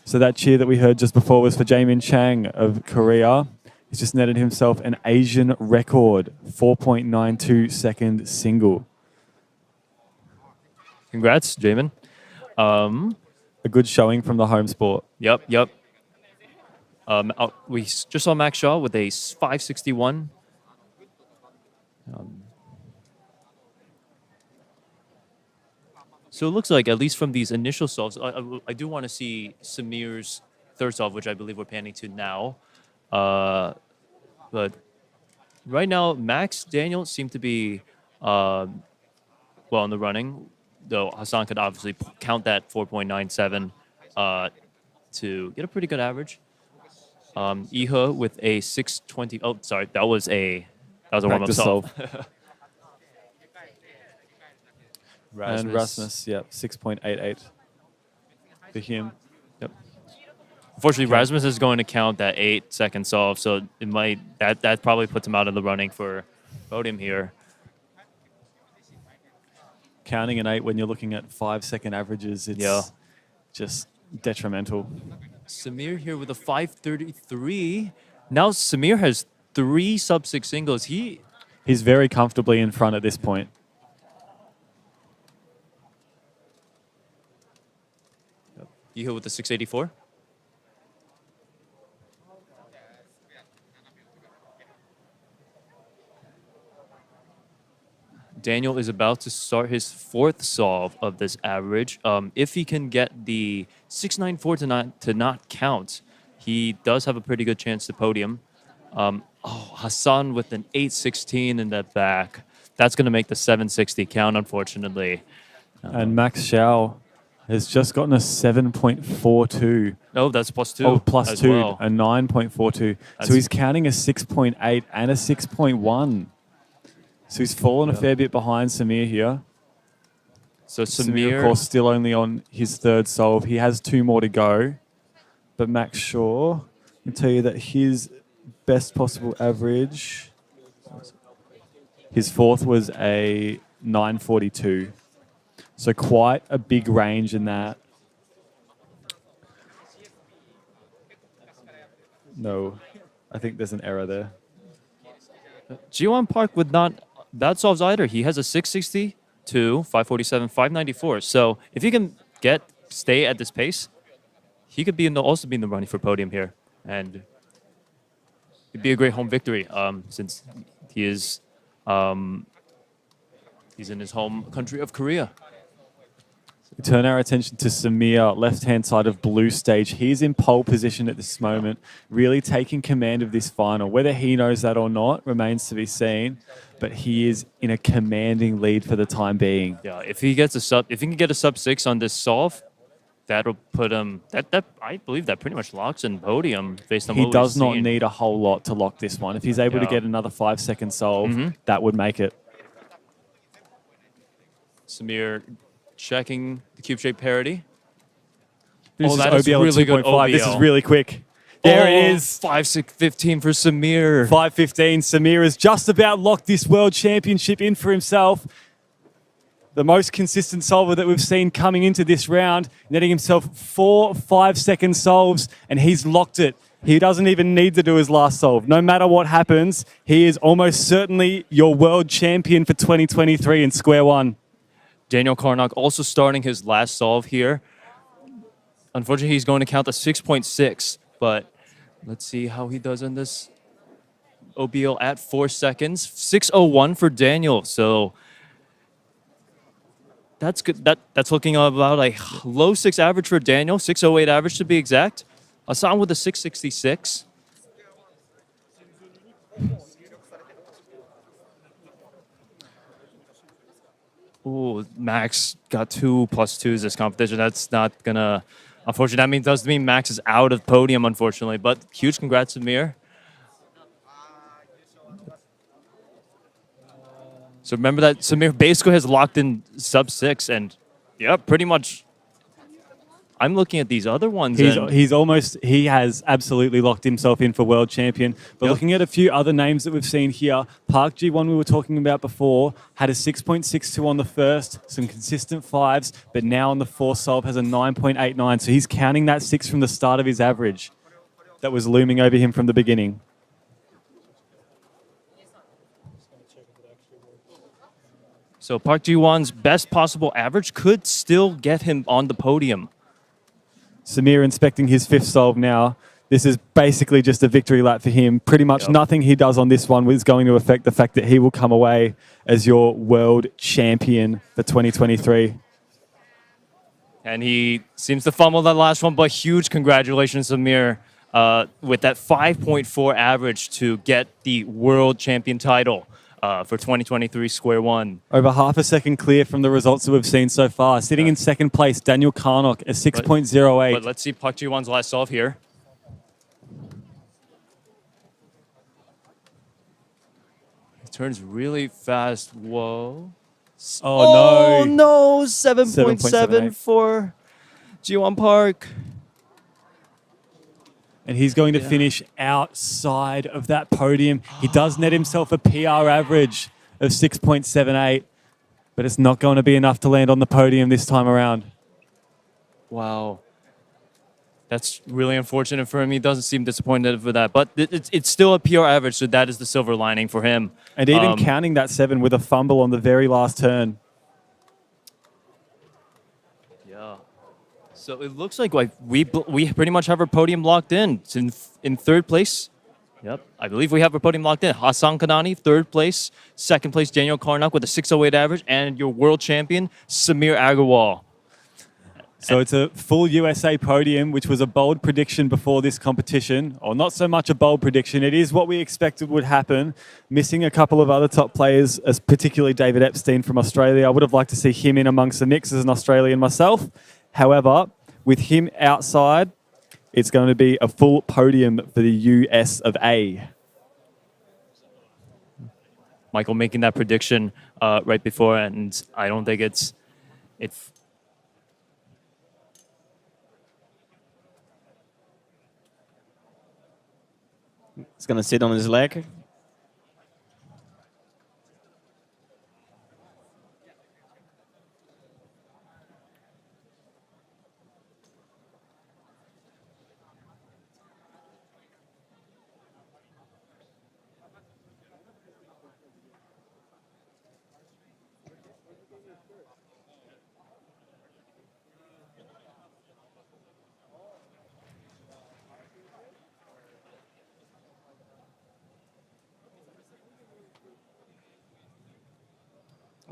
So that cheer that we heard just before was for Jaemin Chang of Korea. He's just netted himself an Asian record, 4.92 second single. Congrats, Jaemin. A good showing from the home sport. Yep. We just saw Max Shaw with a 561. So it looks like, at least from these initial solves, I do want to see Samir's third solve, which I believe we're panning to now. But right now, Max, Daniel seem to be well in the running, though Hassan could obviously count that 4.97 to get a pretty good average. Iha with a 620. Oh, sorry, that was a warm-up solve. And Rasmus, yep, 6.88 for him. Yep. Unfortunately, Rasmus is going to count that 8-second solve, so it might that probably puts him out of the running for podium here. Counting an 8 when you're looking at 5-second averages, it's just detrimental. Samir here with a 533. Now Samir has 3 sub-6 singles. He's very comfortably in front at this point. Iha with the 684. Daniel is about to start his 4th solve of this average. If he can get the 694 to not count, he does have a pretty good chance to podium. Hassan with an 816 in the back. That's going to make the 760 count, unfortunately. And Max Shao has just gotten a 7.42. Oh, that's +2. Oh, +2, well. a 9.42. So he's counting a 6.8 and a 6.1. So he's fallen a fair bit behind Samir here. So Samir, of course, still only on his 3rd solve. He has 2 more to go. But Max Shaw, I can tell you that his best possible average, his 4th was a 942. So quite a big range in that. No, I think there's an error there. Jiwon Park with not bad solves either. He has a 660 to 547, 594. So if he can stay at this pace, he could also be in the running for podium here. And it'd be a great home victory since he is he's in his home country of Korea. We turn our attention to Samir, left-hand side of blue stage. He's in pole position at this moment, really taking command of this final. Whether he knows that or not remains to be seen, but he is in a commanding lead for the time being. Yeah, if he can get a sub 6 on this solve, that'll put him. That I believe that pretty much locks in podium based on He what does we've not seen. need a whole lot to lock this one. If he's able to get another 5-second solve, that would make it. Samir checking the cube shape parity. This is that is OBL really good 2.5. This is OBL. really quick. There it is. 5-6-15 for Samir. 5:15. Samir has just about locked this world championship in for himself. The most consistent solver that we've seen coming into this round, netting himself 4 5-second solves, and he's locked it. He doesn't even need to do his last solve. No matter what happens, he is almost certainly your world champion for 2023 in square one. Daniel Karnak also starting his last solve here. Unfortunately, he's going to count the 6.6, but let's see how he does in this OBL at 4 seconds. 6:01 for Daniel, so that's good. That's looking about a low 6 average for Daniel, 6:08 average to be exact. Hassan with a 6.66. Ooh, Max got 2 +2s this competition. That's not gonna. Unfortunately, that does mean Max is out of podium, unfortunately. But huge congrats, Samir. So remember that Samir basically has locked in sub-6, and yeah, pretty much. I'm looking at these other ones. He has absolutely locked himself in for world champion. But looking at a few other names that we've seen here, Park Ji-won we were talking about before, had a 6.62 on the first, some consistent 5s, but now on the fourth solve has a 9.89. So he's counting that 6 from the start of his average that was looming over him from the beginning. So Park Ji-won's best possible average could still get him on the podium. Samir inspecting his 5th solve now. This is basically just a victory lap for him. Pretty much nothing he does on this one is going to affect the fact that he will come away as your world champion for 2023. And he seems to fumble that last one, but huge congratulations, Samir, with that 5.4 average to get the world champion title for 2023 Square One. Over half a second clear from the results that we've seen so far. Sitting in second place, Daniel Karnak at 6.08. But let's see Park Ji-won's last solve here. It turns really fast. Whoa. Oh, no. 7.7 for Ji-won Park. And he's going to finish outside of that podium. He does net himself a PR average of 6.78, but it's not going to be enough to land on the podium this time around. Wow. That's really unfortunate for him. He doesn't seem disappointed for that, but it's still a PR average, so that is the silver lining for him. And even counting that 7 with a fumble on the very last turn. Yeah. So it looks like we pretty much have our podium locked in. It's in third place. Yep, I believe we have our podium locked in. Hassan Kanani, third place. Second place, Daniel Karnak with a 6.08 average. And your world champion, Samir Agarwal. So it's a full USA podium, which was a bold prediction before this competition. Or not so much a bold prediction. It is what we expected would happen. Missing a couple of other top players, as particularly David Epstein from Australia. I would have liked to see him in amongst the mix as an Australian myself. However, with him outside, it's going to be a full podium for the US of A. Michael making that prediction right before, and I don't think it's. It's going to sit on his leg.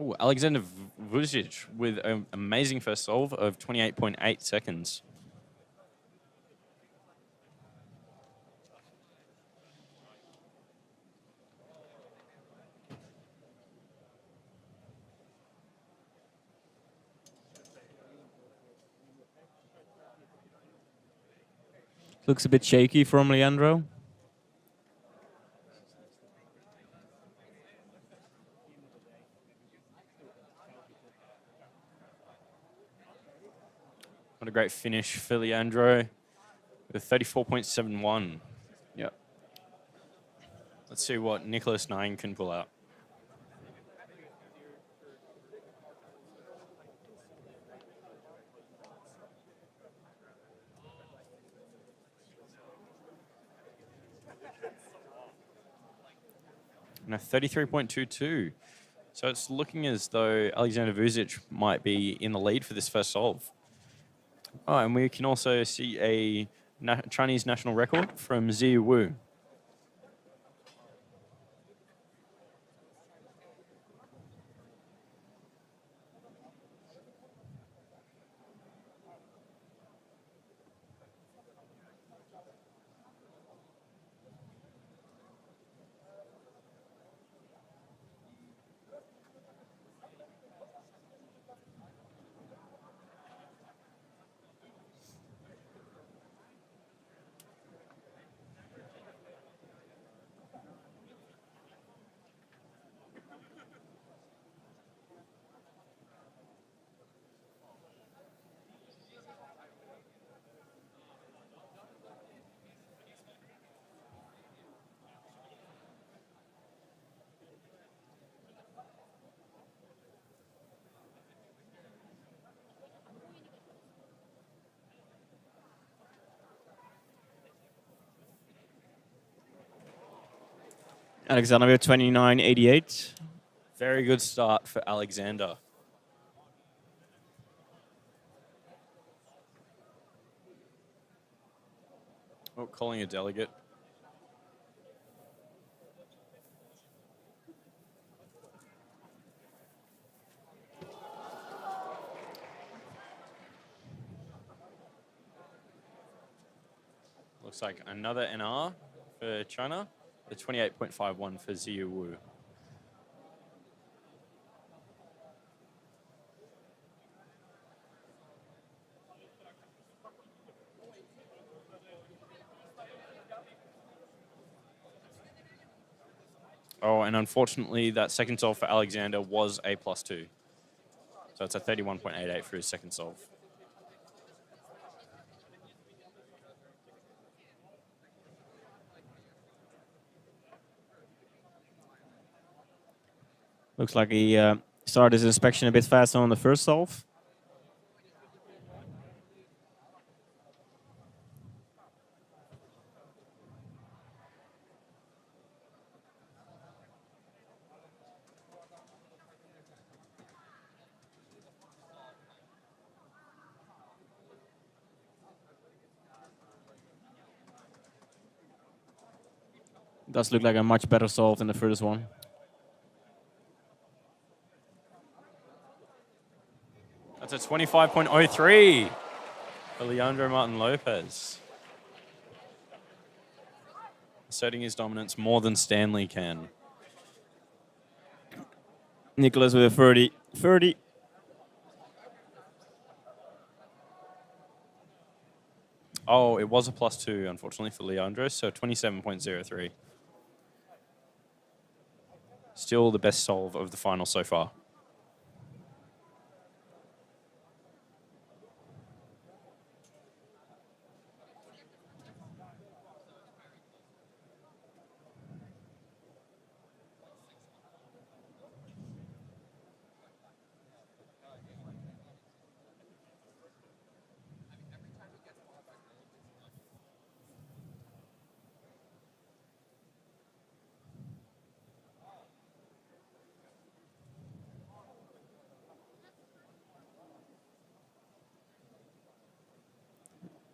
Oh, Alexander Vucic with an amazing first solve of 28.8 seconds. Looks a bit shaky from Leandro. What a great finish for Leandro with 34.71. Yeah. Let's see what Nicholas 9 can pull out. And a 33.22. So it's looking as though Alexander Vucic might be in the lead for this first solve. Oh, and we can also see a Chinese national record from Ziyu Wu. Alexander with 29.88. Very good start for Alexander. Oh, calling a delegate. Looks like another NR for China. The 28.51 for Ziyu Wu. Oh, and unfortunately, that second solve for Alexander was a +2. So it's a 31.88 for his second solve. Looks like he started his inspection a bit faster on the first solve. Does look like a much better solve than the first one. That's a 25.03 for Leandro Martin Lopez. Asserting his dominance more than Stanley can. Nicholas with a 30. 30. Oh, it was a +2, unfortunately, for Leandro, so 27.03. Still the best solve of the final so far.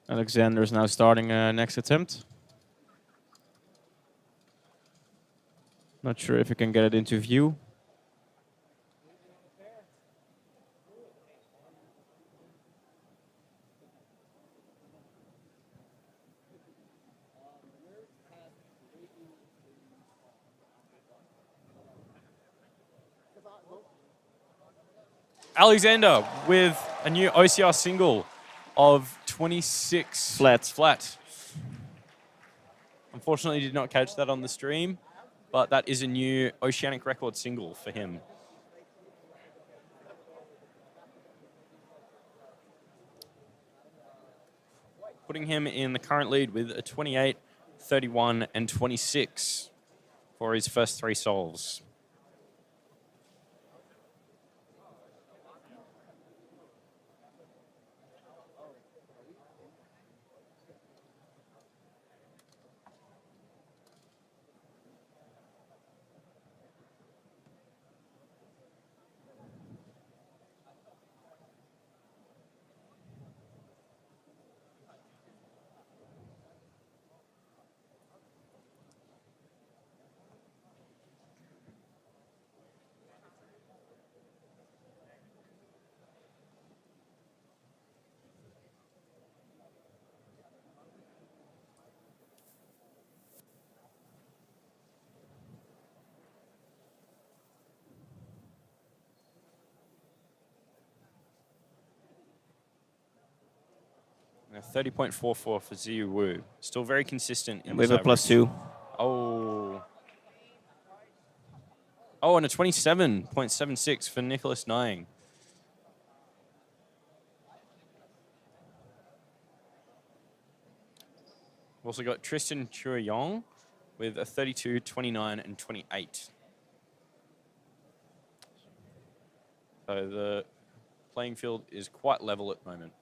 Alexander is now starting next attempt. Not sure if he can get it into view. Alexander with a new OCR single of 26 flat. Unfortunately, did not catch that on the stream, but that is a new oceanic record single for him. Putting him in the current lead with a 28, 31, and 26 for his first 3 solves. A 30.44 for Ziyu Wu. Still very consistent in With this a +2. Oh. Oh, and a 27.76 for Nicholas Nying. We've also got Tristan Chuayong with a 32, 29, and 28. So the playing field is quite level at the moment.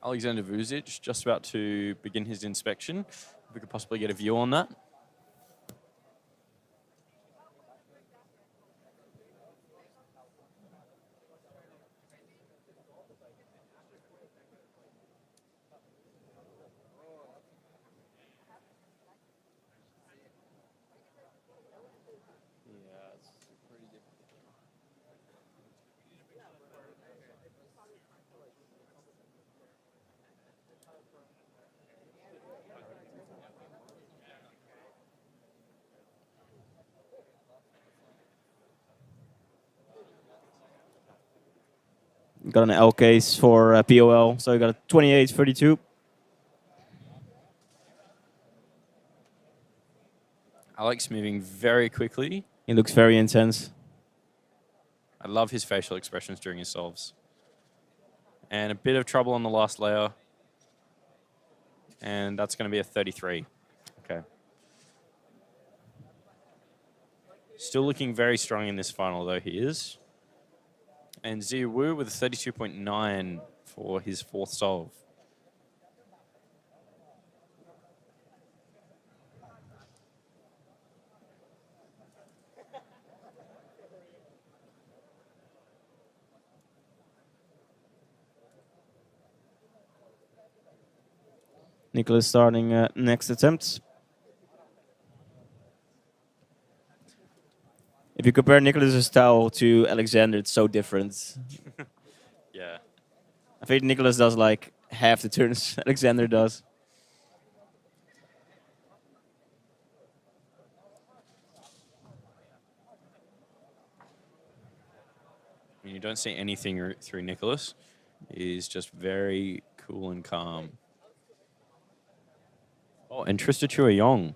Alexander Vucic just about to begin his inspection. If we could possibly get a view on that. Got an L case for POL, so you got a 28, 32. Alex moving very quickly. He looks very intense. I love his facial expressions during his solves. And a bit of trouble on the last layer. And that's going to be a 33. Okay. Still looking very strong in this final, though, he is. And Ziyu Wu with a 32.9 for his 4th solve. Nicholas starting next attempt. If you compare Nicholas' style to Alexander, it's so different. Yeah. I think Nicholas does like half the turns Alexander does. You don't see anything through Nicholas. He's just very cool and calm. Oh, and Trista Chuayong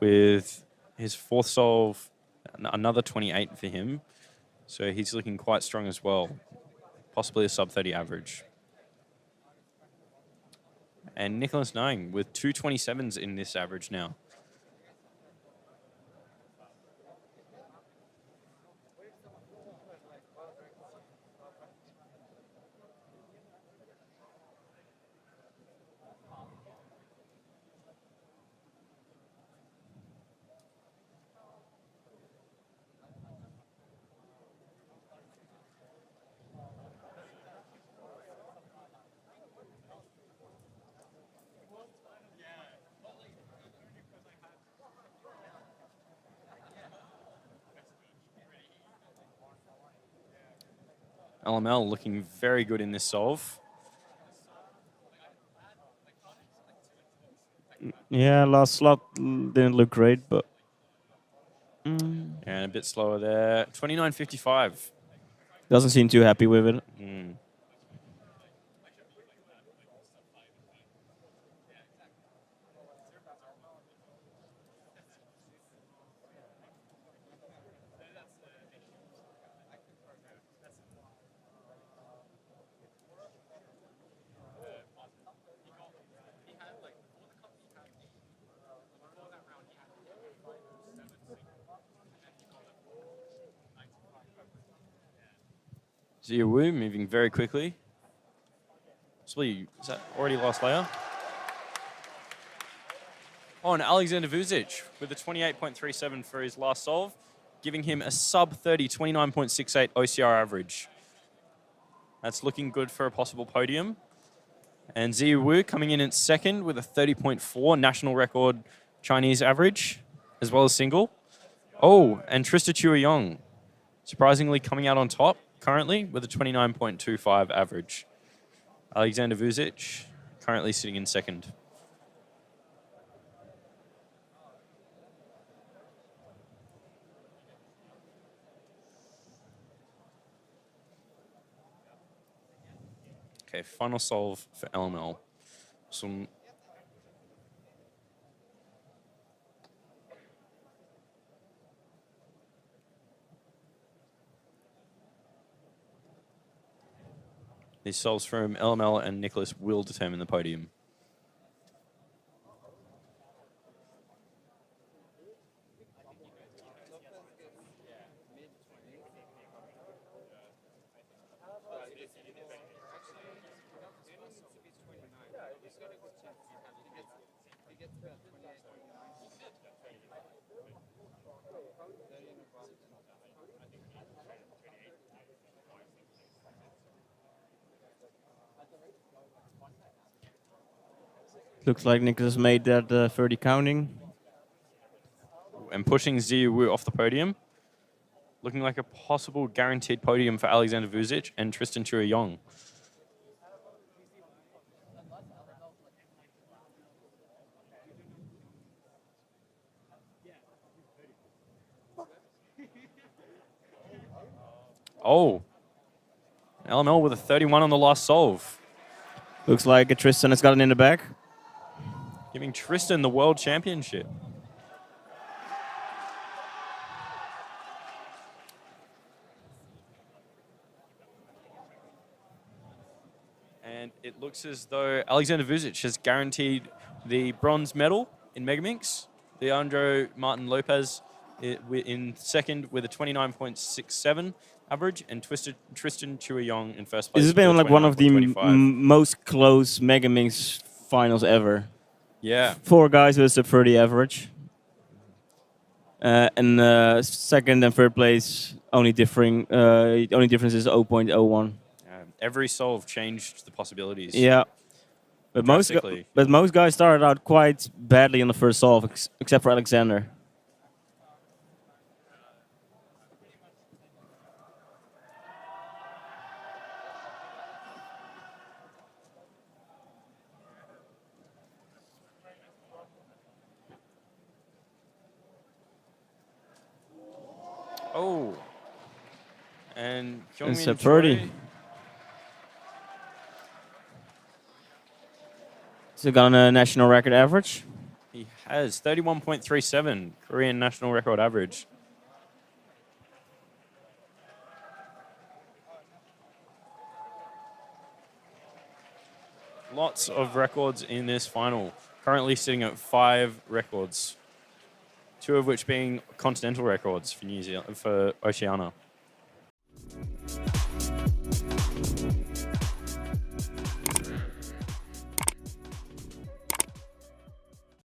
with his 4th solve, another 28 for him. So he's looking quite strong as well. Possibly a sub-30 average. And Nicholas Nying with 2 27s in this average now. LML looking very good in this solve. Yeah, last slot didn't look great, but... And a bit slower there. 29.55. Doesn't seem too happy with it. Wu moving very quickly. Is that already last layer? Oh, and Alexander Vucic with a 28.37 for his last solve, giving him a sub-30, 29.68 OCR average. That's looking good for a possible podium. And Ziyu Wu coming in at second with a 30.4 national record Chinese average, as well as single. Oh, and Trista Chuayong, surprisingly coming out on top currently with a 29.25 average. Alexander Vucic currently sitting in second. Okay, final solve for LML. These solves from LML and Nicholas will determine the podium. Looks like Nicholas made that 30 counting. And pushing Ziyu Wu off the podium. Looking like a possible guaranteed podium for Alexander Vucic and Tristan Chuayong. Oh. LML with a 31 on the last solve. Looks like Tristan has gotten in the back. Giving Tristan the world championship. And it looks as though Alexander Vucic has guaranteed the bronze medal in Mega-Minx. Leandro Martin Lopez in second with a 29.67 average, and Tristan Chuayong in first place. This has been like one of the most close Mega-Minx finals ever. Yeah. 4 guys with a sub-30 average. And second and third place, only difference is 0.01. Every solve changed the possibilities. Yeah. But most guys started out quite badly on the first solve, except for Alexander. Oh. And it's a 30. So got a national record average? He has 31.37 Korean national record average. Lots of records in this final. Currently sitting at 5 records. 2 of which being continental records for New Zealand, for Oceania.